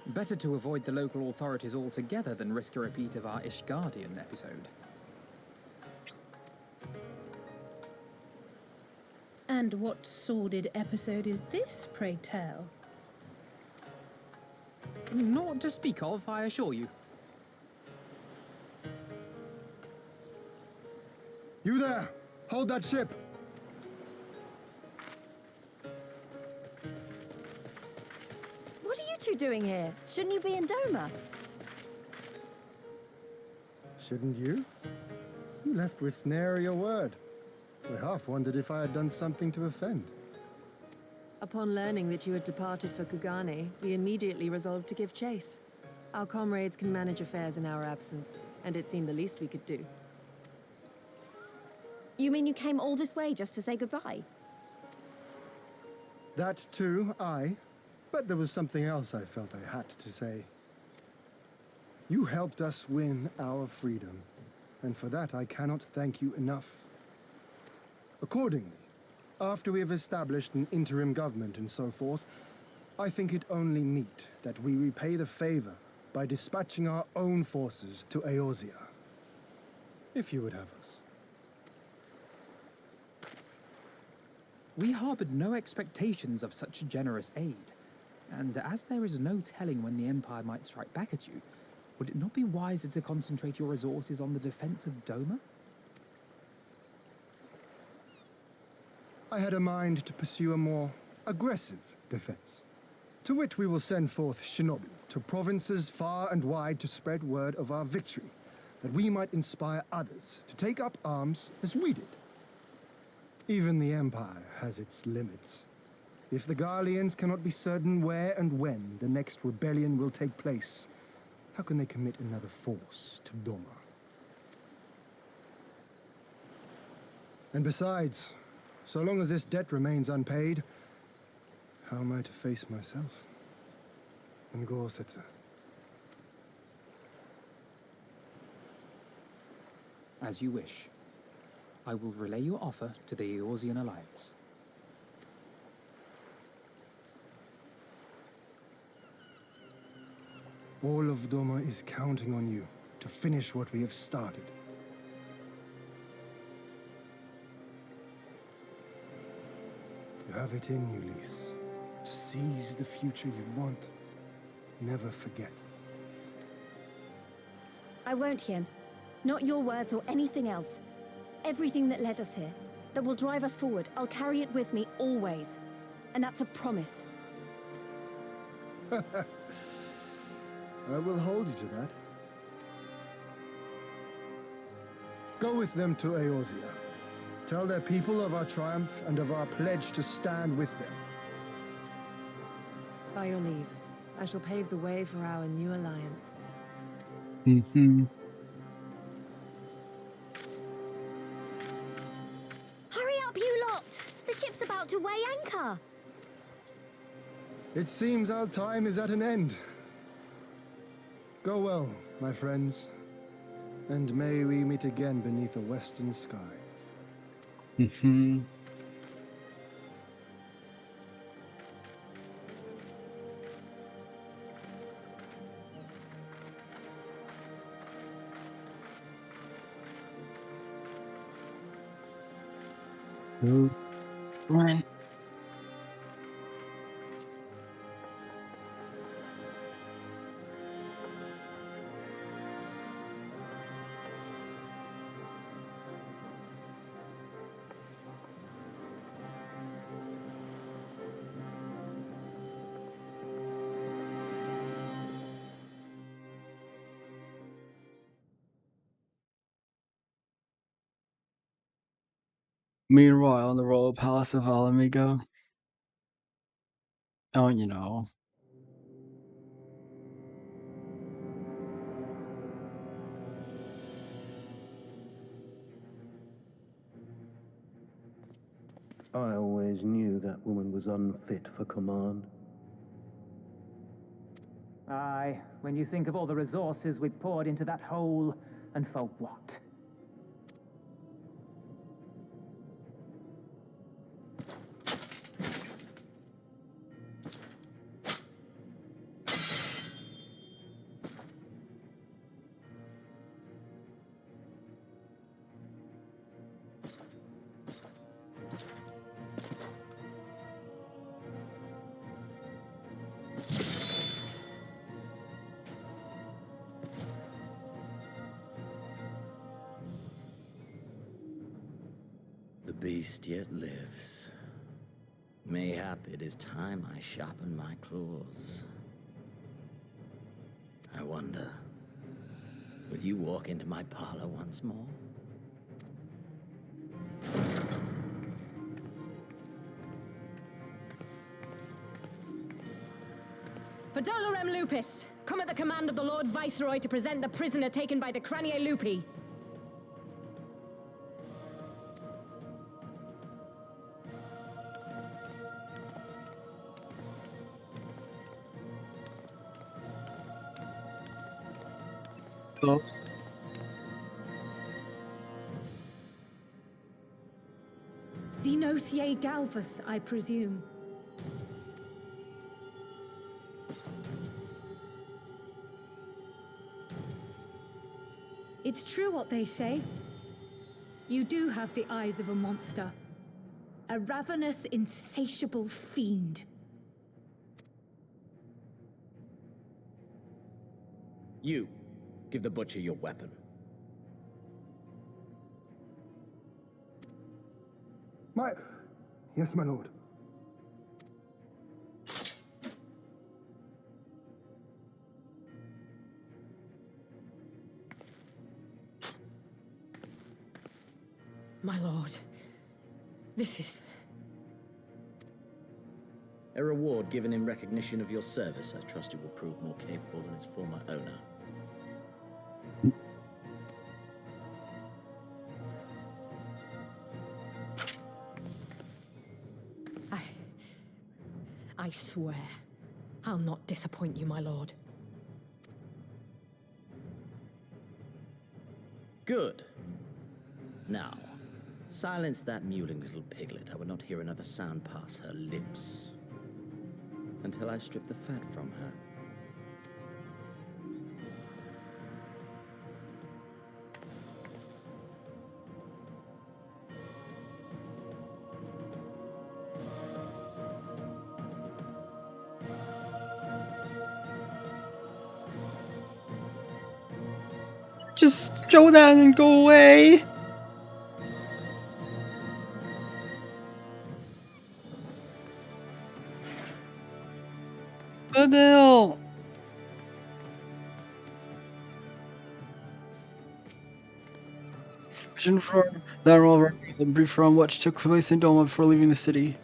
Better to avoid the local authorities altogether than risk a repeat of our Ishgardian episode. And what sordid episode is this, pray tell? Naught to speak of, I assure you. You there! Hold that ship! What are you two doing here? Shouldn't you be in Doma? Shouldn't you? You left with nary a word. I half wondered if I had done something to offend. Upon learning that you had departed for Kugani, we immediately resolved to give chase. Our comrades can manage affairs in our absence, and it seemed the least we could do. You mean you came all this way just to say goodbye? That too, aye. But there was something else I felt I had to say. You helped us win our freedom, and for that I cannot thank you enough. Accordingly, after we have established an interim government and so forth, I think it only meet that we repay the favor by dispatching our own forces to Eorzea. If you would have us. We harbored no expectations of such generous aid, and as there is no telling when the Empire might strike back at you, would it not be wiser to concentrate your resources on the defense of Doma? I had a mind to pursue a more aggressive defense, to which we will send forth shinobi to provinces far and wide to spread word of our victory, that we might inspire others to take up arms as we did. Even the Empire has its limits. If the Garleans cannot be certain where and when the next rebellion will take place, how can they commit another force to Doma? And besides, so long as this debt remains unpaid, how am I to face myself and Gorsetzer? As you wish. I will relay your offer to the Eorzean Alliance. All of Doma is counting on you to finish what we have started. You have it in you, Lys, to seize the future you want. Never forget. I won't, Hien. Not your words or anything else. Everything that led us here, that will drive us forward, I'll carry it with me always. And that's a promise. I will hold you to that. Go with them to Eorzea. Tell their people of our triumph and of our pledge to stand with them. By your leave, I shall pave the way for our new alliance. Hurry up, you lot! The ship's about to weigh anchor! It seems our time is at an end. Go well, my friends, and may we meet again beneath a western sky. Run. Meanwhile, in the royal palace of Alamigo. Oh, you know. I always knew that woman was unfit for command. Aye, when you think of all the resources we've poured into that hole, and for what? The beast yet lives. Mayhap it is time I sharpen my claws. I wonder, will you walk into my parlor once more? For Dolorem Lupus, come at the command of the Lord Viceroy to present the prisoner taken by the Cranie Lupi. Oh. Xenosier Galvus, I presume. It's true what they say. You do have the eyes of a monster. A ravenous, insatiable fiend. You, give the butcher your weapon. Yes, my lord. My lord, this is... A reward given in recognition of your service. I trust it will prove more capable than its former owner. I swear, I'll not disappoint you, my lord. Good. Now, silence that mewling little piglet. I will not hear another sound pass her lips until I strip the fat from her. Just show that and go away. What the hell? Vision from that revolver, a brief from what took place in Doma before leaving the city.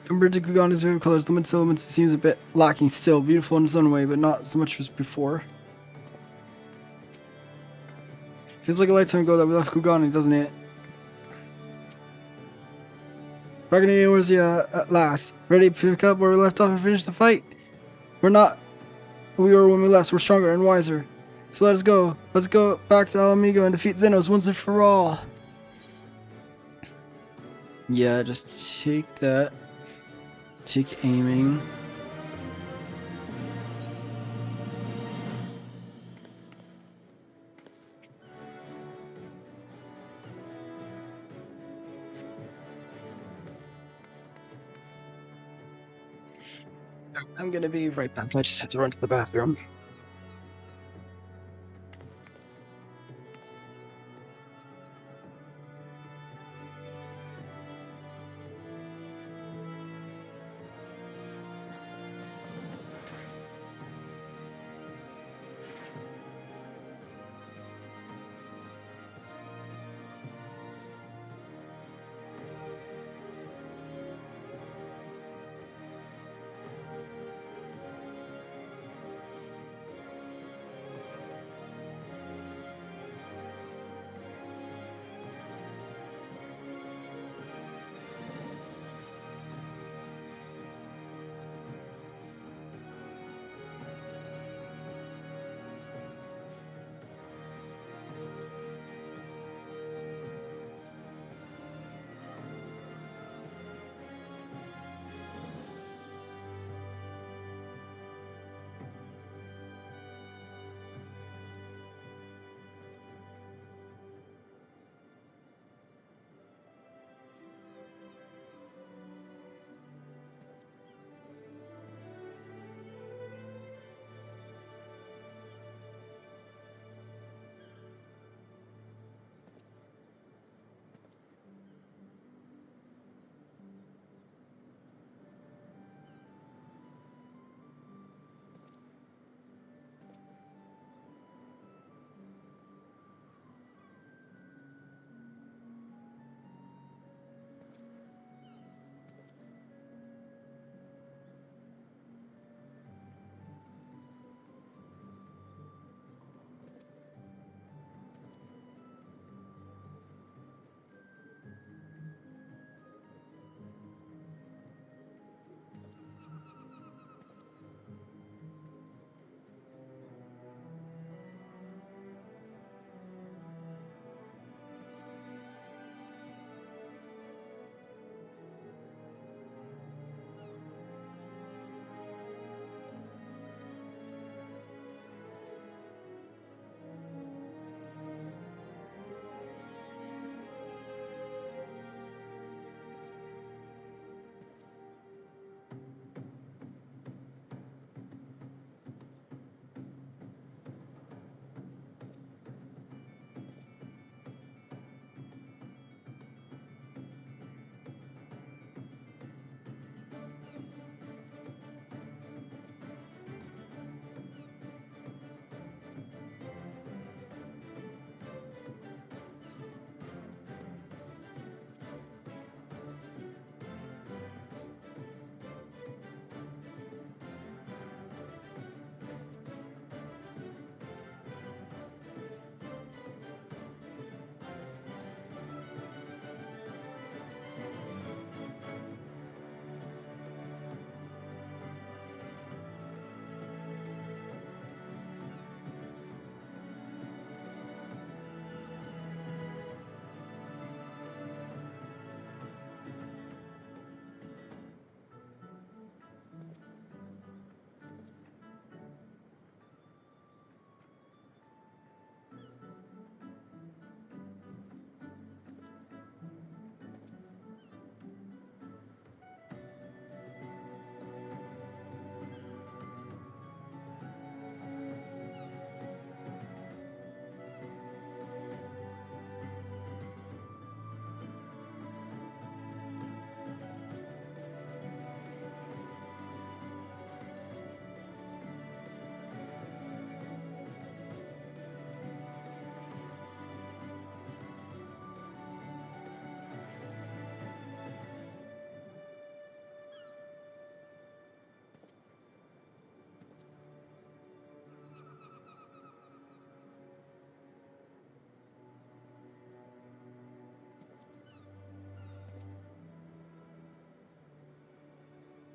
Compared to Kugani's vivid colors, the limited elements seems a bit lacking still. Beautiful in its own way, but not so much as before. Feels like a lifetime ago that we left Kugani, doesn't it? Back in the where's at last? Ready to pick up where we left off and finish the fight? We were when we left. We're stronger and wiser. So let's go. Let's go back to Alamigo and defeat Xenos once and for all. Yeah, just take that. Take aiming. I'm gonna be right back. I just have to run to the bathroom.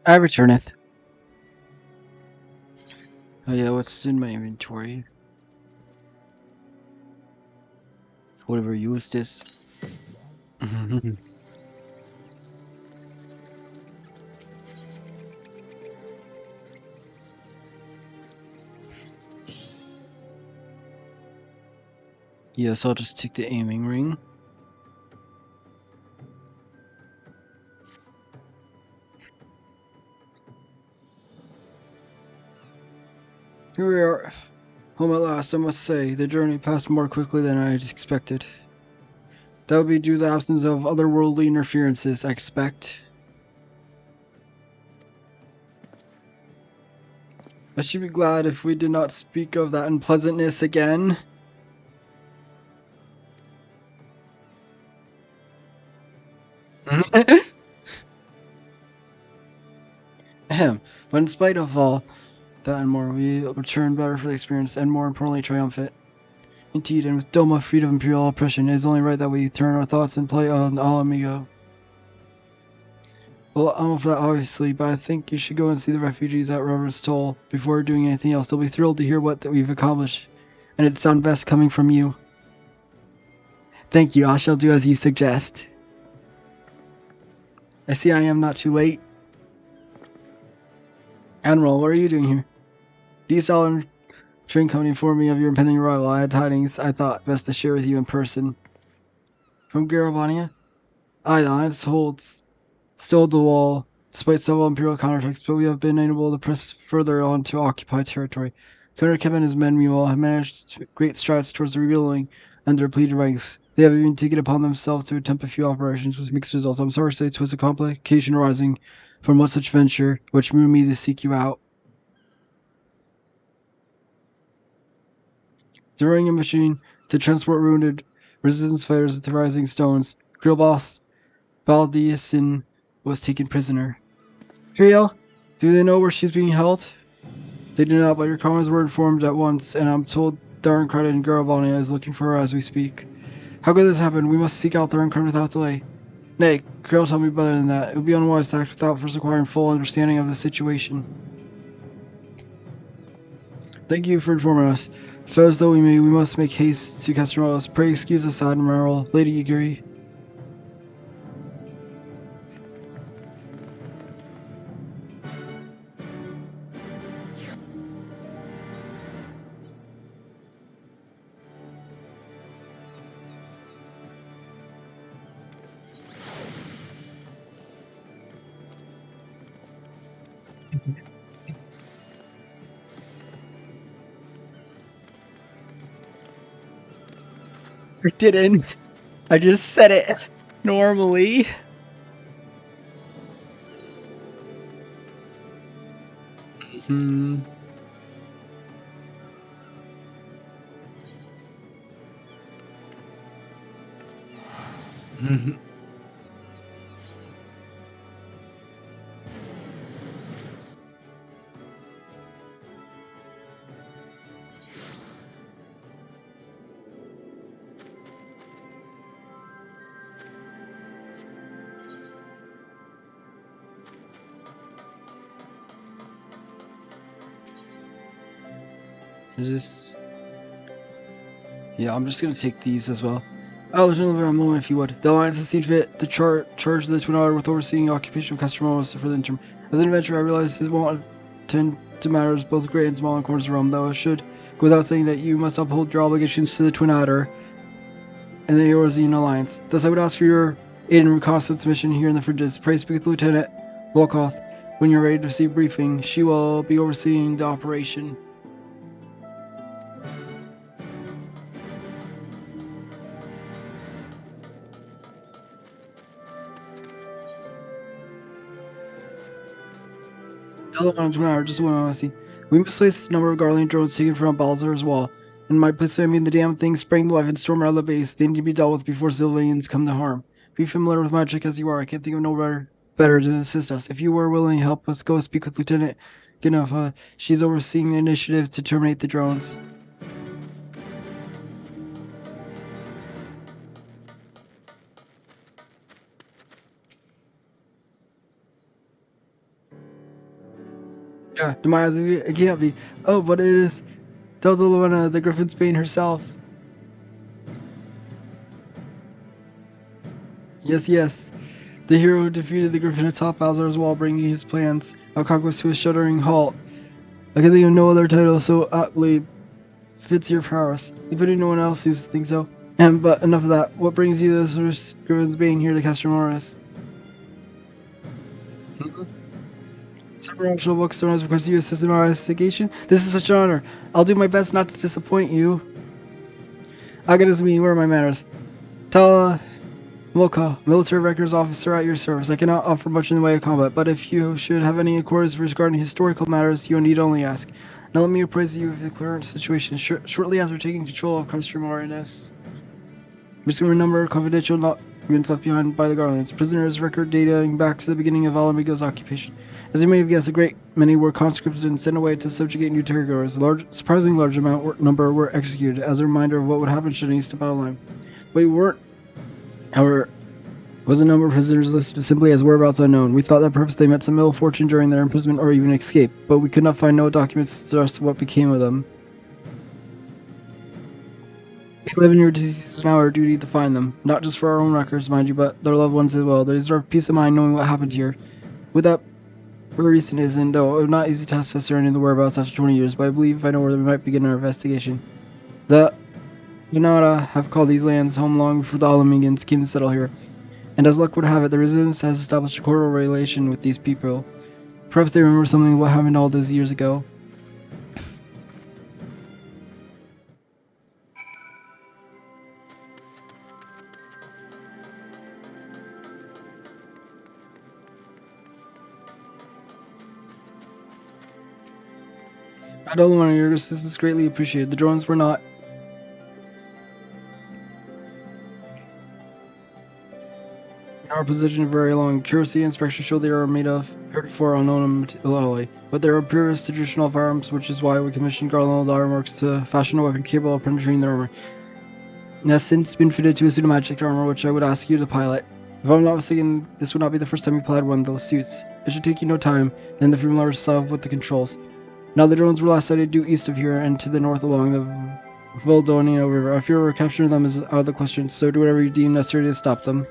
I returneth. Oh yeah, what's in my inventory? Whatever used this. Yes, I'll just take the aiming ring. Here we are. Home at last, I must say. The journey passed more quickly than I had expected. That would be due to the absence of otherworldly interferences, I expect. I should be glad if we did not speak of that unpleasantness again. Ahem. But in spite of all that and more, we return better for the experience and more importantly triumphant. Indeed, and with Doma freed of imperial oppression, it is only right that we turn our thoughts and play on Al Amigo. Well, I'm all for that, obviously, but I think you should go and see the refugees at Robert's Toll before doing anything else. They'll be thrilled to hear what we've accomplished, and it'd sound best coming from you. Thank you, I shall do as you suggest. I see I am not too late. Admiral, what are you doing here? The Southern train company informed me of your impending arrival. I had tidings I thought best to share with you in person. From Garabania? Aye, the Alliance holds still the wall, despite several Imperial counterattacks, but we have been able to press further on to occupy territory. Commander Kevin and his men, meanwhile, have managed great strides towards the rebuilding and their depleted ranks. They have even taken upon themselves to attempt a few operations with mixed results. I'm sorry to say it was a complication arising from one such venture, which moved me to seek you out. During a machine to transport wounded resistance fighters to rising stones, Grill Boss Baldiasin was taken prisoner. Triel, do they know where she's being held? They do not, but your comrades were informed at once, and I'm told Thorncrud and Garabania is looking for her as we speak. How could this happen? We must seek out Thorncrud without delay. Nay, Grill told me better than that. It would be unwise to act without first acquiring full understanding of the situation. Thank you for informing us. So as though we must make haste to Castronelos. Pray excuse us, Admiral. Lady Iguri. I didn't. I just said it normally. Yeah, I'm just gonna take these as well. I'll return over a moment if you would. The Alliance has seen fit to charge the Twin Otter with overseeing occupation of Castronelos for the interim. As an adventurer, I realize it won't tend to matters both great and small in corners of Rome, though it should go without saying that you must uphold your obligations to the Twin Otter and the Eorzean Alliance. Thus, I would ask for your aid in reconnaissance mission here in the fridges. Pray speak with Lieutenant Volkoth when you're ready to receive briefing. She will be overseeing the operation. Just one I see. We misplaced the number of Guardian drones taken from Balzar's wall. In my place, I mean the damn things sprang to life and stormed out of the base. They need to be dealt with before civilians come to harm. Be familiar with magic as you are. I can't think of no better to assist us. If you were willing to help us, go speak with Lieutenant Gnuffa. She's overseeing the initiative to terminate the drones. Yeah, to my eyes, it can't be. Oh, but it is. Tells Luana, the Griffin's Bane herself. Yes, yes. The hero who defeated the Griffin atop Alzar's wall, bringing his plans of conquest to a shuddering halt. I can think of no other title so aptly fits your prowess. If no one else seems to think so. But enough of that. What brings you to this Griffin's Bane here to Castor Morris? Several optional bookstore has requested you assist in my investigation. This is such an honor. I'll do my best not to disappoint you. Against me, where are my manners? Tell Moka, military records officer at your service. I cannot offer much in the way of combat, but if you should have any inquiries regarding historical matters, you need only ask. Now let me apprise you of the current situation. Shortly after taking control of Castor Morris, we discovered a number of confidential documents left behind by the Garlands. Prisoners' record dating back to the beginning of Alamigo's occupation. As you may have guessed, a great many were conscripted and sent away to subjugate new territories. A surprisingly large number were executed as a reminder of what would happen should an east of battle line. But we weren't, however, was a number of prisoners listed simply as whereabouts unknown. We thought that perhaps they met some ill fortune during their imprisonment or even escape, but we could not find no documents to suggest what became of them. We live in your deceased now our duty to find them, not just for our own records, mind you, but their loved ones as well. They deserve peace of mind knowing what happened here. With that very recent isn't, though, it not easy task to discern the whereabouts after 20 years, but I believe I know where we might begin our investigation. The Yanara have called these lands home long before the Alamigans came to settle here. And as luck would have it, the resistance has established a cordial relation with these people. Perhaps they remember something of what happened all those years ago. I don't want your assistance greatly appreciated. The drones were not in our position very long. Accuracy inspection showed they are made of heretofore unknown alloy, but they are purest traditional firearms, which is why we commissioned Garland Ironworks to fashion a weapon capable of penetrating their armor. It has since been fitted to a suit of magic armor, which I would ask you to pilot. If I'm not mistaken, this would not be the first time you applied one of those suits. It should take you no time, then the Freeman solve with the controls. Now the drones were last sighted due east of here and to the north along the Voldonio River. I fear capturing them is out of the question, so do whatever you deem necessary to stop them.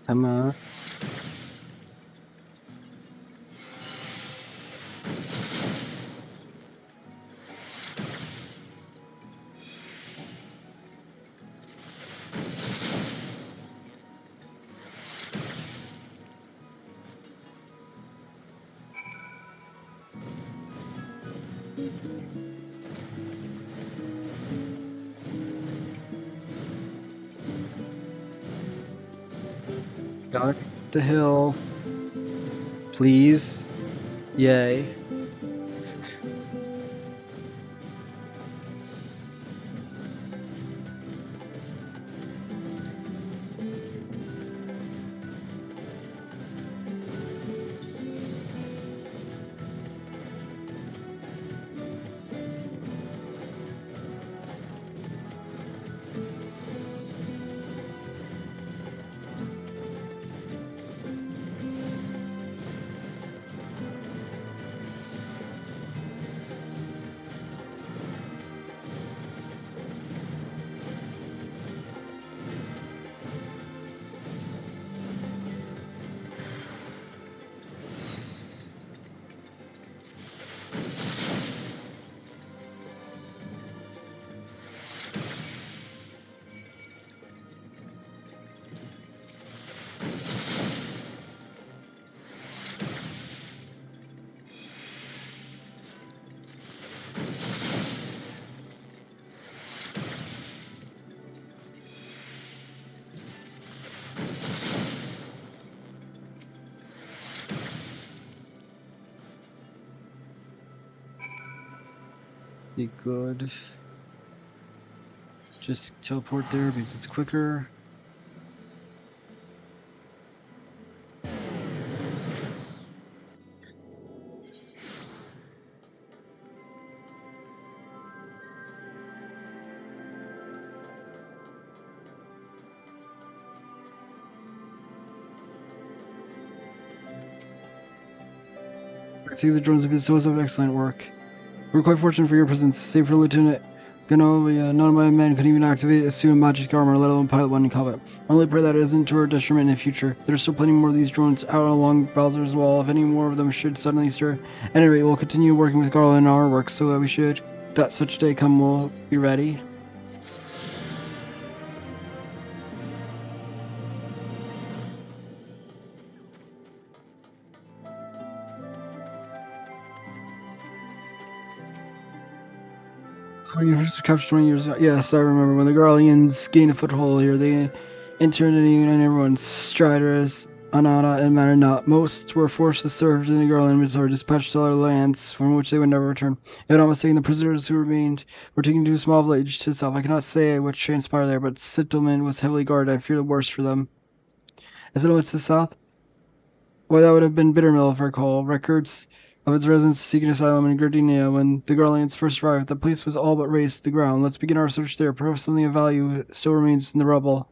Emma. Got the hill. Please. Yay. Be good. Just teleport there because it's quicker. I see the drones have been so excellent work. We're quite fortunate for your presence. Save for Lieutenant Ganovia, none of my men could even activate a suit of magic armor, let alone pilot one in combat. I only pray that it isn't to our detriment in the future. There are still plenty more of these drones out along Bowser's Wall. If any more of them should suddenly stir. At any rate, we'll continue working with Garland in our work so that such day come we'll be ready. Captured 20 years ago. Yes, I remember when the Garleans gained a foothold here. They interned and united everyone. Striders, Anata, and Mananat. Most were forced to serve in the Garland inventory, dispatched to other lands from which they would never return. If not mistaken, the prisoners who remained were taken to a small village to the south. I cannot say what transpired there, but settlement was heavily guarded. I fear the worst for them. A settlement to the south? Why, that would have been Bittermill, if I recall. Records of its residents seeking asylum in Gardenia when the Garlands first arrived. The place was all but razed to the ground. Let's begin our search there. Perhaps something of value still remains in the rubble.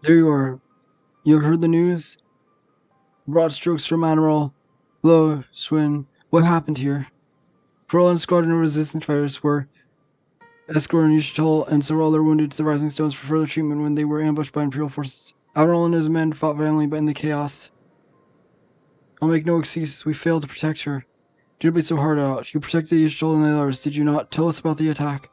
There you are. You have heard the news? Broad strokes from Admiral Lo Swin. What happened here? Pearl and squadron of resistance fighters were escorting Yushtal and several other wounded to the Rising Stones for further treatment when they were ambushed by Imperial forces. Admiral and his men fought valiantly, but in the chaos. I'll make no excuses. We failed to protect her. Do not be so hard out. You protected Yushtal and the others, did you not? Tell us about the attack.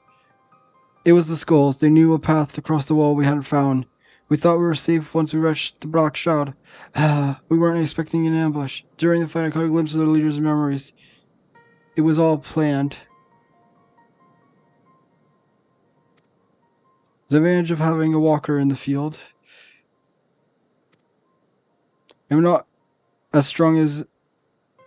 It was the skulls. They knew a path across the wall we hadn't found. We thought we were safe once we reached the Black Shroud. We weren't expecting an ambush. During the fight, I caught a glimpse of the leader's memories. It was all planned. The advantage of having a walker in the field. I'm not as strong as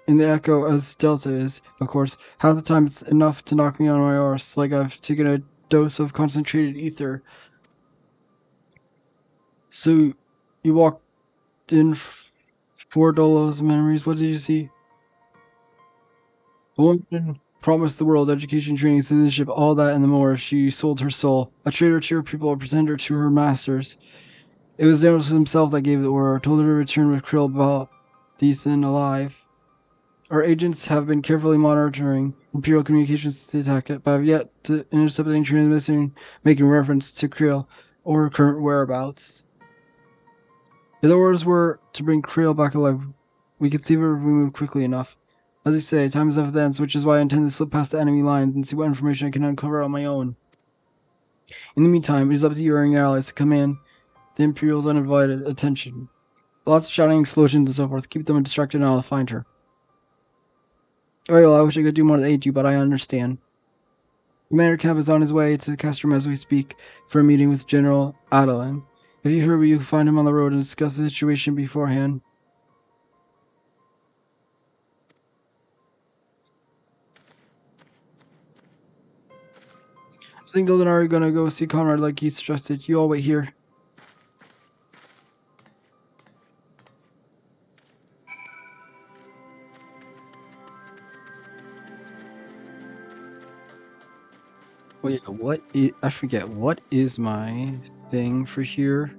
in the Echo as Delta is, of course. Half the time it's enough to knock me on my arse, like I've taken a dose of concentrated ether. So, you walked in for Dolo's memories. What did you see? A woman promised the world education, training, citizenship, all that and the more. She sold her soul. A traitor to her people, a pretender to her masters. It was Zenos himself that gave the order. Told her to return with Krill about decent alive. Our agents have been carefully monitoring Imperial communications to attack it, but have yet to intercept any transmission making reference to Krill or her current whereabouts. If the orders were to bring Krill back alive, we could save her if we move quickly enough. As you say, time is of the essence, which is why I intend to slip past the enemy lines and see what information I can uncover on my own. In the meantime, it is up to you and your allies to command the Imperial's uninvited attention. Lots of shouting, explosions, and so forth. Keep them distracted and I'll find her. Very well, I wish I could do more to aid you, but I understand. Commander Camp is on his way to Castrum as we speak for a meeting with General Adeline. If you hurry, you can find him on the road and discuss the situation beforehand. I think Dylan and I are gonna go see Conrad like he suggested. You all wait here. Wait, I forget, what is my thing for here?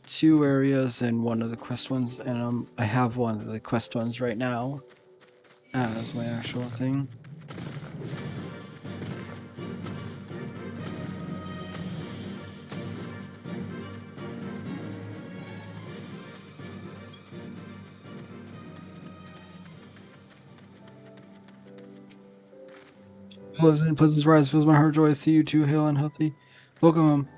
2 areas and one of the quest ones, and I have one of the quest ones right now as my actual thing. Lives in Pleasant's Rise, fills my heart joy to see you two hale and healthy. Welcome home.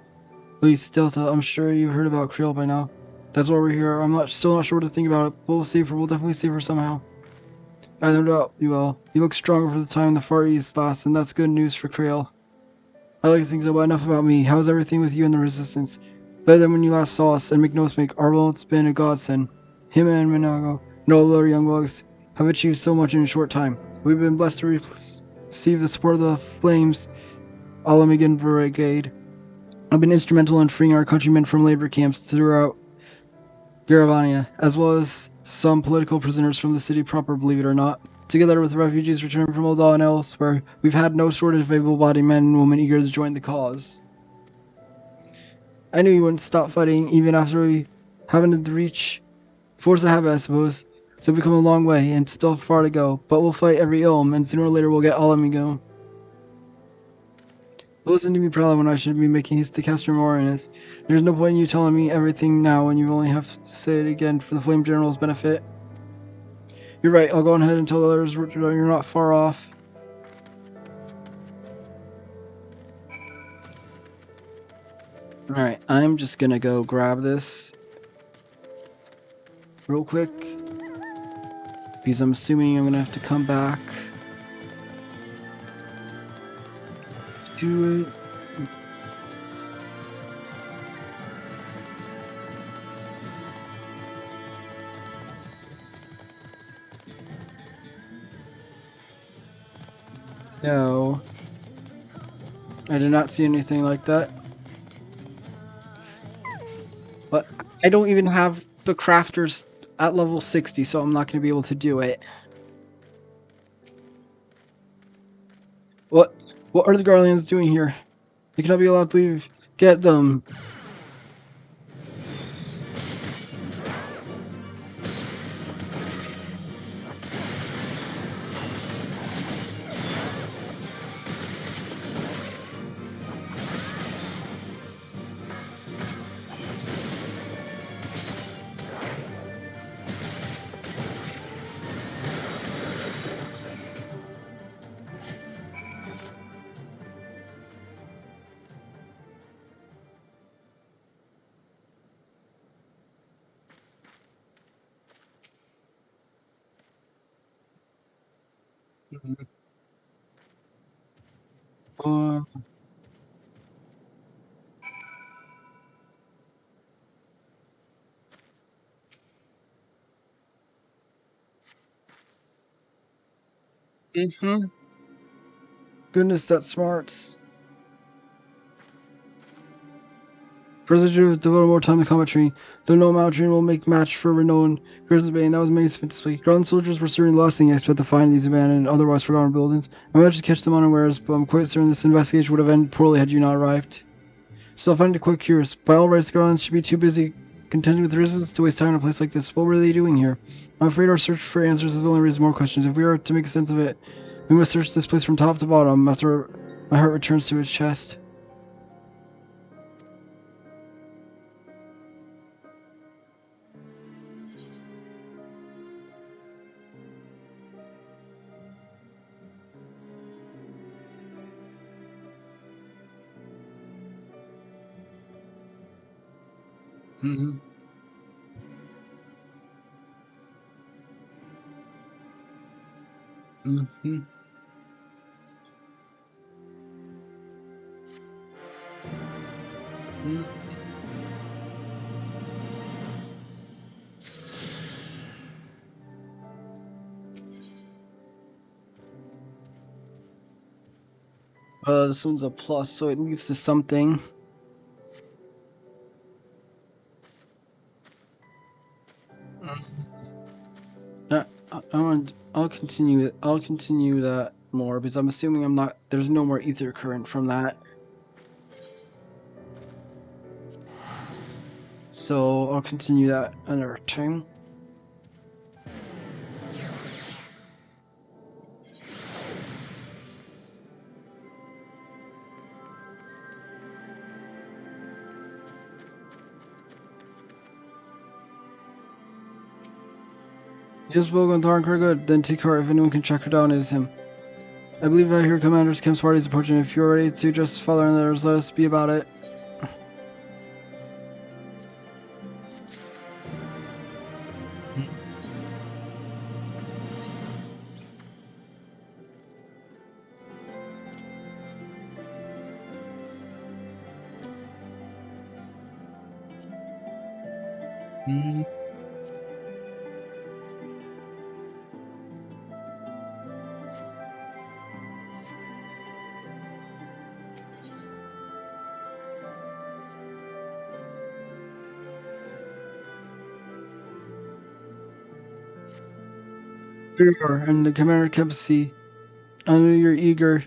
Luis, Delta, I'm sure you heard about Creel by now. That's why we're here. I'm still not sure what to think about it, but we'll save her. We'll definitely save her somehow. I no doubt you will. You look stronger for the time in the Far East last, and that's good news for Krail. I like to think so, but enough about me. How's everything with you and the Resistance? Better than when you last saw us, and make no mistake, our world's been a godsend. Him and Minago and all the other young bugs have achieved so much in a short time. We've been blessed to receive the support of the Flames Alamigan Brigade. I've been instrumental in freeing our countrymen from labor camps throughout Garavania, as well as some political prisoners from the city proper, believe it or not. Together with refugees returning from Ul'dah and elsewhere, we've had no shortage of able-bodied men and women eager to join the cause. I knew you wouldn't stop fighting, even after we haven't to reach force of habit, I suppose. So we've come a long way, and still far to go, but we'll fight every Ilm, and sooner or later we'll get all of me go. Listen to me, Prella, when I should be making haste to cast Remorinus. There's no point in you telling me everything now when you only have to say it again for the Flame General's benefit. You're right, I'll go ahead and tell the others you're not far off. Alright, I'm just gonna go grab this real quick, because I'm assuming I'm gonna have to come back to it. No, I did not see anything like that. But I don't even have the crafters at level 60, so I'm not going to be able to do it. What are the Guardians doing here? They cannot be allowed to leave. Get them. Goodness, that's smarts. President have devoted more time to combat training. Though no amount of training will make match for renowned Grizzly Bane, that was magnificently. Ground soldiers were certainly the last thing I expect to find in these abandoned, otherwise forgotten buildings. I managed to catch them unawares, but I'm quite certain this investigation would have ended poorly had you not arrived. Still, I find it quite curious. By all rights, the Guardians should be too busy contending with resistance to waste time in a place like this. What were they doing here? I'm afraid our search for answers has only raised more questions. If we are to make sense of it, we must search this place from top to bottom after my heart returns to its chest. Mm-hmm. Mm-hmm. Mm-hmm. This one's a plus, so it leads to something. I'll continue it. I'll continue that more because I'm assuming I'm not. There's no more ether current from that. So I'll continue that another time. You spoke on Thorn good, then take heart. If anyone can track her down, it is him. I believe I hear Commander's camp's party is approaching. If you're ready to just follow in there, let us be about it. Mm. And the commander kept C. I know you're eager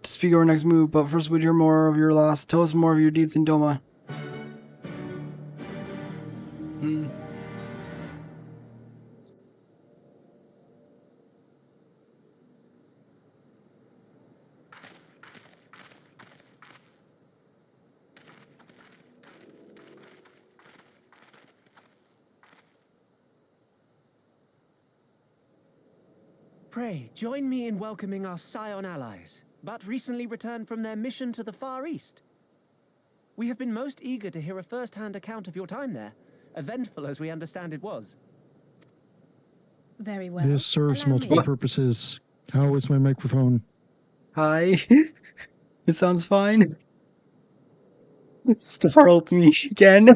to speak our next move, but first we'd hear more of your loss. Tell us more of your deeds in Doma. Hmm. Pray, join me in welcoming our Scion allies, but recently returned from their mission to the Far East. We have been most eager to hear a first-hand account of your time there, eventful as we understand it was. Very well. This serves Allow multiple me. purposes. How is my microphone? Hi. It sounds fine. Startled me again.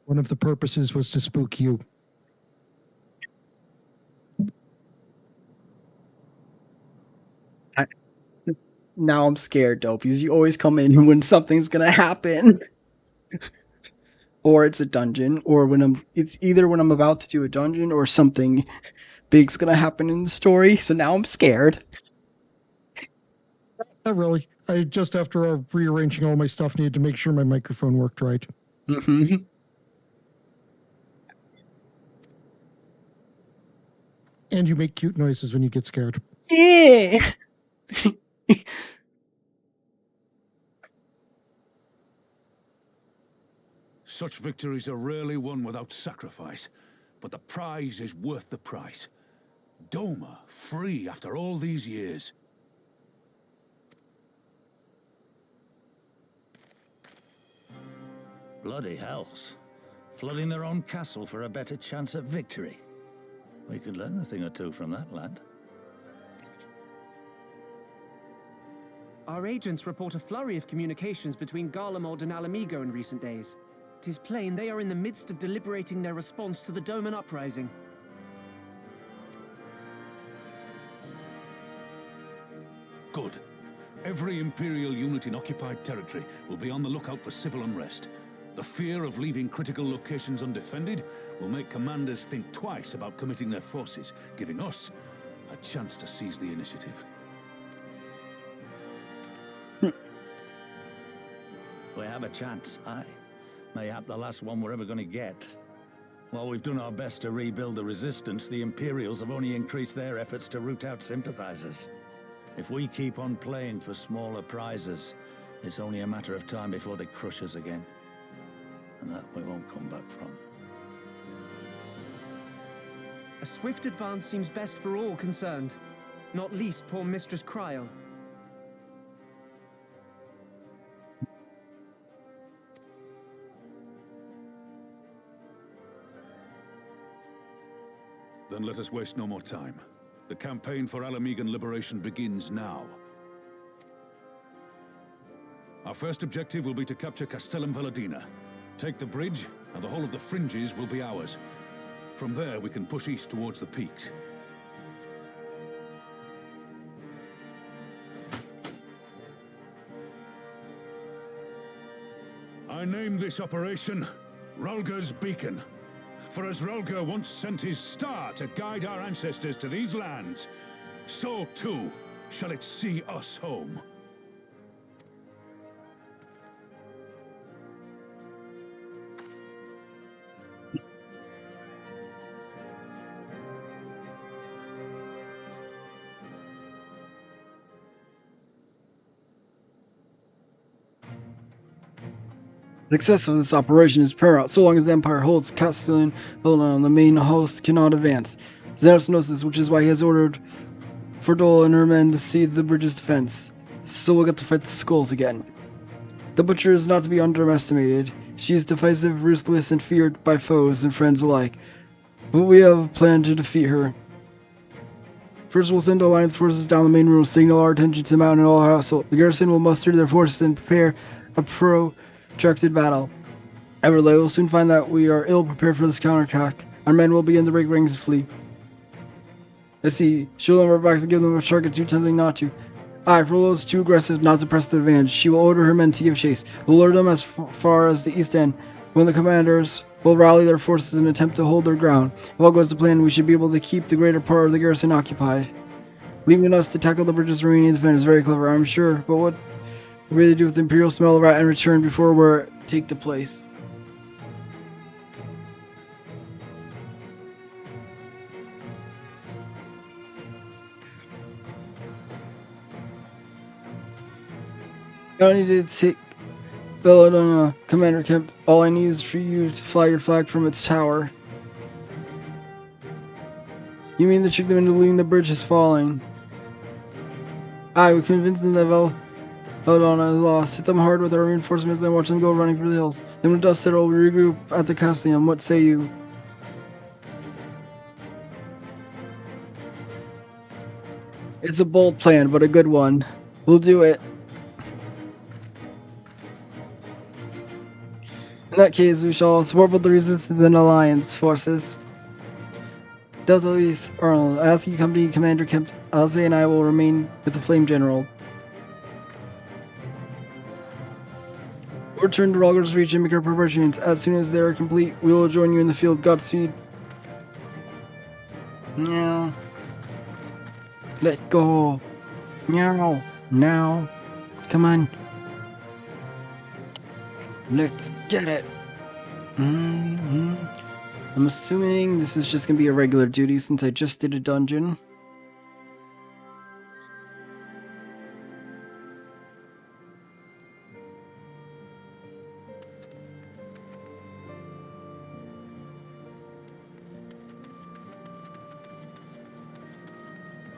One of the purposes was to spook you. Now I'm scared, though, because you always come in when something's gonna happen. Or it's a dungeon, or it's either when I'm about to do a dungeon or something big's gonna happen in the story, so now I'm scared. Not really. I just, after rearranging all my stuff, needed to make sure my microphone worked right. Mm-hmm. And you make cute noises when you get scared. Yeah! Such victories are rarely won without sacrifice, but the prize is worth the price. Doma, free after all these years. Bloody hells. Flooding their own castle for a better chance at victory. We could learn a thing or two from that lad. Our agents report a flurry of communications between Garlemald and Alamigo in recent days. 'Tis plain they are in the midst of deliberating their response to the Doman uprising. Good. Every Imperial unit in occupied territory will be on the lookout for civil unrest. The fear of leaving critical locations undefended will make commanders think twice about committing their forces, giving us a chance to seize the initiative. We have a chance, aye. Mayhap the last one we're ever going to get. While we've done our best to rebuild the resistance, the Imperials have only increased their efforts to root out sympathizers. If we keep on playing for smaller prizes, it's only a matter of time before they crush us again. And that we won't come back from. A swift advance seems best for all concerned, not least poor Mistress Kryl. Then let us waste no more time. The campaign for Alamigan liberation begins now. Our first objective will be to capture Castellum Valadina. Take the bridge, and the whole of the fringes will be ours. From there, we can push east towards the peaks. I name this operation Rulga's Beacon. For as Rulga once sent his star to guide our ancestors to these lands, so too shall it see us home. The success of this operation is paramount. So long as the Empire holds Castellan Valadina, the main host cannot advance. Xenos knows this, which is why he has ordered Ferdol and her men to seize the bridge's defense. So we'll get to fight the skulls again. The Butcher is not to be underestimated. She is decisive, ruthless, and feared by foes and friends alike. But we have a plan to defeat her. First, we'll send Alliance forces down the main road, signal our attention to the mountain and all hustle. The garrison will muster their forces and prepare a protracted battle. However, they will soon find that we are ill prepared for this counterattack. Our men will begin to break ranks and flee. I see. Show them our backs and give them a target too tempting not to. Aye, Frollo is too aggressive not to press the advantage. She will order her men to give chase. We'll lure them as far as the east end, when the commanders will rally their forces and attempt to hold their ground. If all goes to plan, we should be able to keep the greater part of the garrison occupied. Leaving us to tackle the bridge's remaining defenders is very clever, I'm sure, but what we really do with the Imperial smell rat and return before we take the place? I need to take Belladonna. Commander kept. All I need is for you to fly your flag from its tower. You mean to trick them into believing the bridge is falling? Aye, we convinced them that Belladonna is lost. Hit them hard with our reinforcements and watch them go running for the hills. Then when dust settled, we regroup at the Castellum. What say you? It's a bold plan, but a good one. We'll do it. In that case, we shall support both the Resistance and Alliance forces. Delta Luis Arnold, I ask you, Company Commander Kemp, Alze and I will remain with the Flame General. We'll return to Ralgar's Reach and make our preparations. As soon as they are complete, we will join you in the field. Godspeed. Meow. Let's go. Meow. Now. Come on. Let's get it. I'm assuming this is just gonna be a regular duty since I just did a dungeon.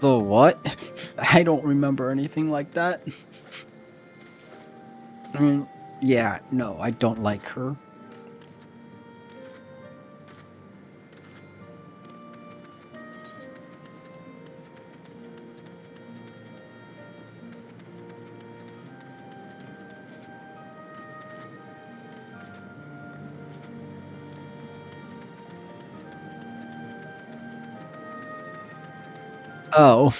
So what? I don't remember anything like that. I mean, yeah, no, I don't like her. Oh.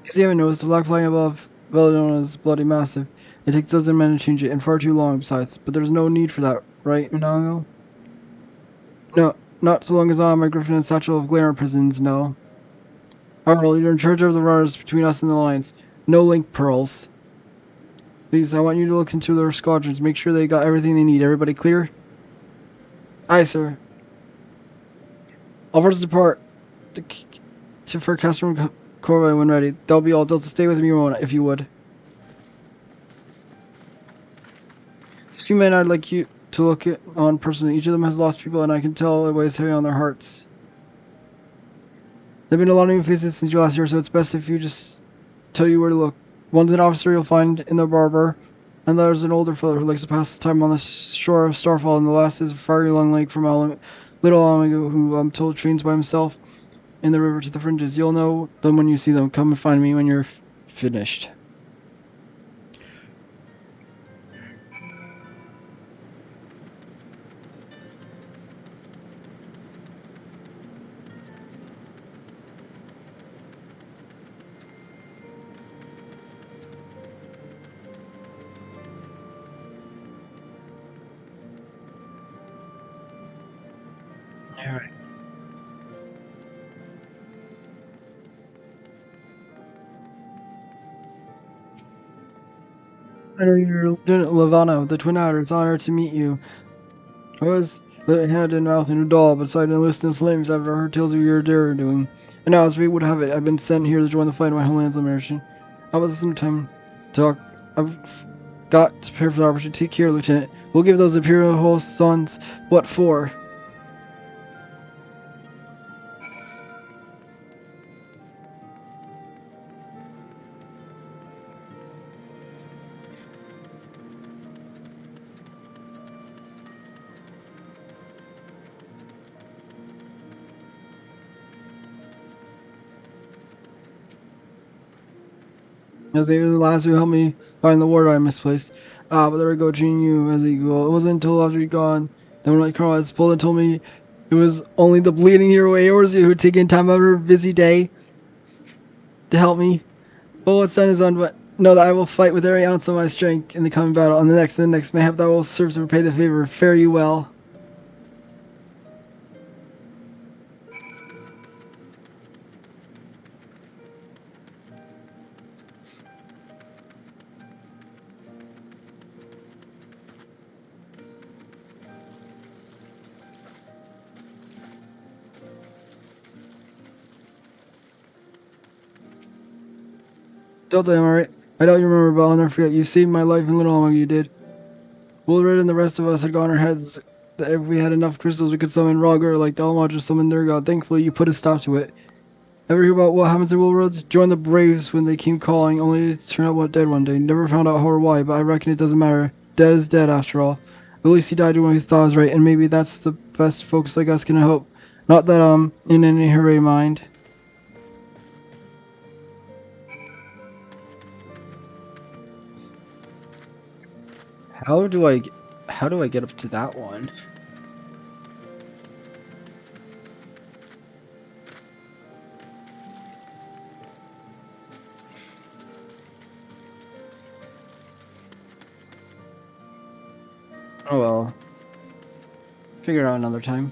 As you haven't noticed, the black flying above Belladonna is bloody massive. It takes dozen men to change it, and far too long besides. But there's no need for that, right, Minago? No, not so long as I have my griffin and satchel of glamour prisons, no. Arnold, you're in charge of the runners between us and the Alliance. No link pearls. Please, I want you to look into their squadrons. Make sure they got everything they need. Everybody clear? Aye, sir. All forces depart for Castrum Corvay when ready. They'll be all Delta. Stay with me, Ramona, if you would. There's a few men I'd like you to look on personally. Each of them has lost people, and I can tell it weighs heavy on their hearts. There have been a lot of new faces since your last year, so it's best if you just tell you where to look. One's an officer you'll find in the barber, and there's an older fellow who likes to pass his time on the shore of Starfall, and the last is a fiery long leg from Little Amigo, who I'm told trains by himself in the river to the fringes. You'll know them when you see them. Come and find me when you're finished. Alright. I know you're Lieutenant Lavano, the Twin Otter. It's an honor to meet you. I was hand and mouth in a doll, but sight and list in flames after I heard tales of your dare doing. And now, as fate would have it, I've been sent here to join the fight in my homeland's liberation. How about some time to talk? I've got to prepare for the opportunity. Take care, Lieutenant. We'll give those Imperial host sons what for. As they were the last who helped me find the ward I misplaced. But there we go, treating you as equal. It wasn't until after you'd gone, then when Colonel was pulled and told me it was only the bleeding hero Eorzea who had taken time out of her busy day to help me. Well, what's done is done, but know that I will fight with every ounce of my strength in the coming battle, and the next. Mayhap that will serve to repay the favor. Fare you well. Don't tell you, I'm alright. I doubt you remember, but I'll never forget. You saved my life and little longer you did. Wilred and the rest of us had gone our heads that if we had enough crystals we could summon Roger like the Almaj summoned their god. Thankfully, you put a stop to it. Ever hear about what happened to Wilred? Joined the Braves when they came calling, only to turn out dead one day. Never found out how or why, but I reckon it doesn't matter. Dead is dead, after all. At least he died doing what he thought was right, and maybe that's the best folks like us can hope. Not that I'm in any hurry mind. How do I get up to that one? Oh well. Figure it out another time.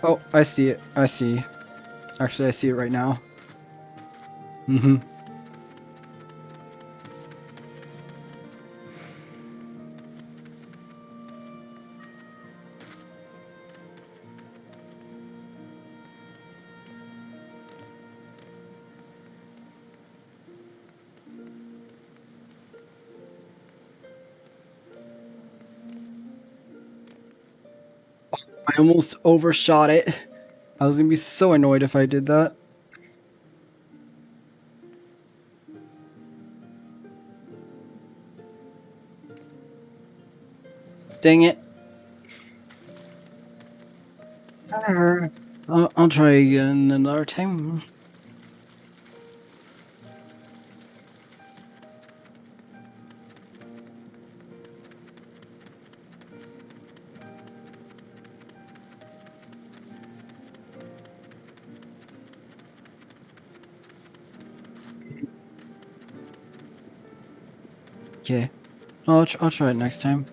Oh, I see it. I see. Actually, I see it right now. Mm-hmm. I almost overshot it. I was gonna be so annoyed if I did that. Dang it. I'll try again another time. Okay. I'll try it next time.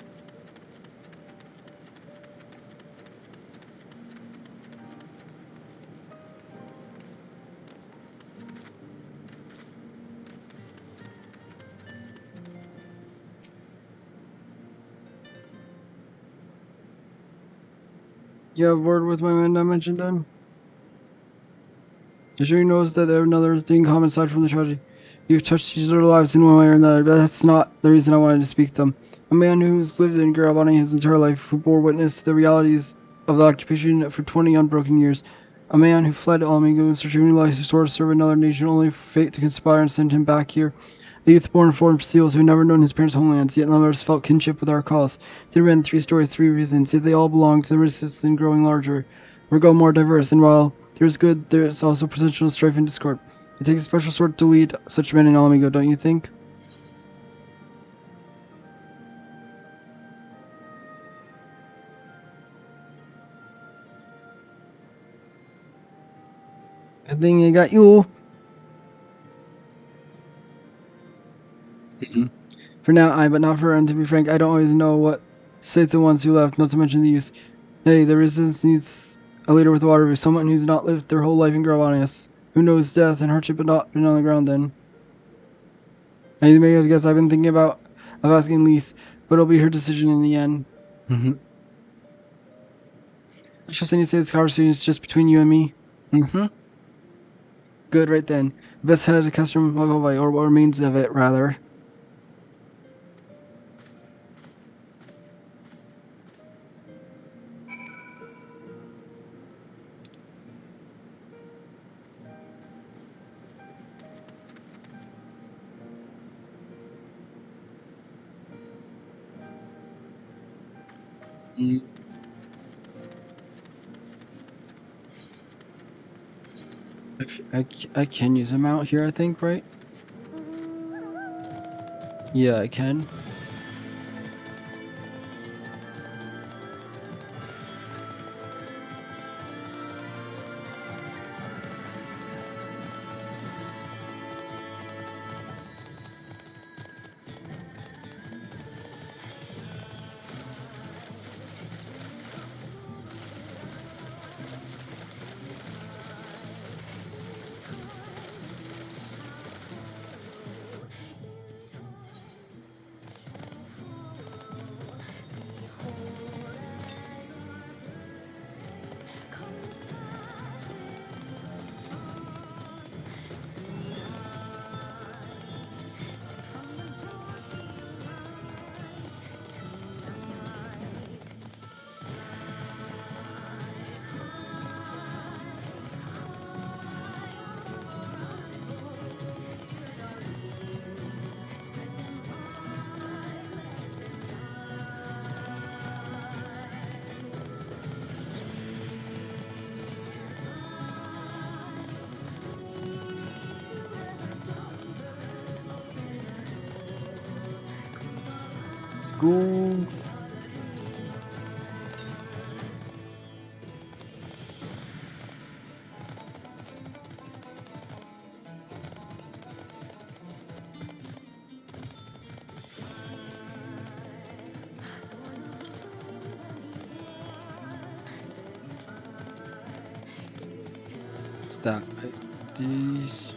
You have a word with my man I mentioned then? I'm sure you knows that they have another thing common aside from the tragedy. You've touched each other's lives in one way or another, but that's not the reason I wanted to speak to them. A man who's lived in Garabani his entire life, who bore witness to the realities of the occupation for 20 unbroken years. A man who fled Almingo in search of new life, who swore to serve another nation, only for fate to conspire and send him back here. A youth born in foreign seals who had never known his parents' homelands, yet nonetheless felt kinship with our cause. Three men, three stories, three reasons, yet they all belong to the resistance growing larger. We're growing more diverse, and while there's good, there's also potential strife and discord. It takes a special sort to lead such men in Alamigo, don't you think? Good thing I got you. For now, but not for, and to be frank, I don't always know what to say to the ones who left, not to mention the youth. Nay, the resistance needs a leader with water, someone who's not lived their whole life in Gravanius, who knows death and hardship but not been on the ground then. And you may have guessed I've been thinking of asking Lise, but it'll be her decision in the end. Let's just say this conversation is just between you and me. Good, right then. Best head of custom Mogovai, or what remains of it, rather. Mm. I can use a mount here, I think, right? Yeah, I can. School. Stop. These.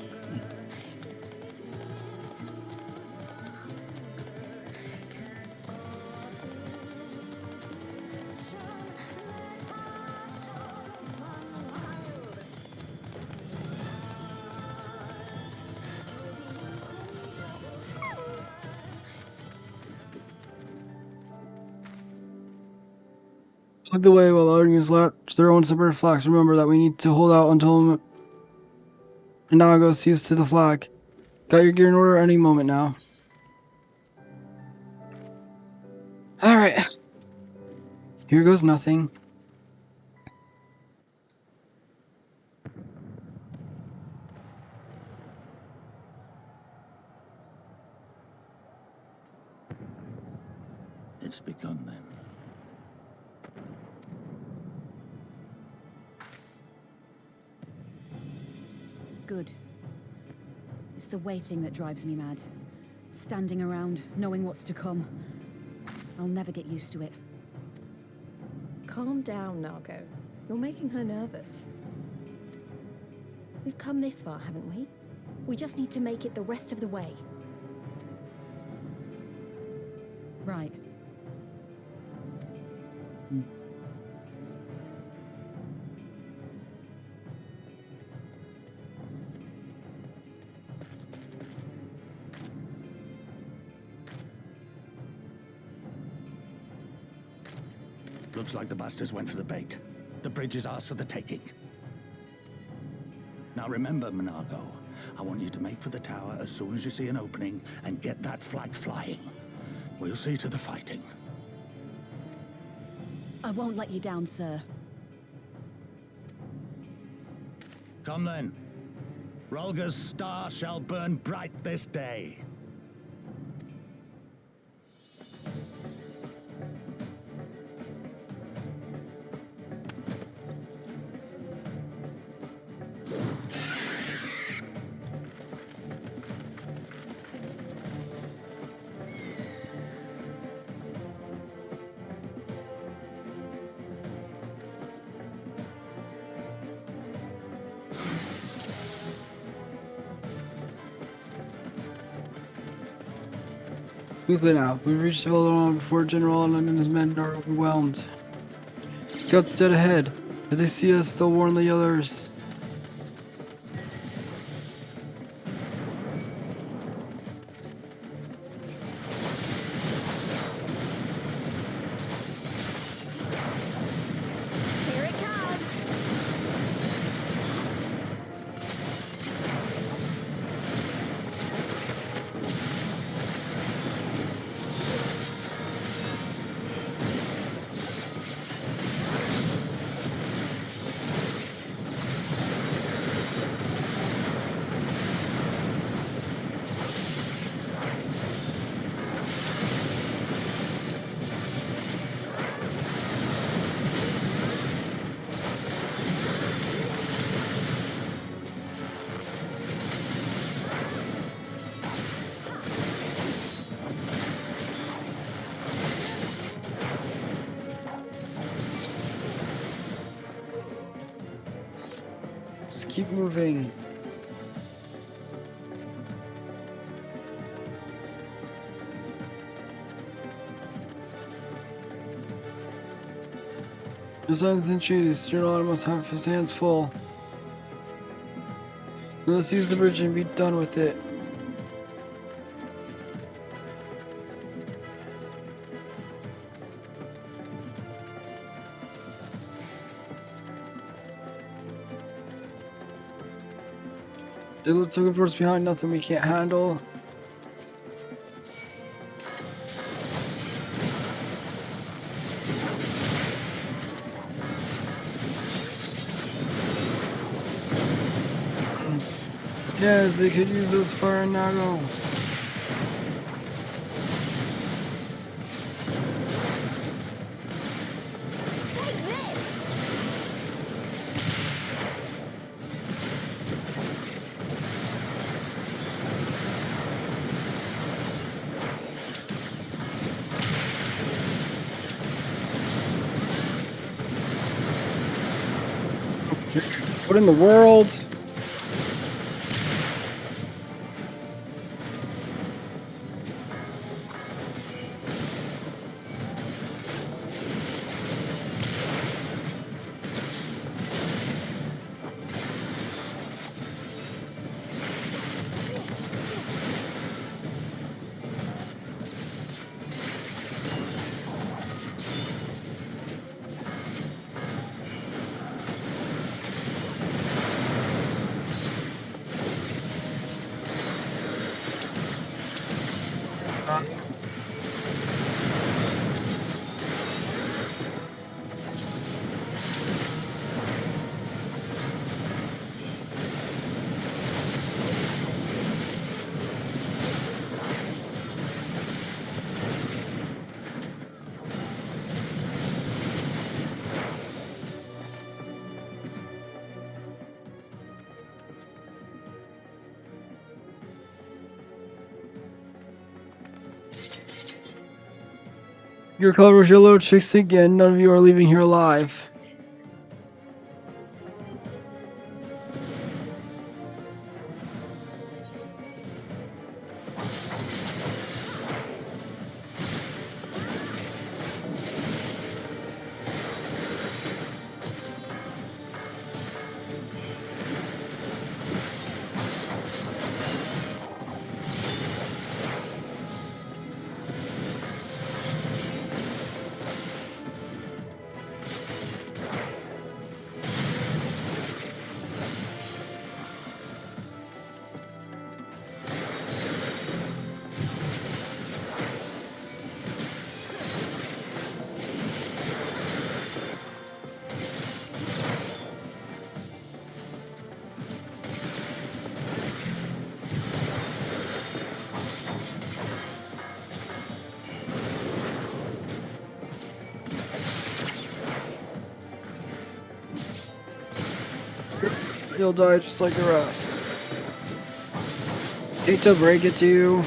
Look the way while loading his latch their own separate flags. Remember that we need to hold out until Inago sees to the flag. Got your gear in order any moment now. Alright. Here goes nothing. It's begun then. Good. It's the waiting that drives me mad. Standing around, knowing what's to come. I'll never get used to it. Calm down, Nargo. You're making her nervous. We've come this far, haven't we? We just need to make it the rest of the way. Right. Looks like the bastards went for the bait. The bridge is ours for the taking. Now remember, Monago, I want you to make for the tower as soon as you see an opening and get that flag flying. We'll see to the fighting. I won't let you down, sir. Come then. Rolga's star shall burn bright this day. Quickly now, we've reached Velodrome before General Allen and his men are overwhelmed. Scouts dead ahead. If they see us, they'll warn the others. Here it comes! Just keep moving. Your son's introduced. Your daughter must have his hands full. Let's use the bridge and be done with it. They look token force behind, nothing we can't handle. Yes, they could use those fire and nago. What in the world? Your color was your little chicks again. None of you are leaving here alive. You'll die just like the rest. Hate to break it to you.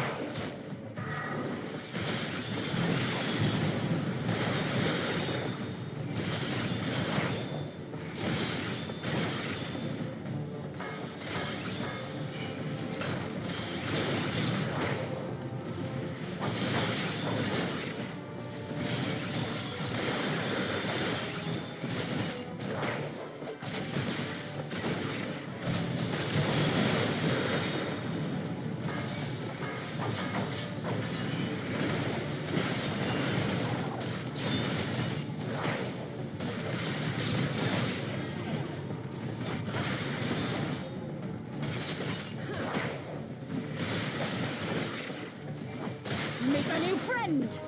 Make a new friend!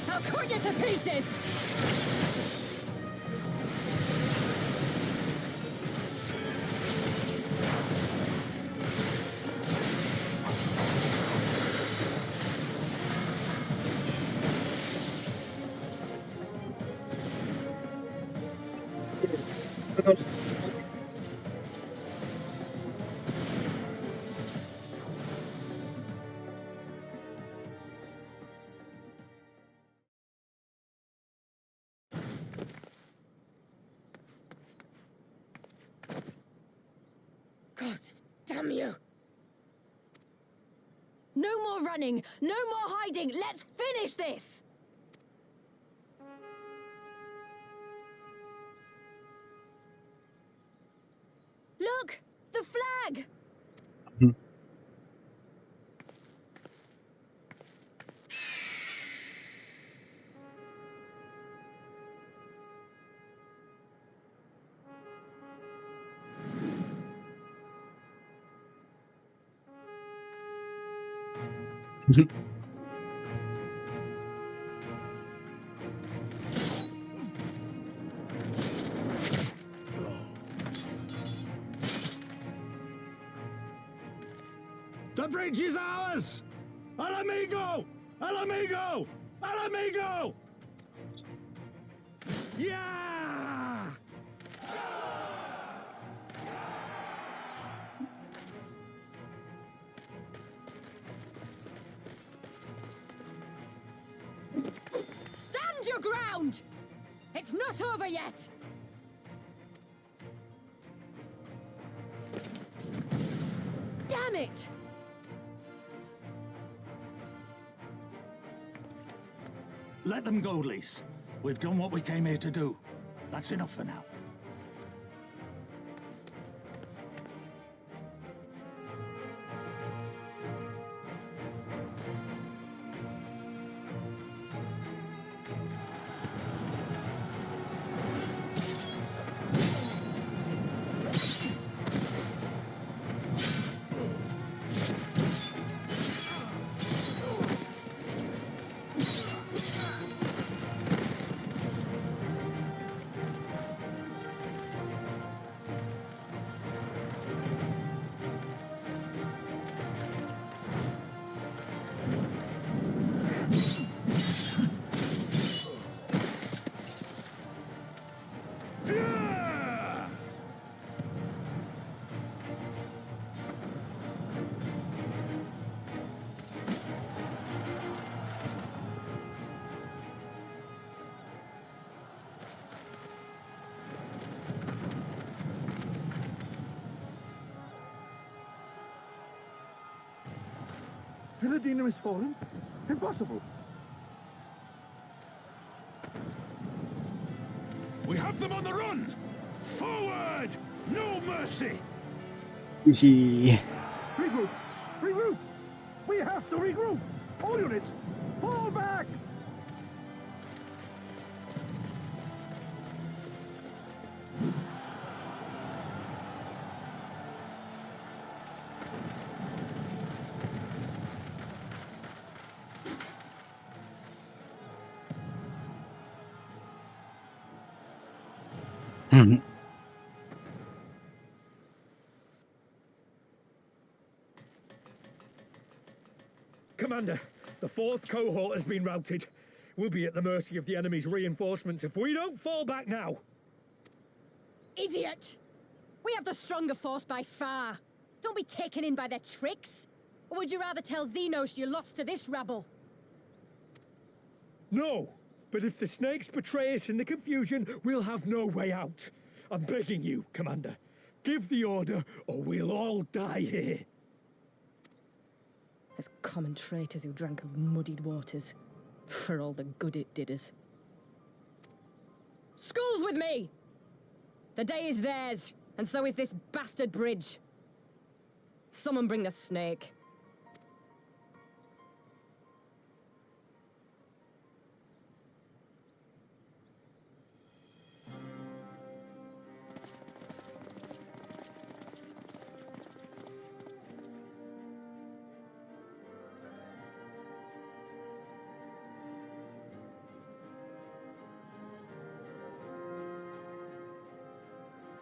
I'll cut you to pieces! God damn you! No more running! No more hiding! Let's finish this! Look! The flag! The bridge is ours! Al amigo! Al amigo! Al amigo! Yeah! Stand your ground! It's not over yet! Damn it! Let them go, Lise. We've done what we came here to do. That's enough for now. Villadina is fallen? Impossible. We have them on the run! Forward! No mercy! Yeah. Regroup! Regroup! We have to regroup! All units, fall back! Commander, the 4th cohort has been routed. We'll be at the mercy of the enemy's reinforcements if we don't fall back now. Idiot! We have the stronger force by far. Don't be taken in by their tricks. Or would you rather tell Xenos you lost to this rabble? No, but if the snakes betray us in the confusion, we'll have no way out. I'm begging you, Commander. Give the order, or we'll all die here. As common traitors who drank of muddied waters. For all the good it did us. School's with me! The day is theirs, and so is this bastard bridge. Someone bring the snake.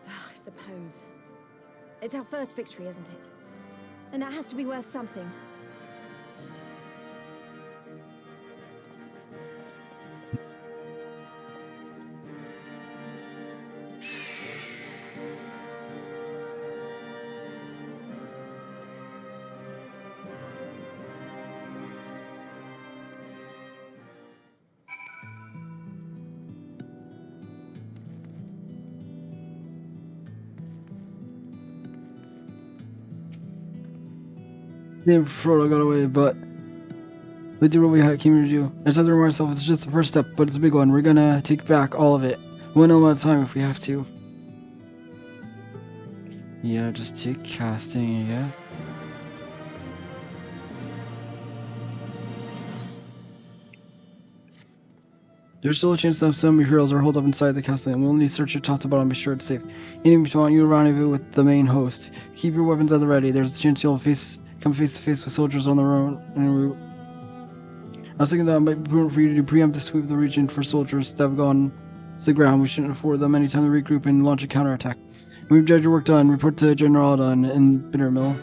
I suppose. It's our first victory, isn't it? And that has to be worth something. Then Frodo got away, but we did what we came to do. I just have to remind myself it's just the first step, but it's a big one. We're gonna take back all of it. One element at a time if we have to. Yeah, just take casting, yeah. There's still a chance that some of your heroes are holed up inside the castle, and we'll need to search it top to bottom to be sure it's safe. Even if you want you to rendezvous with the main host, keep your weapons at the ready. There's a chance you'll come face to face with soldiers on the road en route. I was thinking that it might be prudent for you to preempt the sweep of the region for soldiers that have gone to the ground. We shouldn't afford them any time to regroup and launch a counterattack. When we've judged your work done, report to General Alda in Bittermill.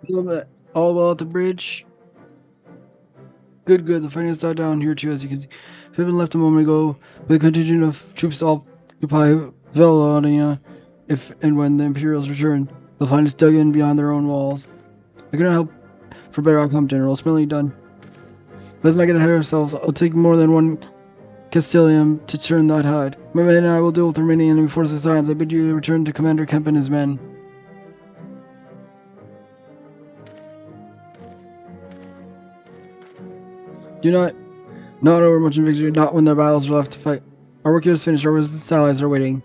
A little bit. All well at the bridge. Good, good. The fighting has died down here too, as you can see. Pippin left a moment ago with a contingent of troops to occupy Velonia. If and when the Imperials return, they'll find us dug in beyond their own walls. I cannot help for better outcome, General. It's mainly done. Let's not get ahead of ourselves. I'll take more than one Castellium to turn that tide. My men and I will deal with the remaining enemy forces of science. I bid you return to Commander Kemp and his men. Do not over much in victory, not when their battles are left to fight. Our work here is finished, our resistance allies are waiting.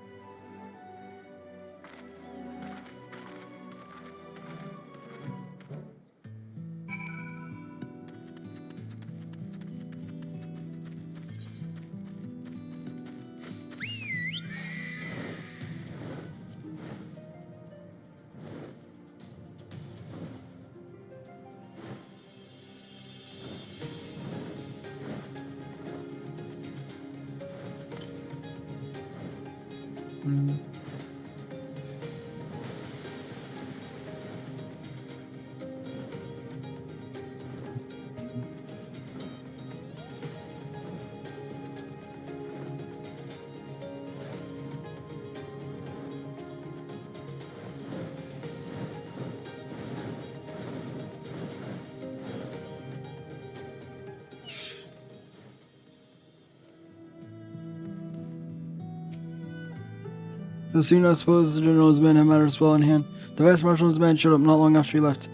As soon as I suppose the general's men have matters well in hand. The vice marshal's men showed up not long after he left.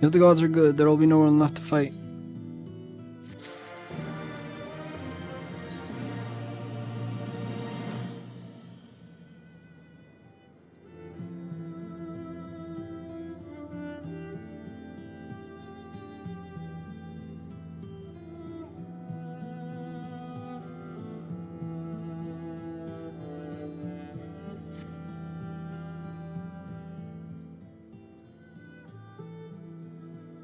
If the gods are good, there will be no one left to fight.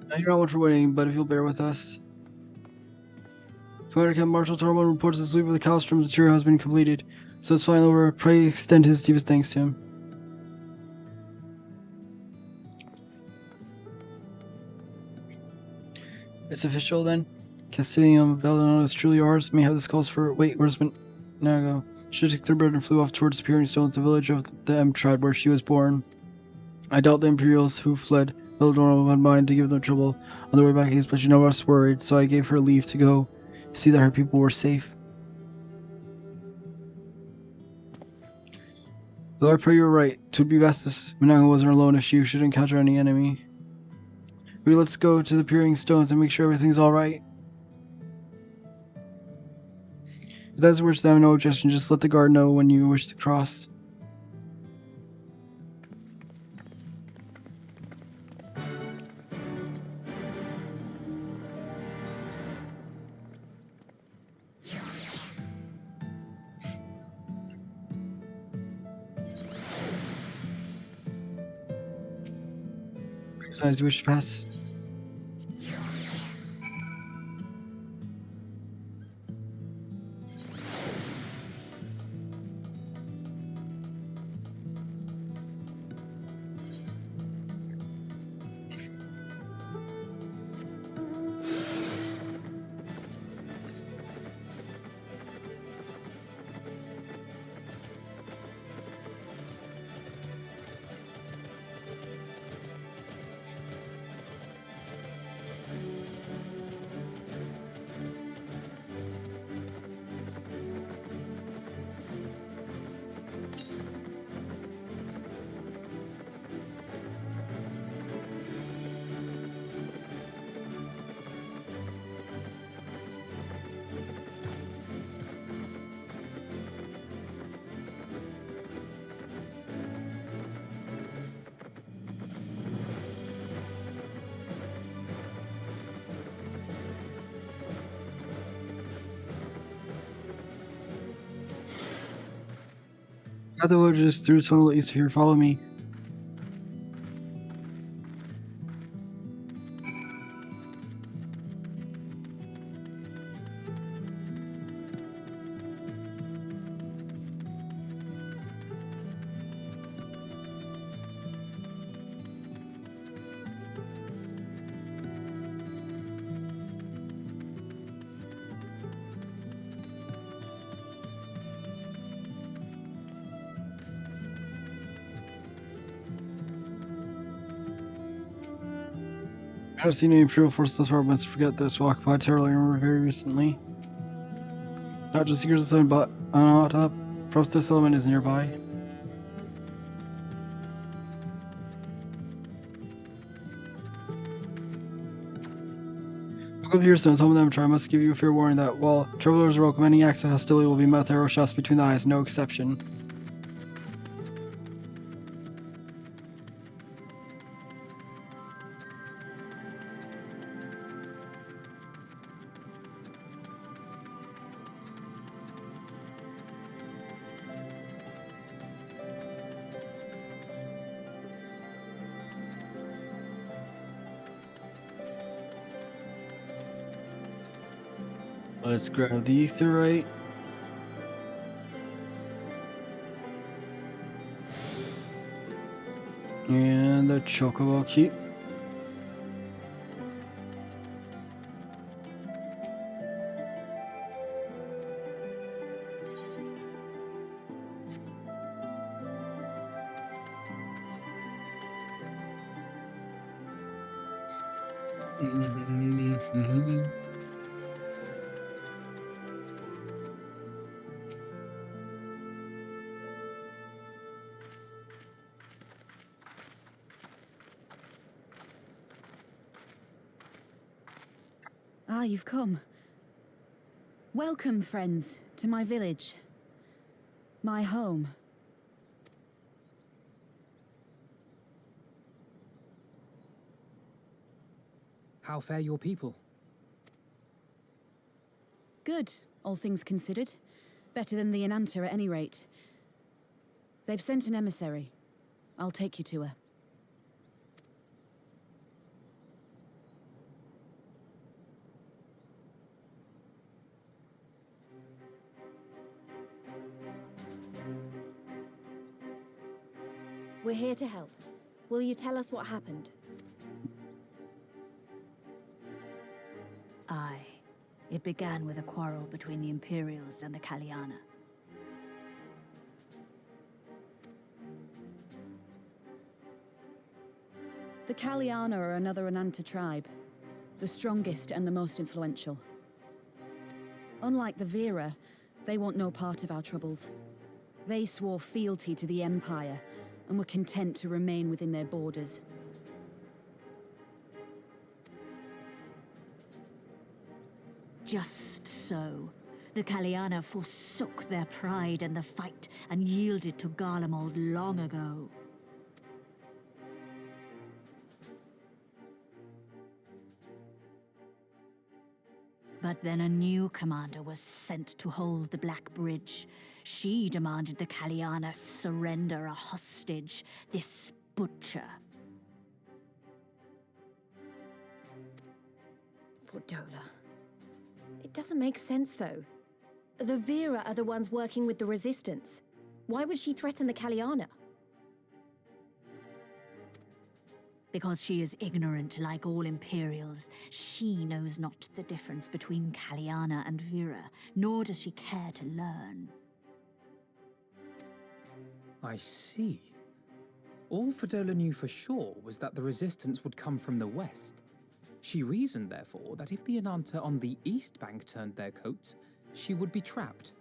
Now you're not one for waiting, but if you'll bear with us. Commander Camp Marshal Tormund reports the sweep of the Kalstrom's material has been completed, so it's flying over. Pray extend his deepest thanks to him. It's official then? Castilium Valdonado is truly ours. May have this calls for. Wait, where's Nago? She took their bird and flew off towards the Peering Stones, the village of the M tribe where she was born. I doubt the Imperials who fled Valdonado had mind to give them trouble on their way back east, but she never was worried, so I gave her leave to go see that her people were safe. Though I pray you're right, 'twould be best if Minago wasn't alone if she should encounter any enemy. Let's go to the Peering Stones and make sure everything's alright. If that's worse, I have no objection. Just let the guard know when you wish to cross. As you wish to pass. Got the villages through tunnel east of here. Follow me. I haven't seen any Imperial forces thus far, but must forget this. We occupied Terralium very recently. Not just Seekers of the Sun, but on top. Perhaps this element is nearby. Look up here, Stones, home of them. I must give you a fair warning that while travelers are welcome, any acts of hostility will be met with arrow shots between the eyes, no exception. Let's grab the Aetheryte. And the Chocobo Keep. Ah, you've come. Welcome, friends, to my village. My home. How fare your people? Good, all things considered. Better than the Ananta at any rate. They've sent an emissary. I'll take you to her. We're here to help. Will you tell us what happened? Aye. It began with a quarrel between the Imperials and the Kaliana. The Kaliana are another Ananta tribe. The strongest and the most influential. Unlike the Vera, they want no part of our troubles. They swore fealty to the Empire, and were content to remain within their borders. Just so. The Kaliana forsook their pride in the fight and yielded to Garlemald long ago. But then a new commander was sent to hold the Black Bridge. She demanded the Kaliana surrender a hostage, this butcher. Fordola. It doesn't make sense, though. The Vera are the ones working with the Resistance. Why would she threaten the Kaliana? Because she is ignorant like all Imperials. She knows not the difference between Kaliana and Vera, nor does she care to learn. I see. All Fordola knew for sure was that the Resistance would come from the west. She reasoned, therefore, that if the Ananta on the east bank turned their coats, she would be trapped.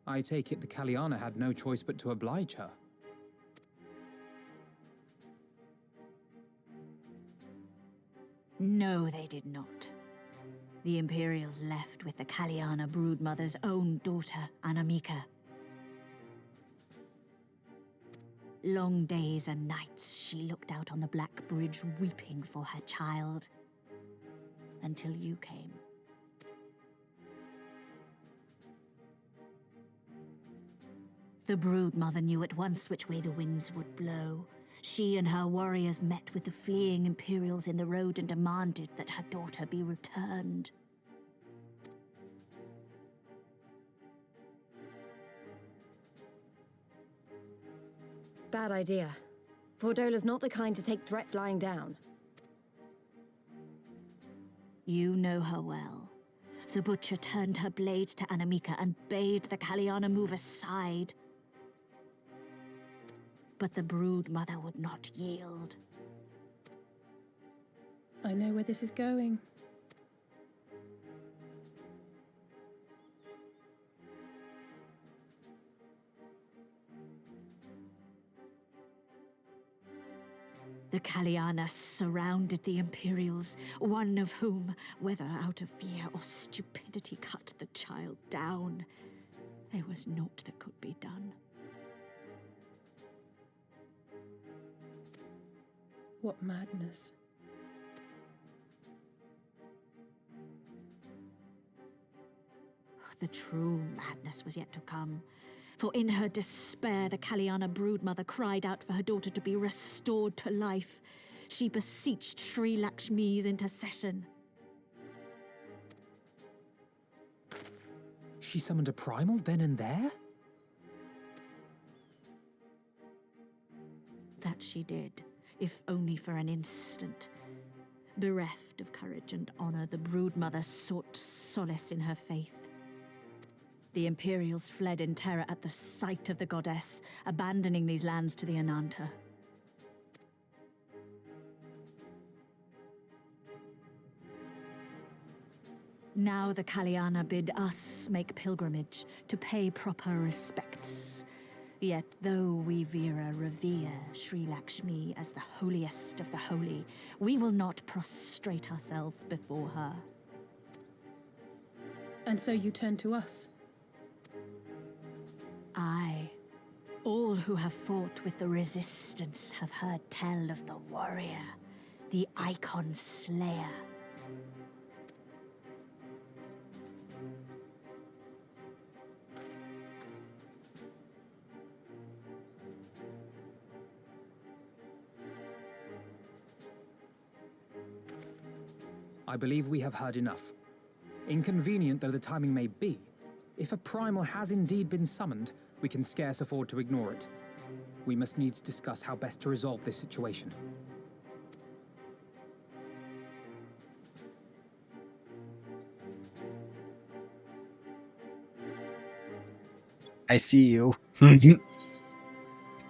I take it the Kaliana had no choice but to oblige her. No, they did not. The Imperials left with the Kaliana broodmother's own daughter, Anamika. Long days and nights she looked out on the Black Bridge weeping for her child. Until you came. The broodmother knew at once which way the winds would blow. She and her warriors met with the fleeing Imperials in the road and demanded that her daughter be returned. Bad idea. Fordola's not the kind to take threats lying down. You know her well. The butcher turned her blade to Anamika and bade the Kaliana move aside. But the broodmother would not yield. I know where this is going. The Kaliana surrounded the Imperials, one of whom, whether out of fear or stupidity, cut the child down. There was naught that could be done. What madness. The true madness was yet to come. For in her despair, the Kaliana broodmother cried out for her daughter to be restored to life. She beseeched Sri Lakshmi's intercession. She summoned a primal then and there? That she did, if only for an instant. Bereft of courage and honor, the broodmother sought solace in her faith. The Imperials fled in terror at the sight of the goddess, abandoning these lands to the Ananta. Now the Kaliana bid us make pilgrimage to pay proper respects. Yet though we Vera revere Sri Lakshmi as the holiest of the holy, we will not prostrate ourselves before her. And so you turn to us. Aye. All who have fought with the Resistance have heard tell of the warrior, the Icon Slayer. I believe we have heard enough. Inconvenient though the timing may be, if a primal has indeed been summoned, we can scarce afford to ignore it. We must needs discuss how best to resolve this situation. I see you.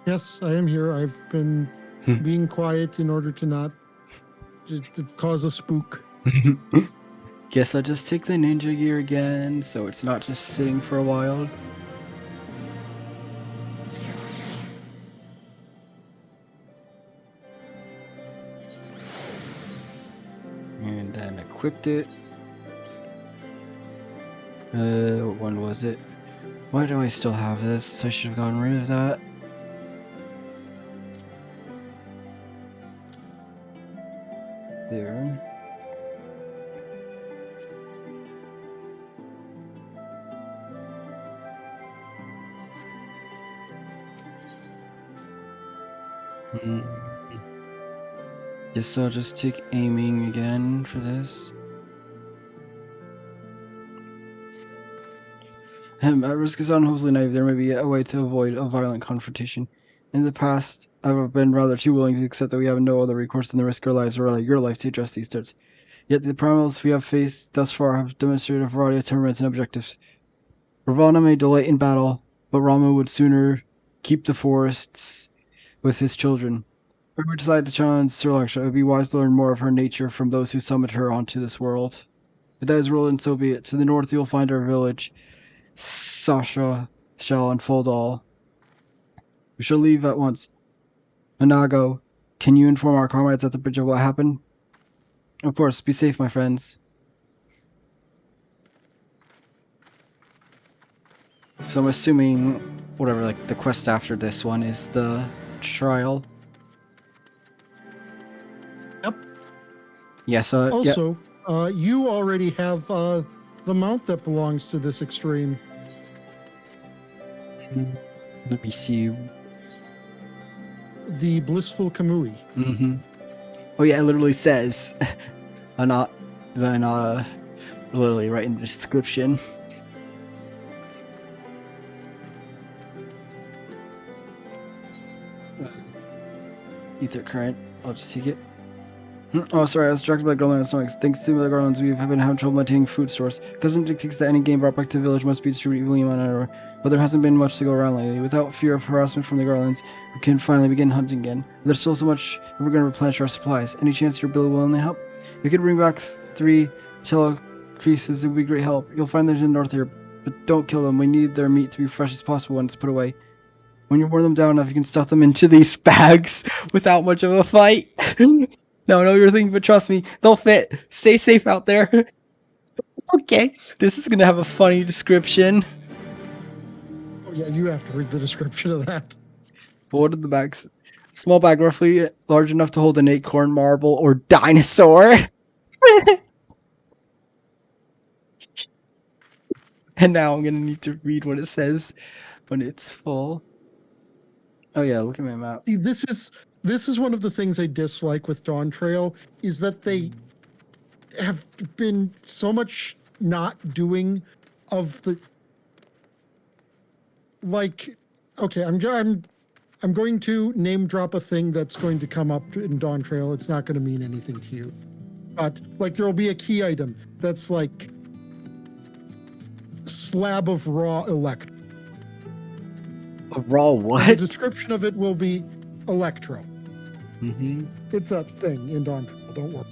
Yes, I am here. I've been being quiet in order to not to cause a spook. Guess I'll just take the ninja gear again, so it's not just sitting for a while. And then equipped it. What one was it? Why do I still have this? I should have gotten rid of that. There. Guess I'll just take aiming again for this. At risk is unhopelessly naive, there may be a way to avoid a violent confrontation. In the past, I've been rather too willing to accept that we have no other recourse than to risk our lives, or rather your life, to address these threats. Yet the primals we have faced thus far have demonstrated a variety of temperaments and objectives. Ravana may delight in battle, but Rama would sooner keep the forests with his children. If we decide to challenge Sirlaksha, it would be wise to learn more of her nature from those who summoned her onto this world. If that is ruled, and so be it. To the north you will find our village. Sasha shall unfold all. We shall leave at once. Anago, can you inform our comrades at the bridge of what happened? Of course, be safe, my friends. So I'm assuming whatever, like, the quest after this one is the trial. Yep. Yes, also, you already have the mount that belongs to this extreme. Let me see. The Blissful Kamui. Mm-hmm. Oh yeah, it literally says, literally right in the description. Ether current. I'll just take it. Oh, sorry, I was distracted by Garland stomachs. Thanks to the Garlands, we have been having trouble maintaining food stores. Custom dictates that any game brought back to the village must be distributed evenly among everywhere, but there hasn't been much to go around lately. Without fear of harassment from the Garlands, we can finally begin hunting again. There's still so much, and we're going to replenish our supplies. Any chance your Bill will willingly help? If you could bring back 3 Telecreases, it would be great help. You'll find them in the north here, but don't kill them. We need their meat to be fresh as possible when it's put away. When you wear them down enough, you can stuff them into these bags without much of a fight. No, you're thinking, but trust me, they'll fit. Stay safe out there. Okay, this is gonna have a funny description. Oh yeah, you have to read the description of that. What are the bags? Small bag, roughly large enough to hold an acorn, marble, or dinosaur. And now I'm gonna need to read what it says when it's full. Oh yeah, look at my map. See, this is one of the things I dislike with Dawn Trail, is that they have been so much not doing of the, like, okay, I'm going to name drop a thing that's going to come up in Dawn Trail. It's not going to mean anything to you, but like there will be a key item that's like slab of raw electro. A raw what? And the description of it will be electro. Mm-hmm. It's a thing in Dawn Trail, don't worry.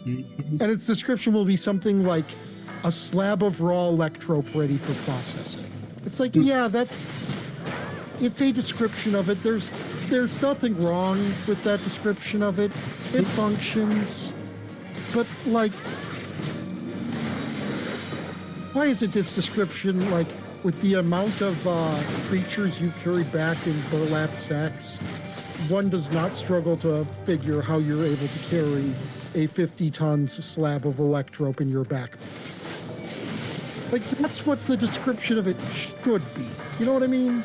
Mm-hmm. And its description will be something like a slab of raw electro ready for processing. It's like, yeah, it's a description of it. There's nothing wrong with that description of it. It functions. But like, why isn't its description like with the amount of creatures you carry back in burlap sacks, one does not struggle to figure how you're able to carry a 50 tons slab of electrope in your backpack. Like, that's what the description of it should be. You know what I mean?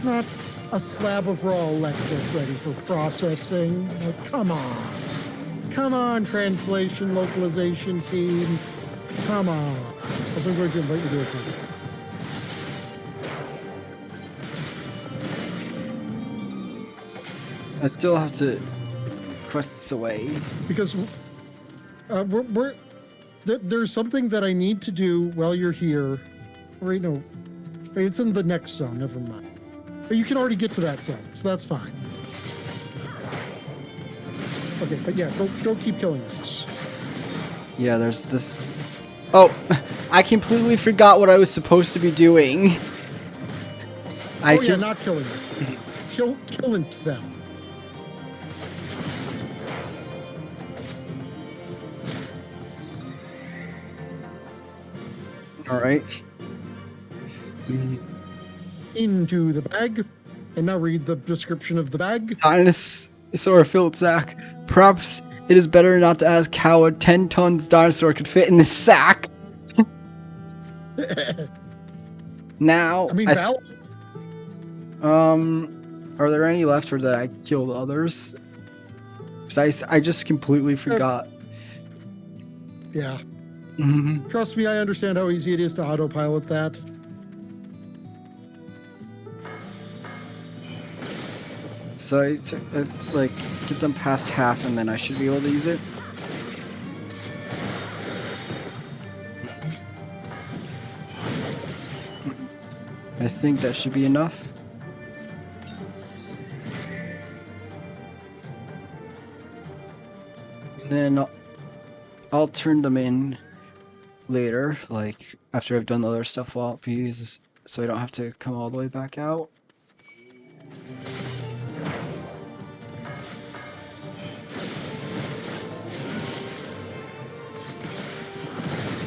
Not a slab of raw electrope ready for processing. Like, come on. Come on, translation, localization team. Come on. I'm going to invite you to a thing. I still have to quests away. Because there's something that I need to do while you're here. Wait, no. Wait, it's in the next zone. Never mind. But you can already get to that zone, so that's fine. Okay, but yeah, go keep killing us. Yeah, there's this... Oh, I completely forgot what I was supposed to be doing. Yeah, not killing them. Killing them. All right. Into the bag, and now read the description of the bag. Dinosaur filled sack. Perhaps it is better not to ask how a 10 tons dinosaur could fit in this sack. Now, I mean, are there any left, or did I kill the others? Because I just completely forgot. Yeah. Trust me, I understand how easy it is to autopilot that. So it's like get them past half, and then I should be able to use it. I think that should be enough. And then I'll turn them in later, like after I've done the other stuff, so I don't have to come all the way back out.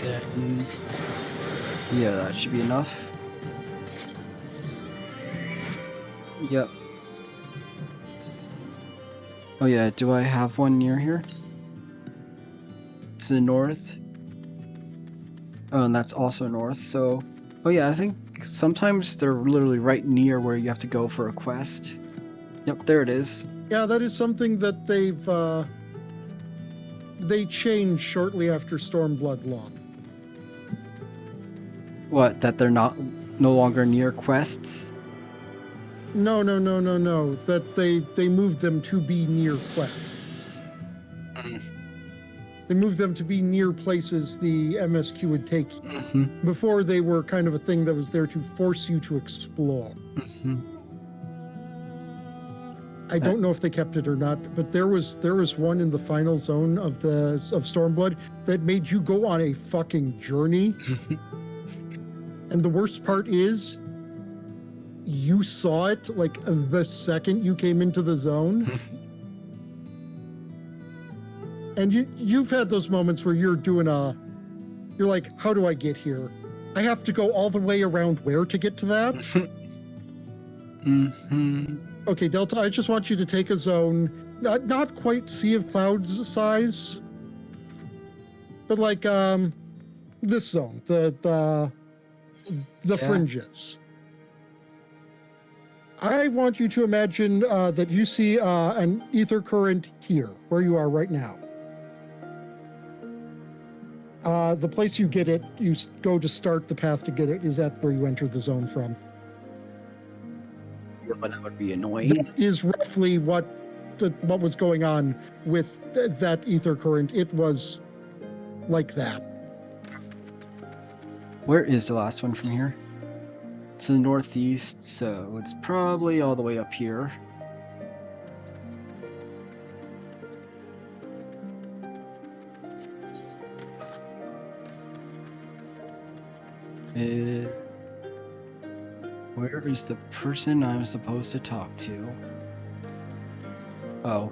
Then, yeah, that should be enough. Yep. Oh yeah, do I have one near here? To the north. Oh, and that's also north, so... Oh yeah, I think sometimes they're literally right near where you have to go for a quest. Yep, there it is. Yeah, that is something that they changed shortly after Stormblood launched. What, that they're no longer near quests? No. That they moved them to be near quests. They moved them to be near places the MSQ would take you. Before, they were kind of a thing that was there to force you to explore. I don't know if they kept it or not, but there was one in the final zone of Stormblood that made you go on a fucking journey. And the worst part is, you saw it like the second you came into the zone. And you've had those moments where you're like, how do I get here? I have to go all the way around where to get to that? Okay, Delta, I just want you to take a zone, not quite Sea of Clouds size, but like this zone, the fringes. I want you to imagine that you see an ether current here, where you are right now. The place you get it, you go to start the path to get it, is that where you enter the zone from. But that would be annoying. That is roughly what was going on with that ether current. It was like that. Where is the last one from here? To the northeast, so it's probably all the way up here. Where is the person I'm supposed to talk to? Oh,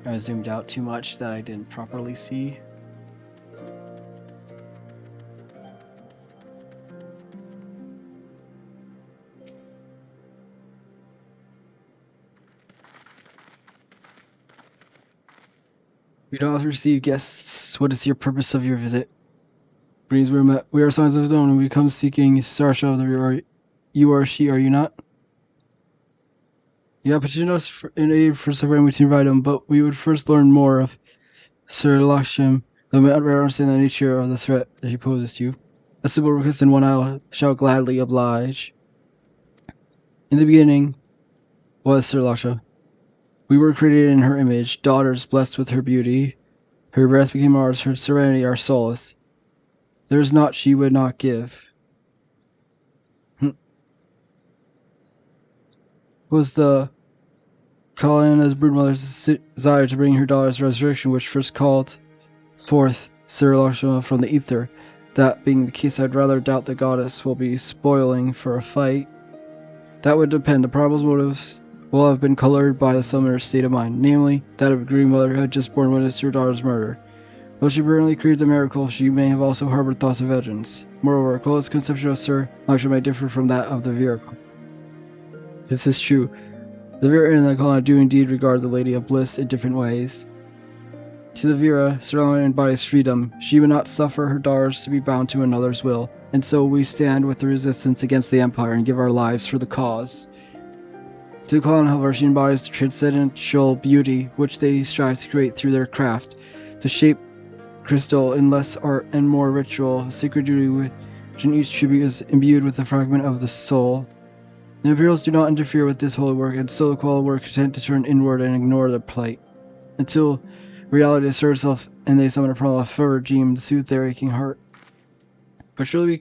I zoomed out too much that I didn't properly see. We don't have to receive guests. What is your purpose of your visit? Greetings, we are signs of stone, and we come seeking Sarsha of the River. You are she, are you not? You have petitioned us in aid for suffering, we to invite him, but we would first learn more of Sir Laksham, though we better understand the nature of the threat that he poses to you. A simple request and one I shall gladly oblige. In the beginning was Sir Laksham. We were created in her image, daughters blessed with her beauty. Her breath became ours, her serenity our solace. There is naught she would not give. Was the Kalana's broodmother's desire to bring her daughter's resurrection which first called forth Sir Lakshma from the ether. That being the case, I'd rather doubt the goddess will be spoiling for a fight. That would depend. The problem's motives will have been colored by the summoner's state of mind, namely that of a grieving mother who had just borne witness to her daughter's murder. Though she brilliantly craved a miracle, she may have also harbored thoughts of vengeance. Moreover, Kola's conception of Sir Lakshma may differ from that of the Viracle. This is true. The Vira and the Kalana do indeed regard the Lady of Bliss in different ways. To the Vira, Sir Lakshma embodies freedom. She would not suffer her daughters to be bound to another's will, and so we stand with the resistance against the Empire and give our lives for the cause. To the Kalana, however, she embodies the transcendental beauty which they strive to create through their craft, to shape crystal in less art and more ritual, a sacred duty which in each tribute is imbued with a fragment of the soul. The Imperials do not interfere with this holy work, and so the Kuala were content to turn inward and ignore their plight, until reality asserts itself and they summon a problem of fervor regime to soothe their aching heart. But surely we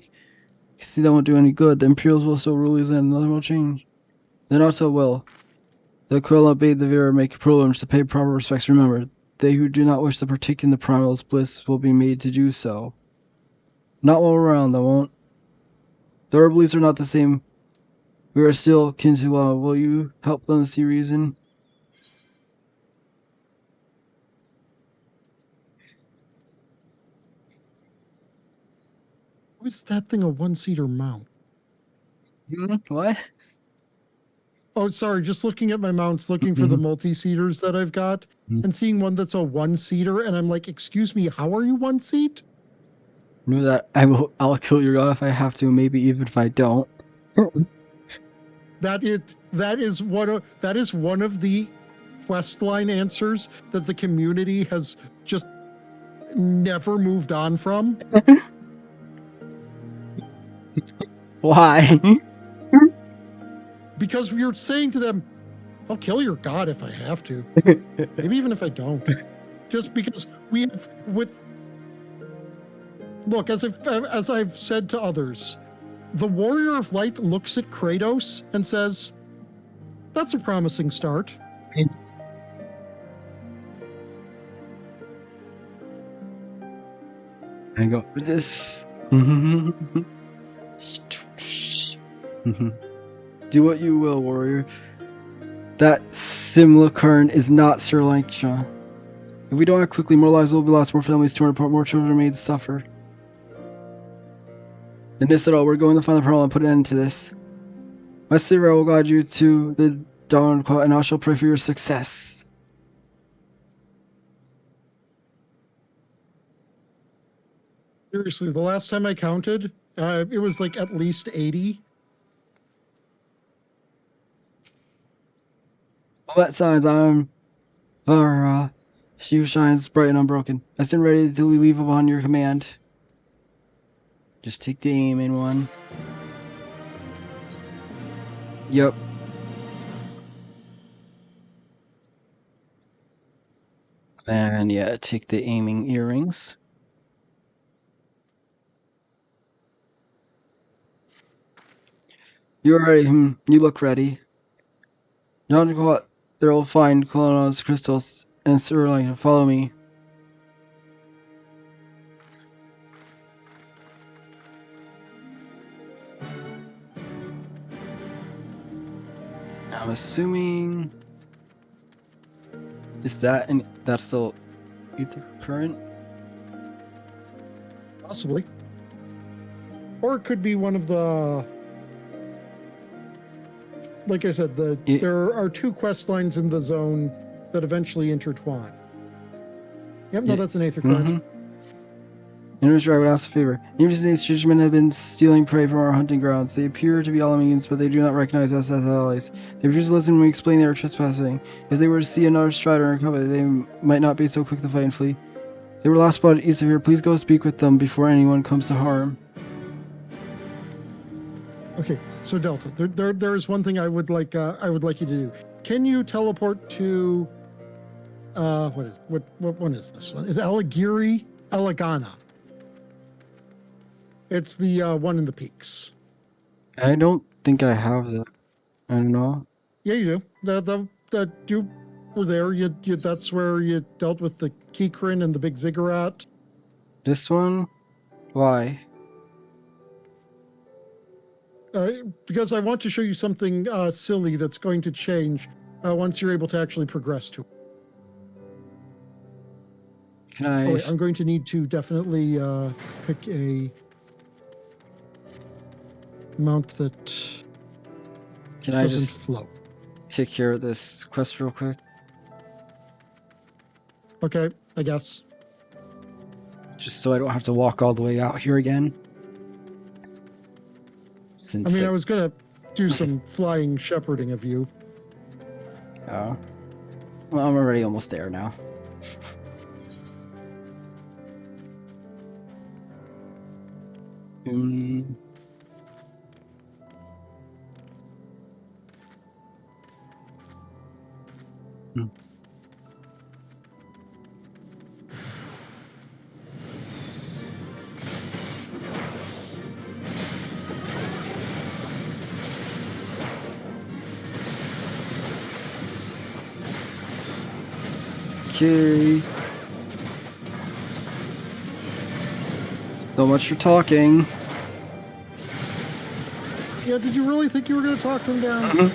can see that won't do any good. The Imperials will still rule these lands, and nothing will change. Then not so well. The Kuala bade the Vira make pilgrims to pay proper respects. Remember, they who do not wish to partake in the primal's bliss will be made to do so. Not while we're around, they won't. Though our beliefs are not the same, we are still kin to law. Will you help them see reason? Was that thing a one-seater mount? What? Oh, sorry. Just looking at my mounts, looking for the multi-seaters that I've got, and seeing one that's a one-seater, and I'm like, excuse me, how are you one seat? Know that I'll kill your god if I have to, maybe even if I don't. That is one of the quest line answers that the community has just never moved on from. Why? Because we were saying to them, I'll kill your god if I have to. Maybe even if I don't. Just because we have look, as I've said to others, the Warrior of Light looks at Kratos and says, that's a promising start. I go, this. Do what you will, warrior. That Simulacern is not Sir Lancashire. If we don't act quickly, more lives will be lost, more families torn apart, more children made to suffer. In this at all, we're going to find the problem and put an end to this. My Sira will guide you to the dawn call, and I shall pray for your success. Seriously, the last time I counted, it was like at least 80. All that signs I'm Vara. She who shines bright and unbroken. I stand ready till we leave upon your command. Just take the aim in one. Yep. And yeah, take the aiming earrings. You're ready. You look ready. Not what they'll find Colonel's crystals and Sir Lang. Follow me. I'm assuming is that and that's still ether current? Possibly. Or it could be one of the, like I said, there are two quest lines in the zone that eventually intertwine. Yep, no, that's an Aether card. I would ask a favor. Neighbors and churchmen have been stealing prey from our hunting grounds. They appear to be Alamans, but they do not recognize us as allies. They refuse to listen when we explain they are trespassing. If they were to see another strider in our company, they might not be so quick to fight and flee. They were last spotted east of here. Please go speak with them before anyone comes to harm. Okay, so Delta, there is one thing I would like you to do. Can you teleport to what one is this one? Is Elegana? It's the one in the peaks. I don't think I have that. I don't know. Yeah, you do. That you were there. You that's where you dealt with the Kikrin and the big ziggurat. This one? Why? Because I want to show you something silly that's going to change once you're able to actually progress to it. Can I? Oh, wait, I'm going to need to definitely pick a mount that Can I doesn't just float. take care of this quest real quick? Okay, I guess. Just so I don't have to walk all the way out here again. Since I was gonna do some flying shepherding of you. Oh. Well, I'm already almost there now. Okay. So much for talking. Yeah, did you really think you were going to talk them down?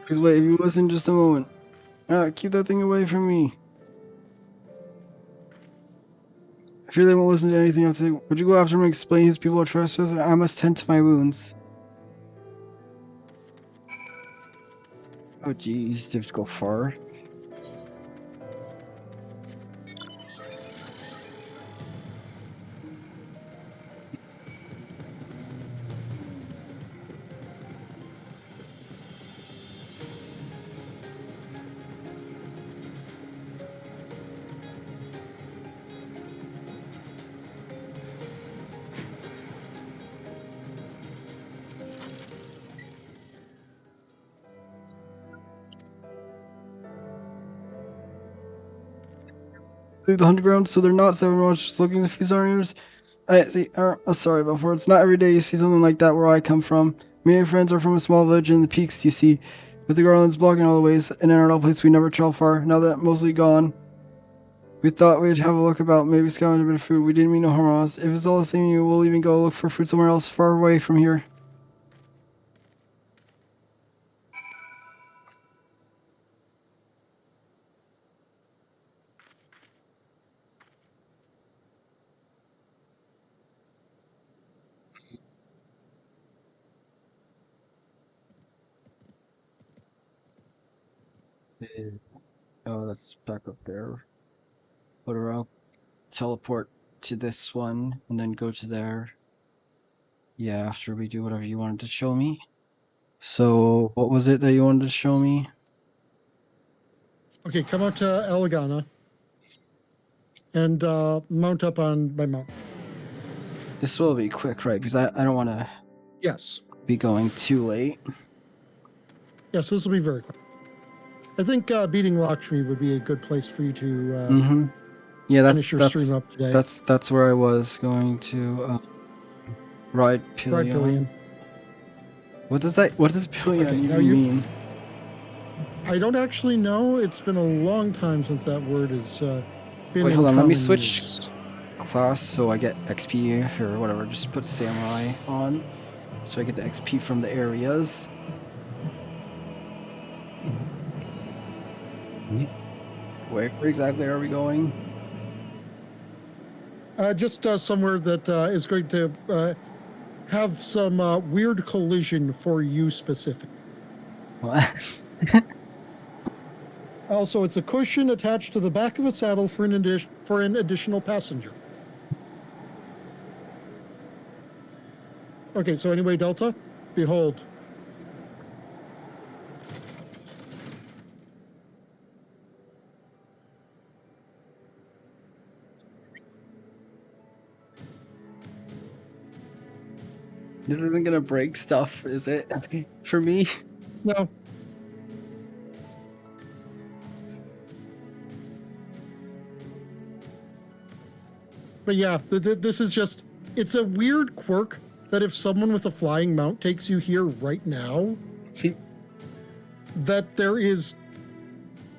Please wait, if you listen just a moment. Keep that thing away from me. I fear they won't listen to anything I have to say. Would you go after him and explain his people are trespassing? I must tend to my wounds. Oh jeez, do you have to go far? The hunting ground, so they're not 7 months just looking to feast on yours. I see. Sorry about before. It's not every day you see something like that where I come from. Me and friends are from a small village in the peaks, you see, with the garlands blocking all the ways, and in our place we never travel far. Now that mostly gone, we thought we'd have a look about, maybe scavenge a bit of food. We didn't mean no harm on us. If it's all the same, you will even go look for food somewhere else, far away from here. Oh, that's back up there. Put her up. Teleport to this one, and then go to there. Yeah, after we do whatever you wanted to show me. So, what was it that you wanted to show me? Okay, come out to Elegana and mount up on my mount. This will be quick, right? Because I don't want to be going too late. Yes, this will be very quick. I think beating Lakshmi would be a good place for you to yeah, finish your stream up today. That's where I was going to ride pillion. Ride pillion. What does pillion even mean? I don't actually know. It's been a long time since that word has been. Wait, hold on. Let me switch use. class so I get XP or whatever. Just put samurai on, so I get the XP from the areas. Where exactly are we going? Just somewhere that is going to have some weird collision for you specific. What? Also, it's a cushion attached to the back of a saddle for an additional passenger. Okay, so anyway, Delta, behold. This isn't gonna break stuff, is it? For me? No. But yeah, this is just, it's a weird quirk that if someone with a flying mount takes you here right now, that there is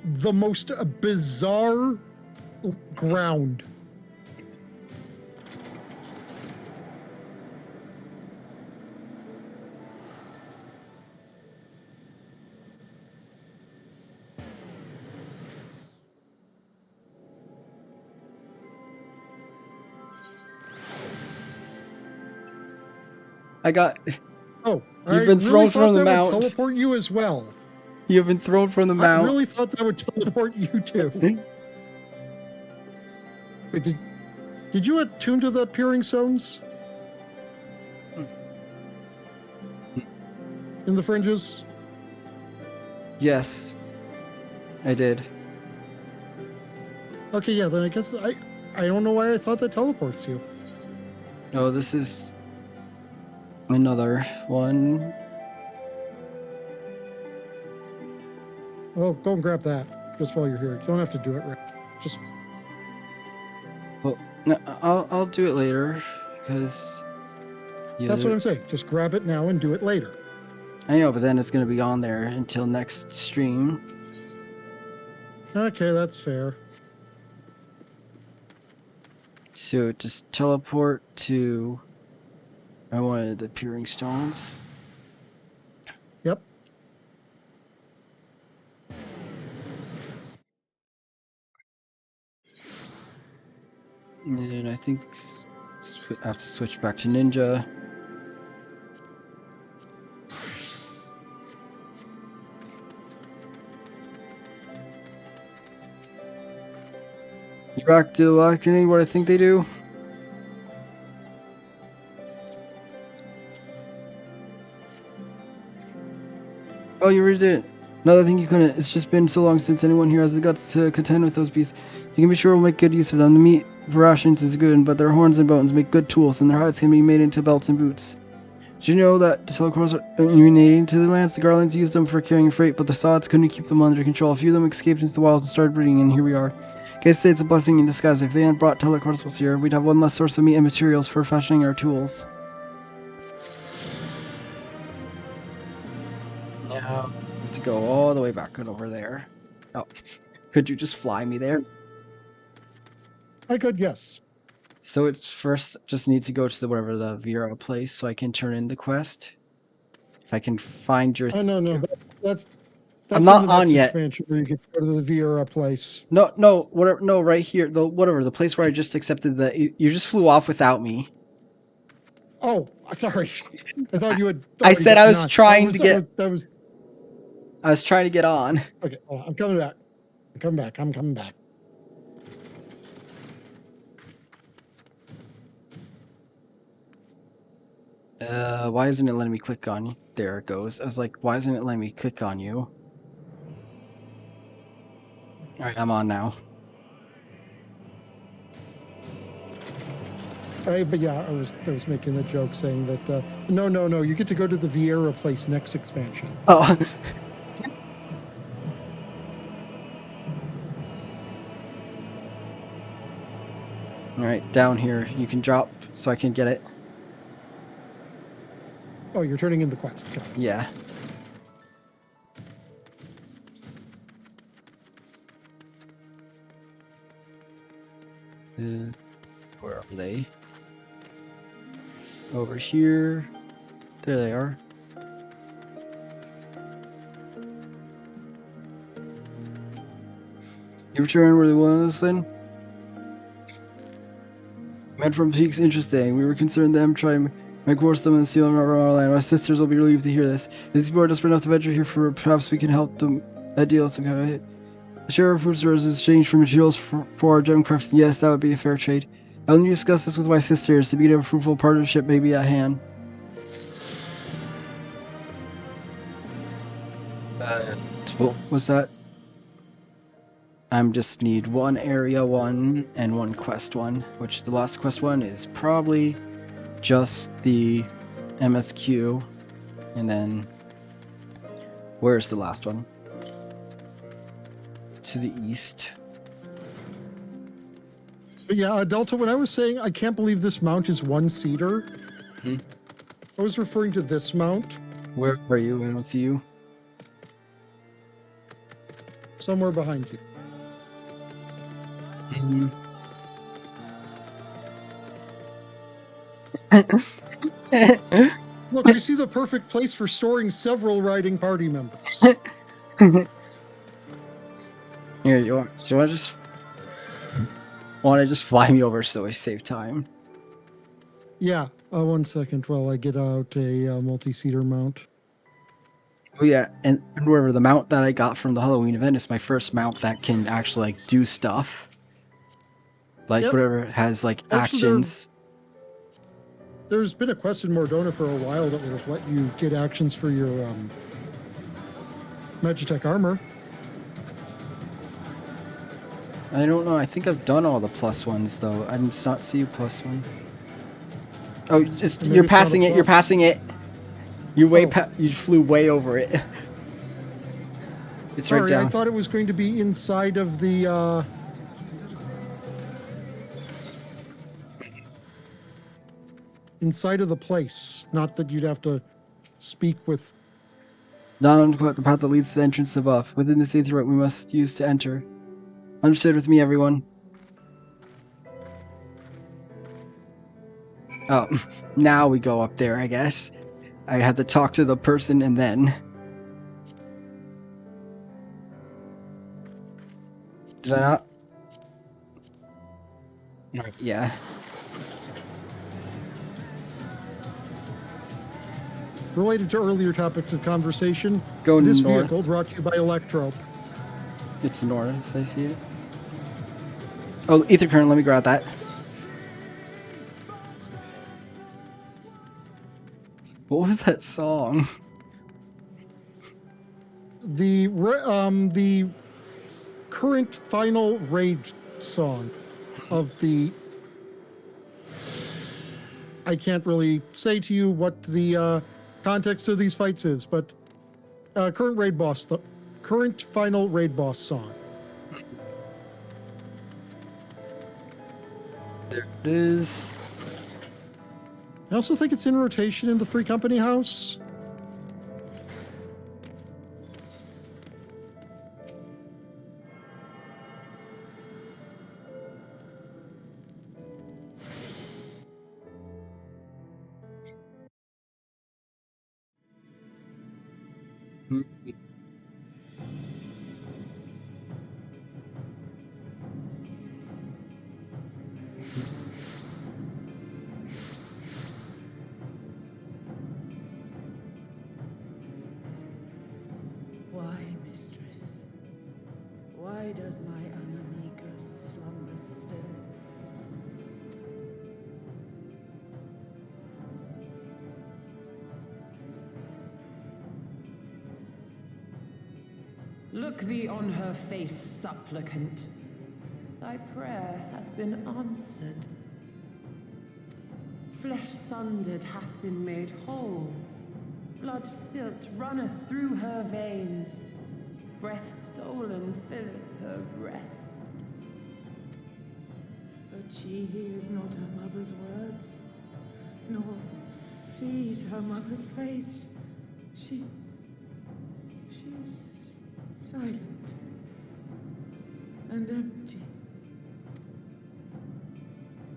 the most bizarre ground. I got. Oh, you've been thrown from the mount. Would teleport you as well. You've been thrown from the mount. I really thought that would teleport you too. Wait, did you attune to the peering zones? In the fringes? Yes, I did. Okay, yeah, then I guess I don't know why I thought that teleports you. No, this is another one. Well, go and grab that just while you're here. You don't have to do it right. Just. Well, no, I'll do it later because. That's what I'm saying. Just grab it now and do it later. I know, but then it's gonna be on there until next stream. Okay, that's fair. So just teleport to. I wanted the peering stones. Yep. And I think I have to switch back to ninja. You back to acting what I think they do? Oh, you already did. Another thing you couldn't. It's just been so long since anyone here has the guts to contend with those beasts. You can be sure we'll make good use of them. The meat for rations is good, but their horns and bones make good tools, and their hides can be made into belts and boots. Did you know that the Telecrows are immunity to the lands? The Garlands used them for carrying freight, but the Sods couldn't keep them under control. A few of them escaped into the wilds and started breeding, and here we are. Guys say it's a blessing in disguise. If they hadn't brought Telecrows here, we'd have one less source of meat and materials for fashioning our tools. Now, to go all the way back and over there. Oh, could you just fly me there? I could, yes. So it's first just need to go to the whatever the Vera place so I can turn in the quest. If I can find your. Oh no, that's I'm not in the on next yet. Expansion where you get to go to the Vera place. No, whatever. No, right here. The place where I just accepted the. You just flew off without me. Oh, sorry. I thought you had. I said I was trying to get. I was trying to get on. Okay, well, I'm coming back. I'm coming back. Why isn't it letting me click on you? There it goes. I was like, why isn't it letting me click on you? Alright, I'm on now. But yeah, I was making a joke saying that no, you get to go to the Vieira place next expansion. Oh. Alright, down here. You can drop so I can get it. Oh, you're turning in the quest. Okay. Yeah. Where are they? Over here. There they are. You return where they want us then? Men from Peak's interesting. We were concerned them trying My course them and seal them around our land. My sisters will be relieved to hear this. These people are desperate enough to venture here for perhaps we can help them a deal some kind of the share of fruits is exchanged for materials for our gemcraft. Yes, that would be a fair trade. I'll need to discuss this with my sisters. The beginning of a fruitful partnership may be at hand. What was that? I just need one area one and one quest one, which the last quest one is probably just the MSQ, and then where's the last one? To the east. But yeah, Delta, when I was saying I can't believe this mount is one-seater, I was referring to this mount. Where are you? I don't see you. Somewhere behind you. Look, I see the perfect place for storing several riding party members. Here you are. So I just want to just fly me over so we save time. Yeah, 1 second while I get out a multi-seater mount. Oh yeah, and whatever, the mount that I got from the Halloween event is my first mount that can actually like do stuff. Like whatever has like Actually, actions. There's been a quest in Mordona for a while that would have let you get actions for your Magitech armor. I don't know. I think I've done all the plus ones though. I did not see you plus one. Oh, just you're passing it. You're passing it. You you flew way over it. It's right down. I thought it was going to be inside of the. Inside of the place, not that you'd have to speak with. Down the path that leads to the entrance above. Within the safety route we must use to enter. Understood with me, everyone. Oh, now we go up there, I guess. I had to talk to the person and then. Did I not? Yeah. Related to earlier topics of conversation, Go this north. vehicle brought to you by Electrope. It's north, I see it. Oh, ether current, let me grab that. What was that song? The current final raid song of the. I can't really say to you what the context of these fights is, but current raid boss, the current final raid boss song. There it is. I also think it's in rotation in the Free Company house. Why, mistress? Why does my Anamika slumber still? Look thee on her face, supplicant. Thy prayer hath been answered. Flesh sundered hath been made whole. Blood spilt runneth through her veins. Breath stolen filleth her breast. But she hears not her mother's words, nor sees her mother's face. She's silent and empty.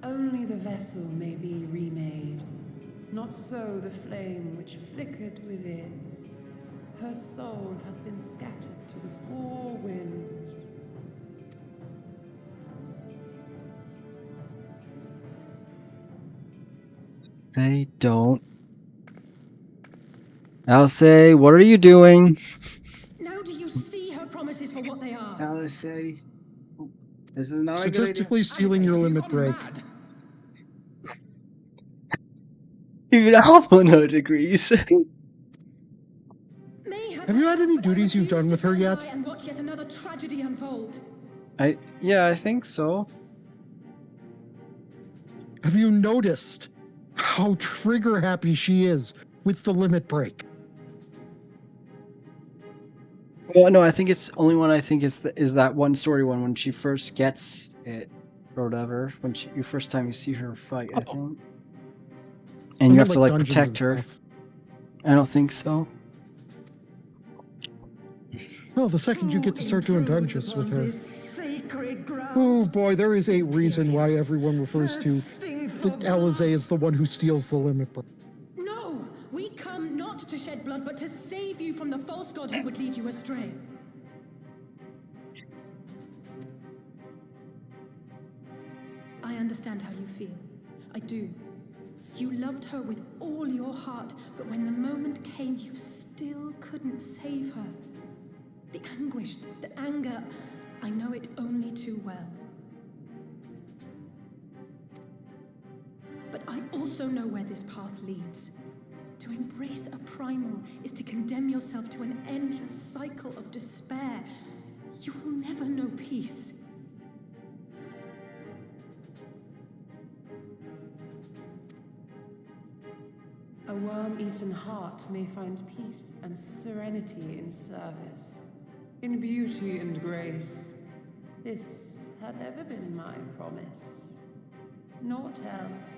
Only the vessel may be remade, not so the flame which flickered within. Her soul hath been scattered to the four winds. They don't. Alice, what are you doing? Now do you see her promises for what they are? Alice, this is not a good idea. Statistically stealing your limit break. Even Alpha agrees. Have you had any duties you've done with her yet? And watch yet another tragedy unfold. Yeah, I think so. Have you noticed how trigger happy she is with the limit break? Well, no, I think it's only one. I think is that one story one when she first gets it or whatever. When you first time you see her fight, I think. And you have to like protect her. Stuff. I don't think so. Well, the second you get to start doing dungeons with her. Oh boy, there is a reason why everyone refers to Alizé as the one who steals the limit break. No! We come not to shed blood, but to save you from the false god who would lead you astray. I understand how you feel. I do. You loved her with all your heart, but when the moment came, you still couldn't save her. The anguish, the anger, I know it only too well. But I also know where this path leads. To embrace a primal is to condemn yourself to an endless cycle of despair. You will never know peace. A worm-eaten heart may find peace and serenity in service, in beauty and grace. This had ever been my promise. Naught else.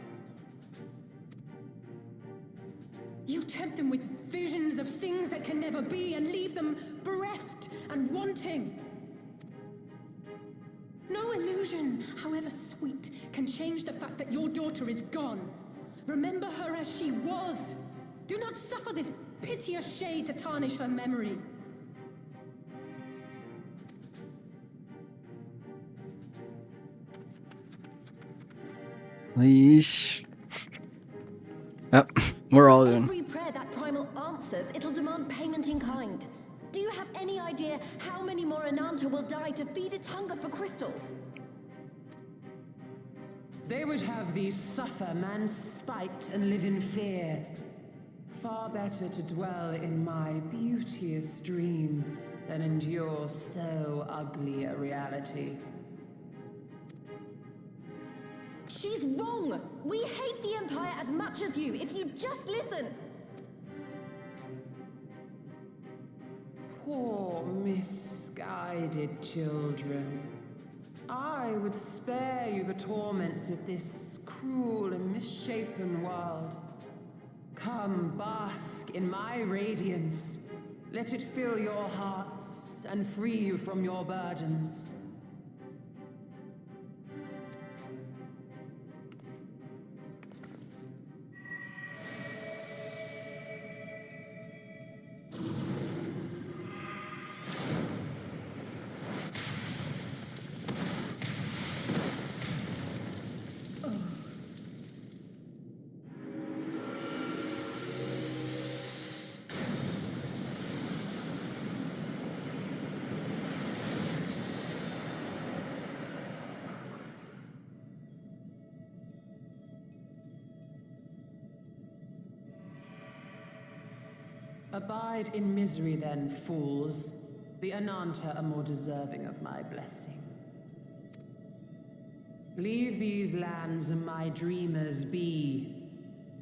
You tempt them with visions of things that can never be and leave them bereft and wanting. No illusion, however sweet, can change the fact that your daughter is gone. Remember her as she was. Do not suffer this piteous shade to tarnish her memory. Leash. Yep, we're all in. Every prayer that primal answers, it'll demand payment in kind. Do you have any idea how many more Ananta will die to feed its hunger for crystals? They would have thee suffer man's spite and live in fear. Far better to dwell in my beauteous dream than endure so ugly a reality. She's wrong! We hate the Empire as much as you, if you just listen! Poor, misguided children. I would spare you the torments of this cruel and misshapen world. Come, bask in my radiance. Let it fill your hearts and free you from your burdens. Abide in misery then, fools. The Ananta are more deserving of my blessing. Leave these lands and my dreamers be.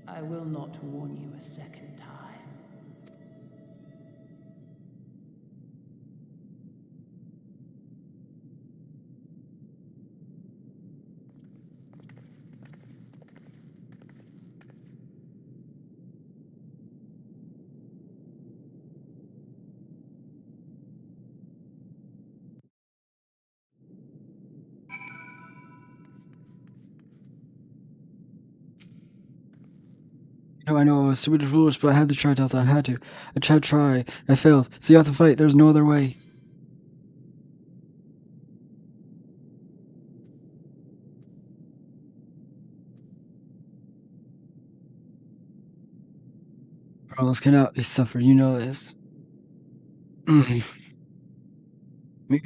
I will not warn you a second time. I know I was stupid and foolish, but I had to try, Delta. I had to. I tried to try. I failed. So you have to fight. There's no other way. Carlos cannot be suffered, you know this.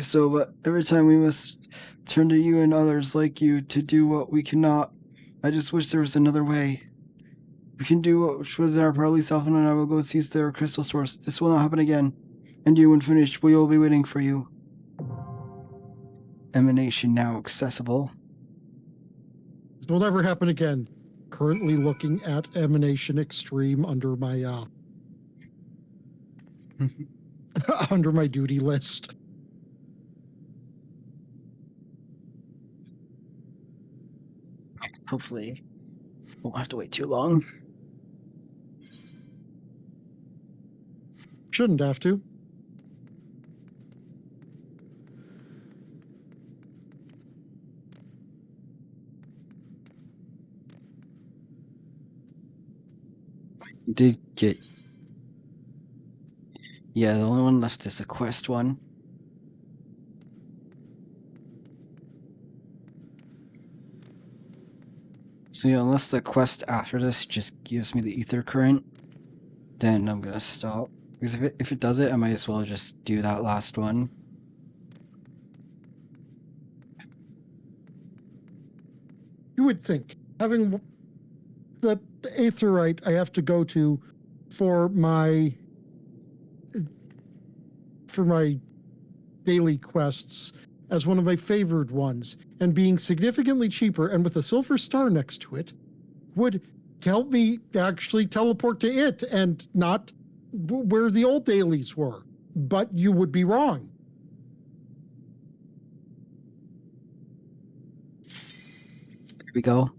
So, but every time we must turn to you and others like you to do what we cannot. I just wish there was another way. We can do what which was in our power. At least Alpha and I will go seize their crystal stores. This will not happen again. And you, when finished, we will be waiting for you. Emanation now accessible. This will never happen again. Currently looking at Emanation Extreme under my under my duty list. Hopefully, won't have to wait too long. Shouldn't have to. Did get. Yeah, the only one left is the quest one. So yeah, unless the quest after this just gives me the ether current, then I'm gonna stop. Because if it does it, I might as well just do that last one. You would think, having the aetherite I have to go to for my daily quests as one of my favored ones, and being significantly cheaper and with a silver star next to it, would help me actually teleport to it and not where the old dailies were. But you would be wrong. Here we go.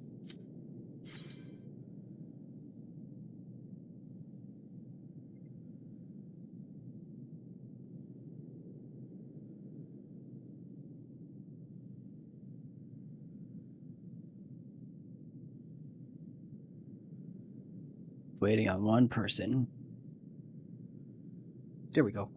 Waiting on one person. There we go.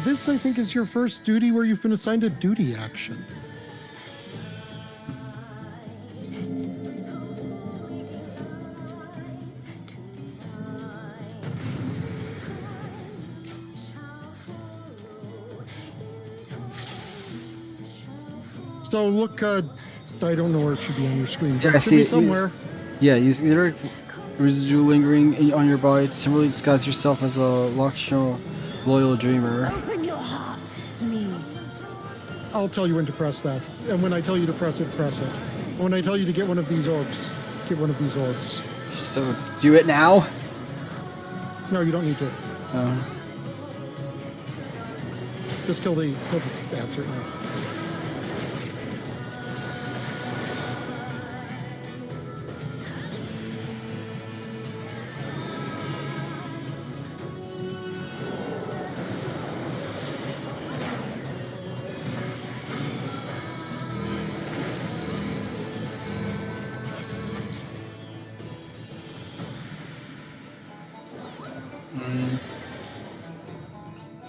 This, I think, is your first duty where you've been assigned a duty action. So look, I don't know where it should be on your screen. But Yeah, it should be somewhere. Use either residual lingering on your body to really disguise yourself as a Lakshma loyal dreamer. Open your heart to me. I'll tell you when to press that. And when I tell you to press it, press it. And when I tell you to get one of these orbs, get one of these orbs. So, do it now? No, you don't need to. Just kill the bats right now.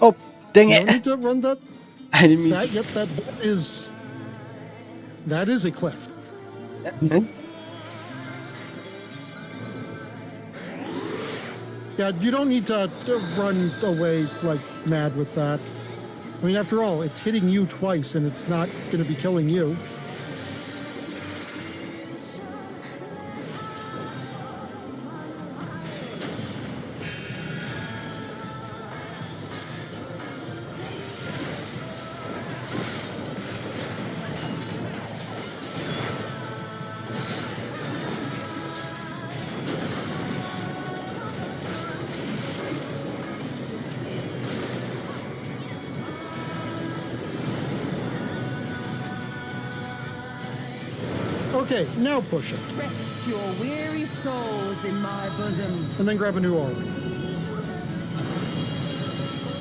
Oh, dang You it! don't need to run that. I didn't mean that. to. Yep, that is a cliff. Yeah, you don't need to run away like mad with that. I mean, after all, it's hitting you twice, and it's not going to be killing you. Okay, now push it. Rest your weary souls in my bosom. And then grab a new orb.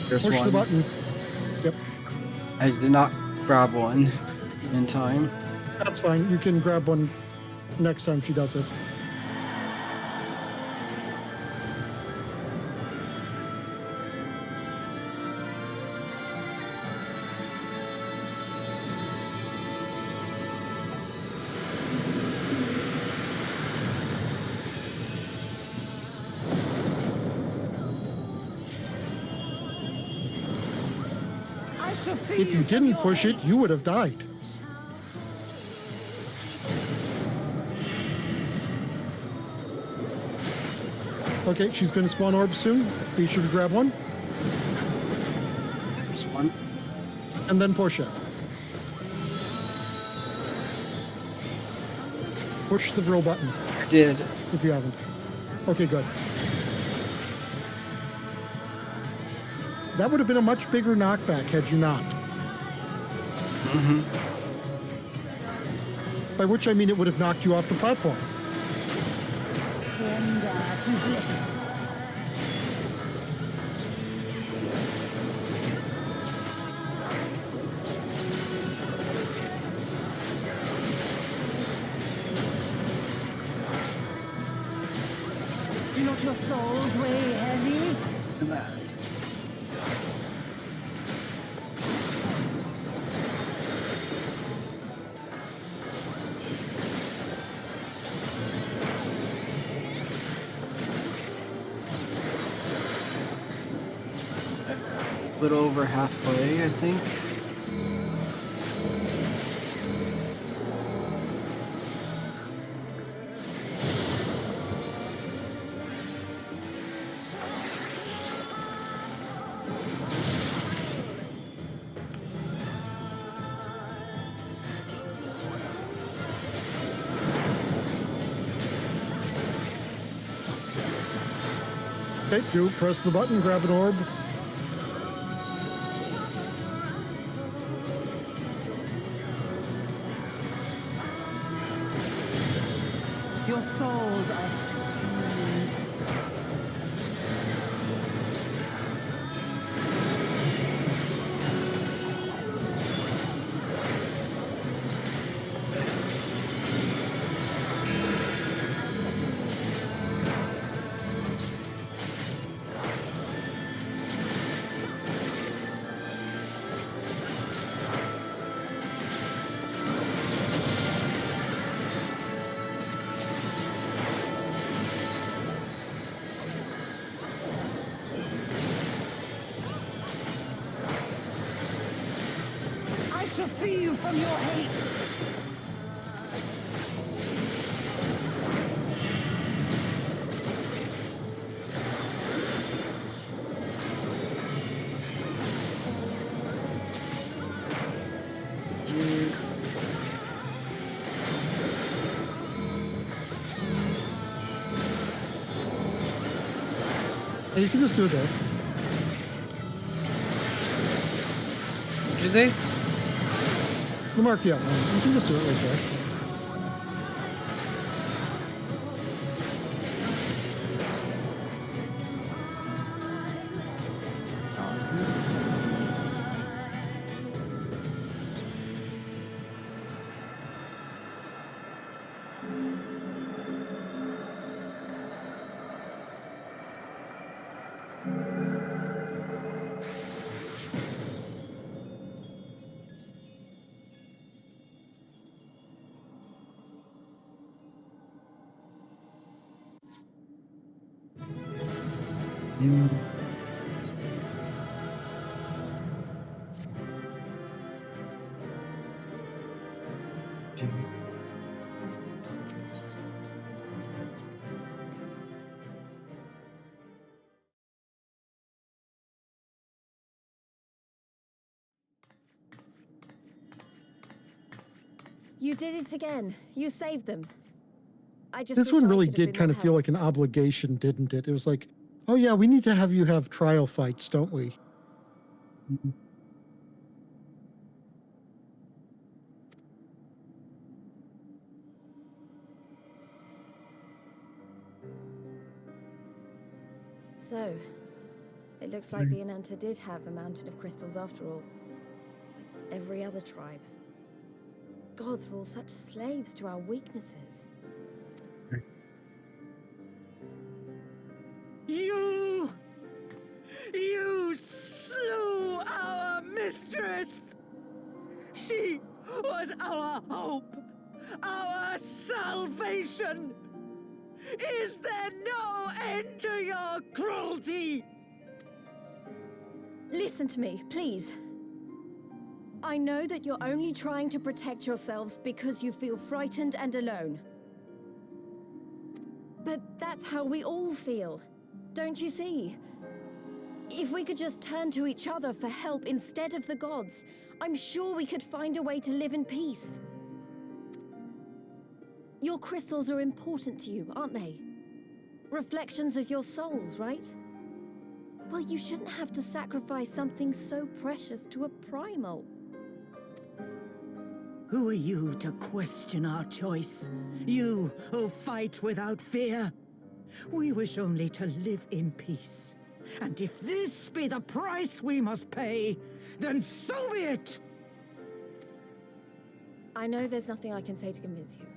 There's Push one. the button. Yep. I did not grab one in time. That's fine. You can grab one next time she does it. If you didn't push it, you would have died. Okay, she's going to spawn orbs soon. Be sure to grab one. There's one. And then push it. Push the drill button. I did. If you haven't. Okay, good. That would have been a much bigger knockback had you not. Mm-hmm. By which I mean it would have knocked you off the platform. Not your souls weigh heavy? A little over halfway, I think. Okay, do press the button, grab an orb. Your souls are stained. I shall free you from your hate. Hey, you can just do it there. What'd you say? We'll mark you out. You can just do it right there. You did it again. You saved them. I just This wish one I really could have did been kind more of feel help. like an obligation, didn't it? It was like, oh yeah, we need to have you have trial fights, don't we? So, it looks like the Ananta did have a mountain of crystals after all. Like every other tribe. Gods were all such slaves to our weaknesses. You slew our mistress! She was our hope, our salvation! Is there no end to your cruelty? Listen to me, please. I know that you're only trying to protect yourselves because you feel frightened and alone. But that's how we all feel, don't you see? If we could just turn to each other for help instead of the gods, I'm sure we could find a way to live in peace. Your crystals are important to you, aren't they? Reflections of your souls, right? Well, you shouldn't have to sacrifice something so precious to a primal. Who are you to question our choice? You who fight without fear? We wish only to live in peace. And if this be the price we must pay, then so be it! I know there's nothing I can say to convince you.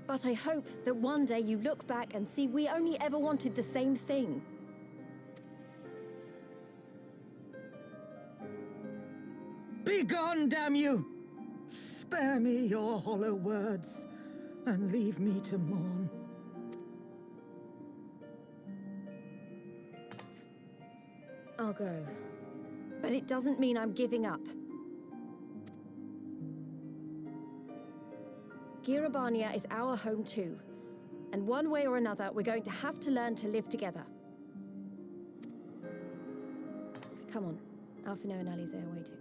But I hope that one day you look back and see we only ever wanted the same thing. Begone, damn you! Spare me your hollow words, and leave me to mourn. I'll go. But it doesn't mean I'm giving up. Girabania is our home too. And one way or another, we're going to have to learn to live together. Come on. Alphino and Alize are waiting.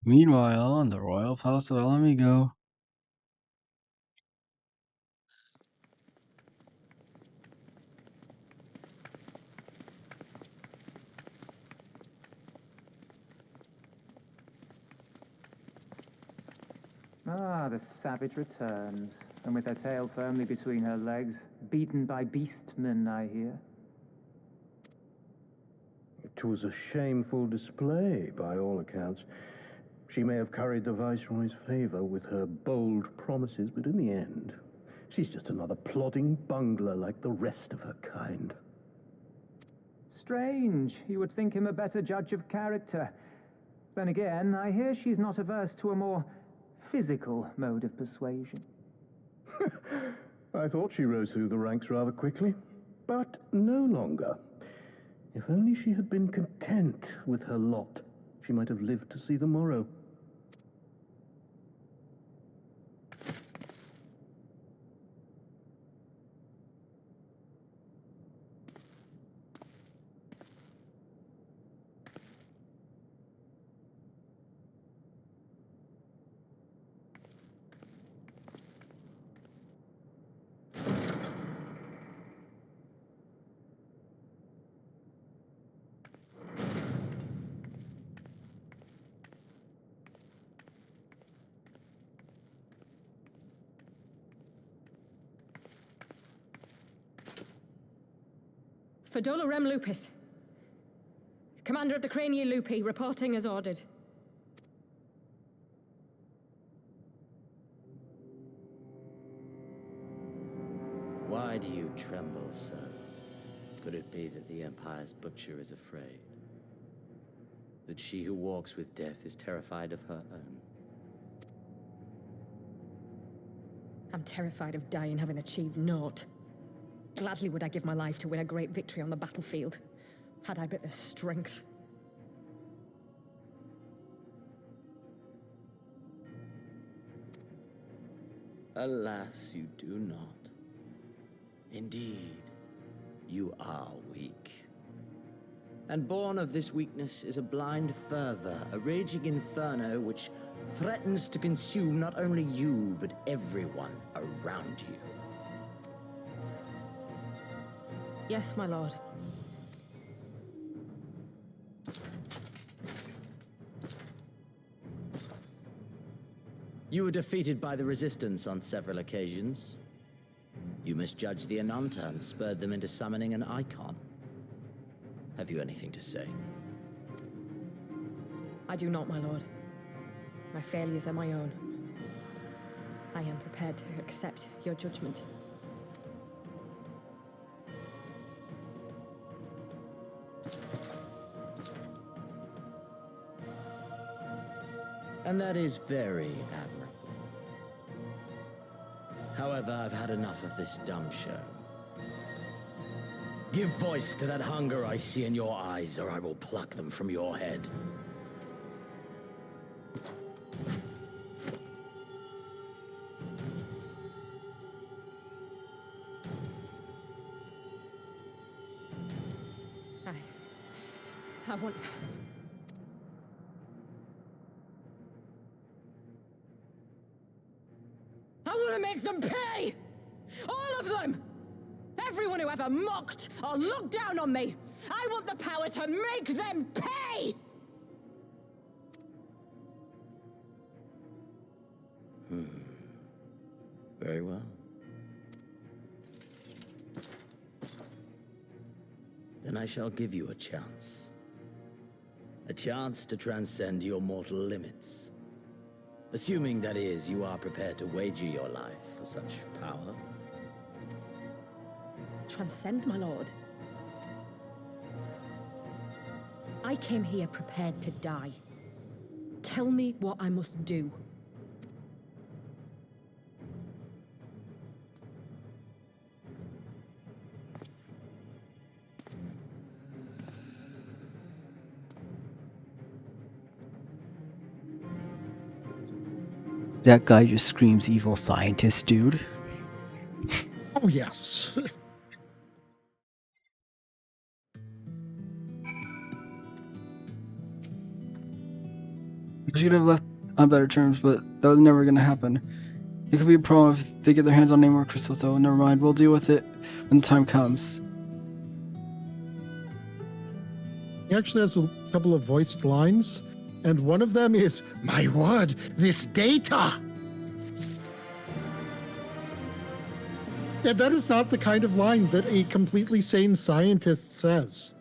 Meanwhile, in the royal palace of Alamigo. Ah, the savage returns, and with her tail firmly between her legs, beaten by beastmen, I hear. It was a shameful display, by all accounts. She may have curried the Viceroy's favor with her bold promises, but in the end, she's just another plodding bungler like the rest of her kind. Strange. You would think him a better judge of character. Then again, I hear she's not averse to a more physical mode of persuasion. I thought she rose through the ranks rather quickly, but no longer. If only she had been content with her lot, she might have lived to see the morrow. Fadola Rem Lupus. Commander of the Crania Lupi, reporting as ordered. Why do you tremble, sir? Could it be that the Empire's butcher is afraid? That she who walks with death is terrified of her own? I'm terrified of dying having achieved naught. Gladly would I give my life to win a great victory on the battlefield, had I but the strength. Alas, you do not. Indeed, you are weak. And born of this weakness is a blind fervor, a raging inferno which threatens to consume not only you, but everyone around you. Yes, my lord. You were defeated by the Resistance on several occasions. You misjudged the Ananta and spurred them into summoning an icon. Have you anything to say? I do not, my lord. My failures are my own. I am prepared to accept your judgment. And that is very admirable. However, I've had enough of this dumb show. Give voice to that hunger I see in your eyes, or I will pluck them from your head. I want... I want to make them pay! All of them! Everyone who ever mocked or looked down on me! I want the power to make them pay! Very well. Then I shall give you a chance. A chance to transcend your mortal limits. Assuming, that is, you are prepared to wager your life for such power. Transcend, my lord. I came here prepared to die. Tell me what I must do. That guy just screams evil scientist, dude. Oh, yes. We should have left on better terms, but that was never going to happen. It could be a problem if they get their hands on any more crystals, though. Never mind, we'll deal with it when the time comes. He actually has a couple of voiced lines, and one of them is, "My word, this data!" Yeah, that is not the kind of line that a completely sane scientist says.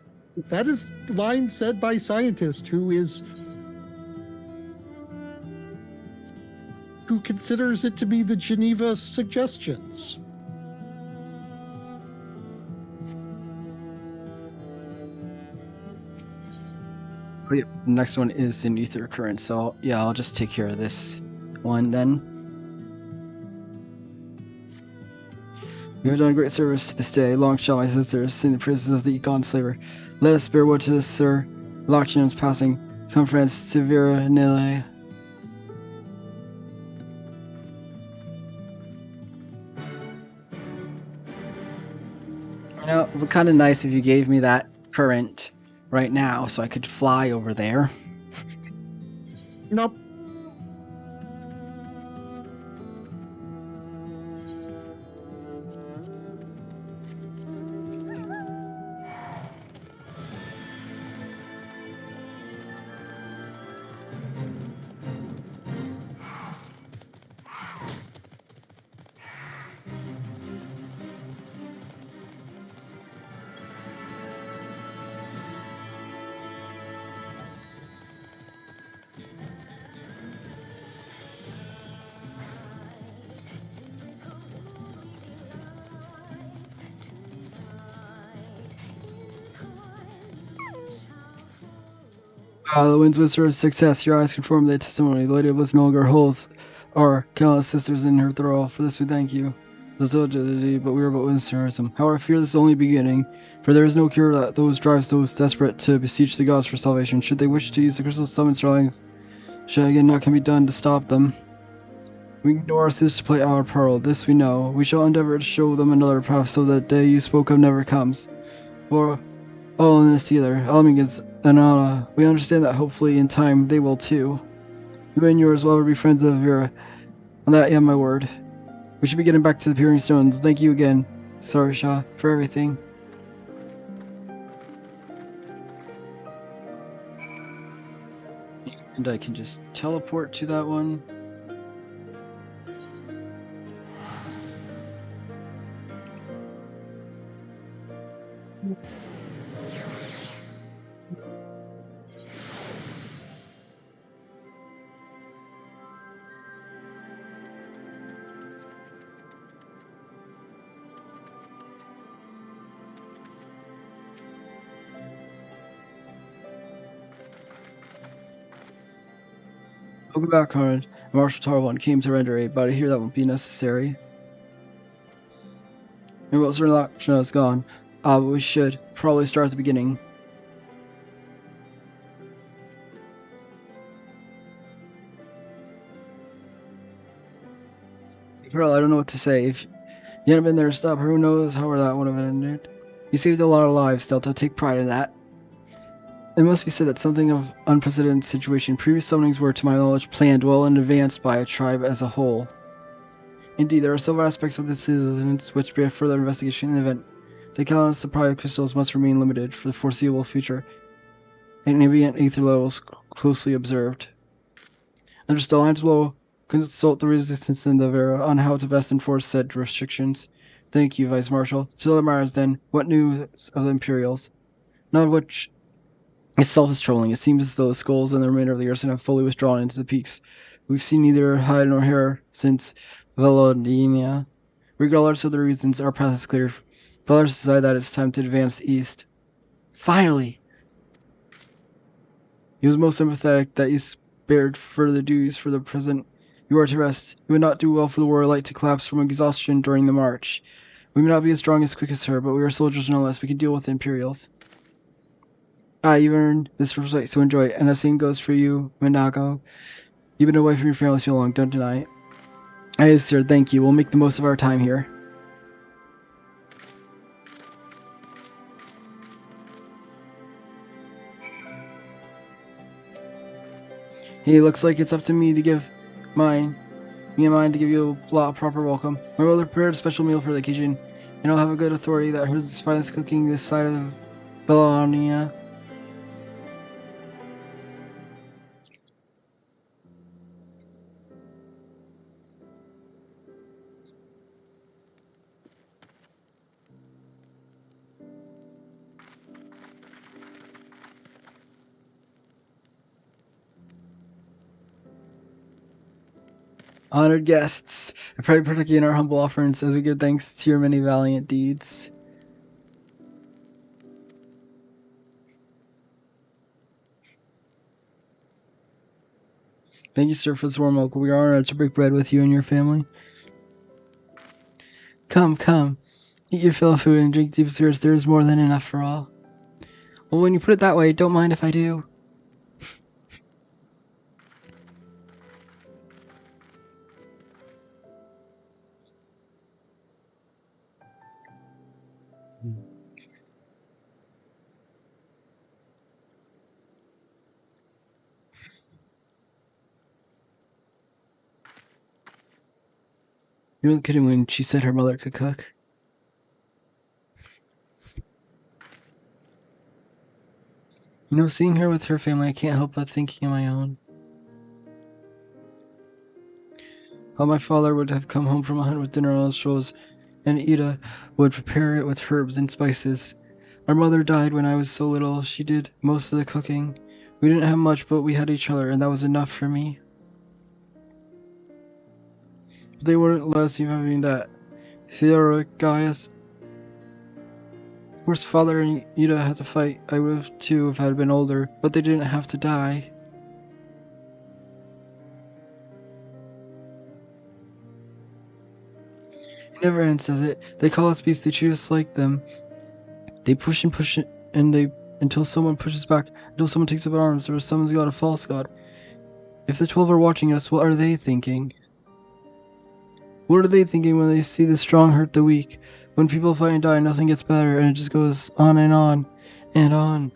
That is line said by a scientist who considers it to be the Geneva suggestions. Oh, yeah. The next one is an ether current, so yeah, I'll just take care of this one then. You have done great service this day. Long shall my sisters sing the praises of the Egon slaver. Let us bear wood to this, sir. Lockdown's passing. Come, friends, Severa Nile. You know, it would be kind of nice if you gave me that current right now so I could fly over there. Nope. The winds whisper of success. Your eyes confirm the testimony. The Lady of Bliss no longer holds our countless sisters in her thrall. For this we thank you. But we are but witnesses. However, I fear this is only beginning, for there is no cure that drives those desperate to beseech the gods for salvation. Should they wish to use the crystal summon Starling, shall again not can be done to stop them. We can do our sisters to play our part. This we know. We shall endeavor to show them another path, so that day you spoke of never comes. For all in this together, Almigans and Anna, we understand that hopefully in time they will too. You and yours will ever be friends of Vera. On that, yeah, my word. We should be getting back to the Peering Stones. Thank you again, Sarisha, for everything. And I can just teleport to that one. Welcome back, Conrad. Marshal Tarwan came to render aid, but I hear that won't be necessary. And whilst Relaxna is gone, but we should probably start at the beginning. Pearl, I don't know what to say. If you hadn't been there to stop her, who knows how that would have ended. You saved a lot of lives, Delta. Take pride in that. It must be said that something of unprecedented situation. Previous summonings were, to my knowledge, planned well in advance by a tribe as a whole. Indeed, there are several aspects of this incident which bear further investigation in the event. The Calendar supply of crystals must remain limited for the foreseeable future, and ambient ether levels closely observed. Understood. Lines below. Consult the Resistance in the Vera on how to best enforce said restrictions. Thank you, Vice Marshal. To other matters, then, what news of the Imperials? None of which itself is troubling. It seems as though the skulls and the remainder of the garrison have fully withdrawn into the peaks. We've seen neither hide nor hair since Velodinia. Regardless of the reasons, our path is clear. Fellows decide that it's time to advance east. Finally! He was most sympathetic that you spared further duties for the present. You are to rest. It would not do well for the warrior light to collapse from exhaustion during the march. We may not be as strong as quick as her, but we are soldiers nonetheless. We can deal with the Imperials. You earned this respect, so enjoy it. And the same goes for you, Minago. You've been away from your family too long, don't deny it. Sir, thank you. We'll make the most of our time here. Hey, looks like it's up to me to give mine to give you a proper welcome. My mother prepared a special meal for the occasion, and I'll have a good authority that hers finest cooking this side of Belonia. Honored guests, I pray particularly in our humble offerings as we give thanks to your many valiant deeds. Thank you, sir, for this warm welcome. We are honored to break bread with you and your family. Come, come. Eat your fill of food and drink deep spirits. There is more than enough for all. Well, when you put it that way, don't mind if I do. You weren't kidding when she said her mother could cook. You know, seeing her with her family, I can't help but thinking of my own. How my father would have come home from a hunt with dinner on his shoulders, and Ida would prepare it with herbs and spices. Our mother died when I was so little. She did most of the cooking. We didn't have much, but we had each other, and that was enough for me. But they wouldn't let us even having that. Theodoric Gaius. Of course, father and Ida had to fight. I would have too if I had been older, but they didn't have to die. He never ends, says it. They call us beasts, they treat us like them. They push it, and until someone pushes back, until someone takes up arms, or summons God, a false god. If the 12 are watching us, what are they thinking? What are they thinking when they see the strong hurt the weak? When people fight and die, nothing gets better, and it just goes on and on and on.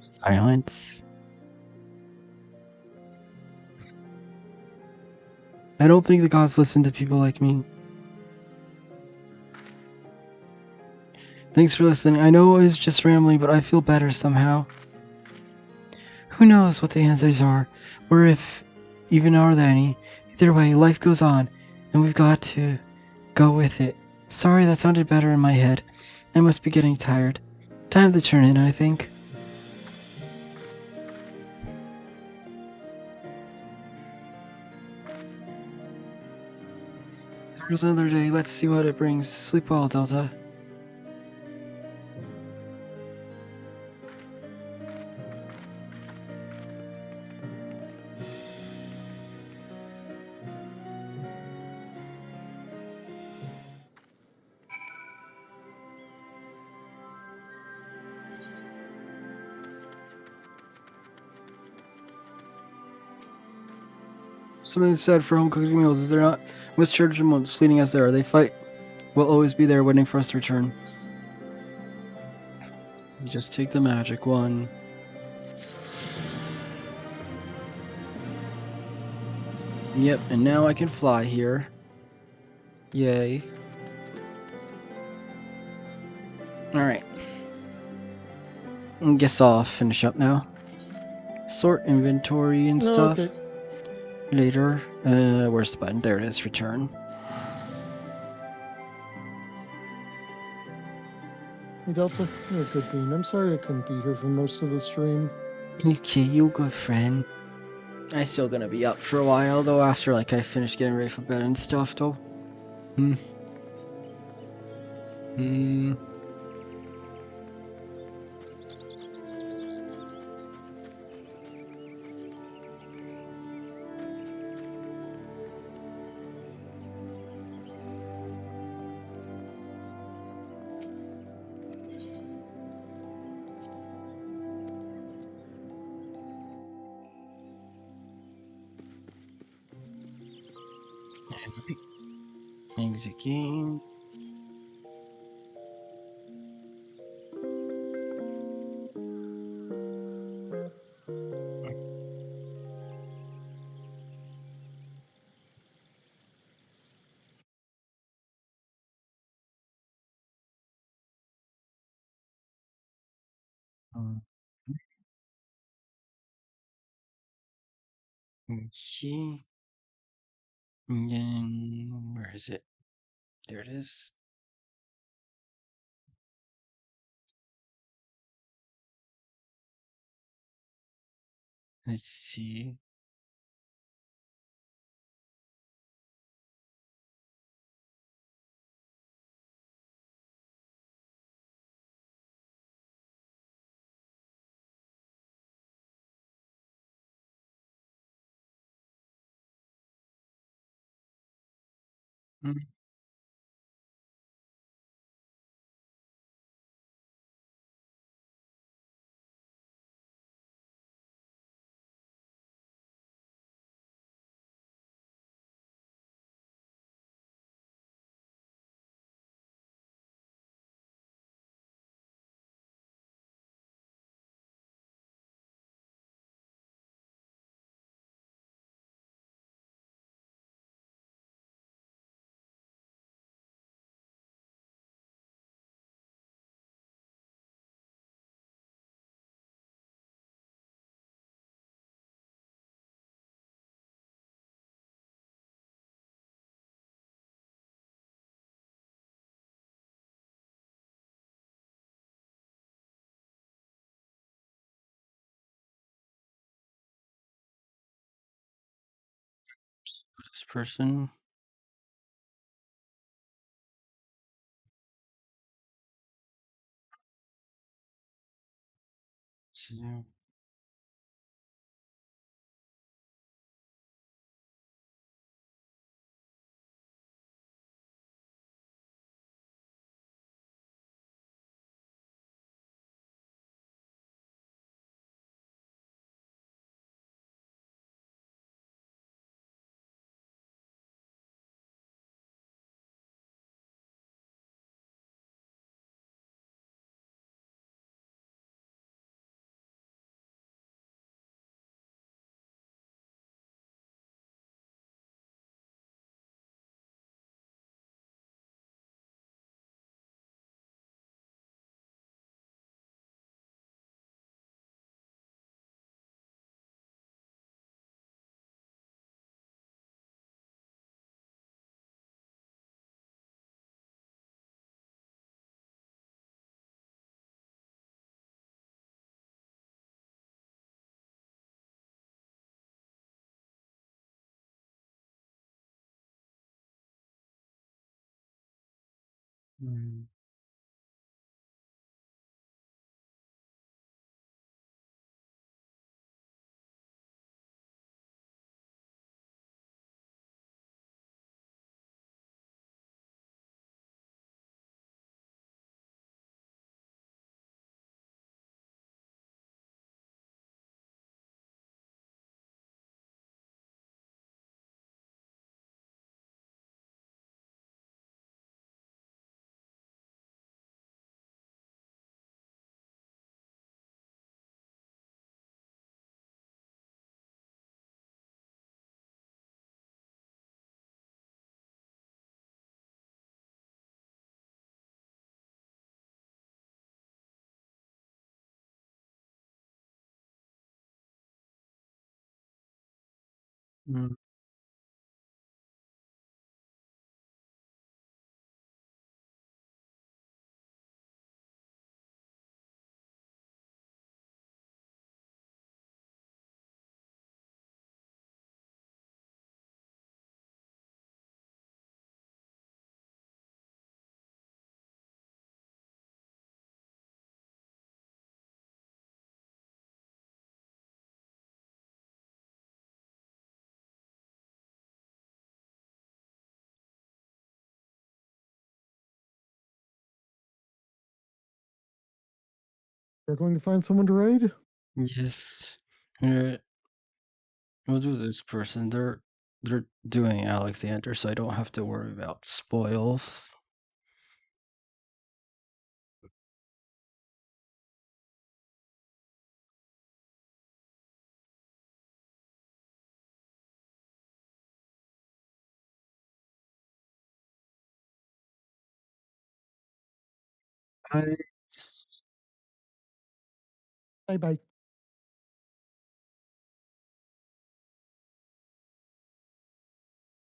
Silence. I don't think the gods listen to people like me. Thanks for listening. I know it was just rambling, but I feel better somehow. Who knows what the answers are, or if even are there any. Either way, life goes on, and we've got to go with it. Sorry, that sounded better in my head. I must be getting tired. Time to turn in, I think. Here's another day. Let's see what it brings. Sleep well, Delta. Something said for home cooked meals, is there not? Mischarged and most fleeting as they are, they fight. Will always be there waiting for us to return. You just take the magic one. Yep, and now I can fly here. Yay. Alright. I guess I'll finish up now. Sort inventory and stuff. Okay. Later. Where's the button? There it is, return. Hey Delta, you're a good bean. I'm sorry I couldn't be here for most of the stream. Okay, you good friend. I'm still gonna be up for a while though after like I finish getting ready for bed and stuff though. Exit game. Okay. And then where is it? There it is. Let's see. This person. So, Mm. Mm. They're going to find someone to raid? Yes. Alright. We'll do this person. They're doing Alexander, so I don't have to worry about spoils. I Bye bye.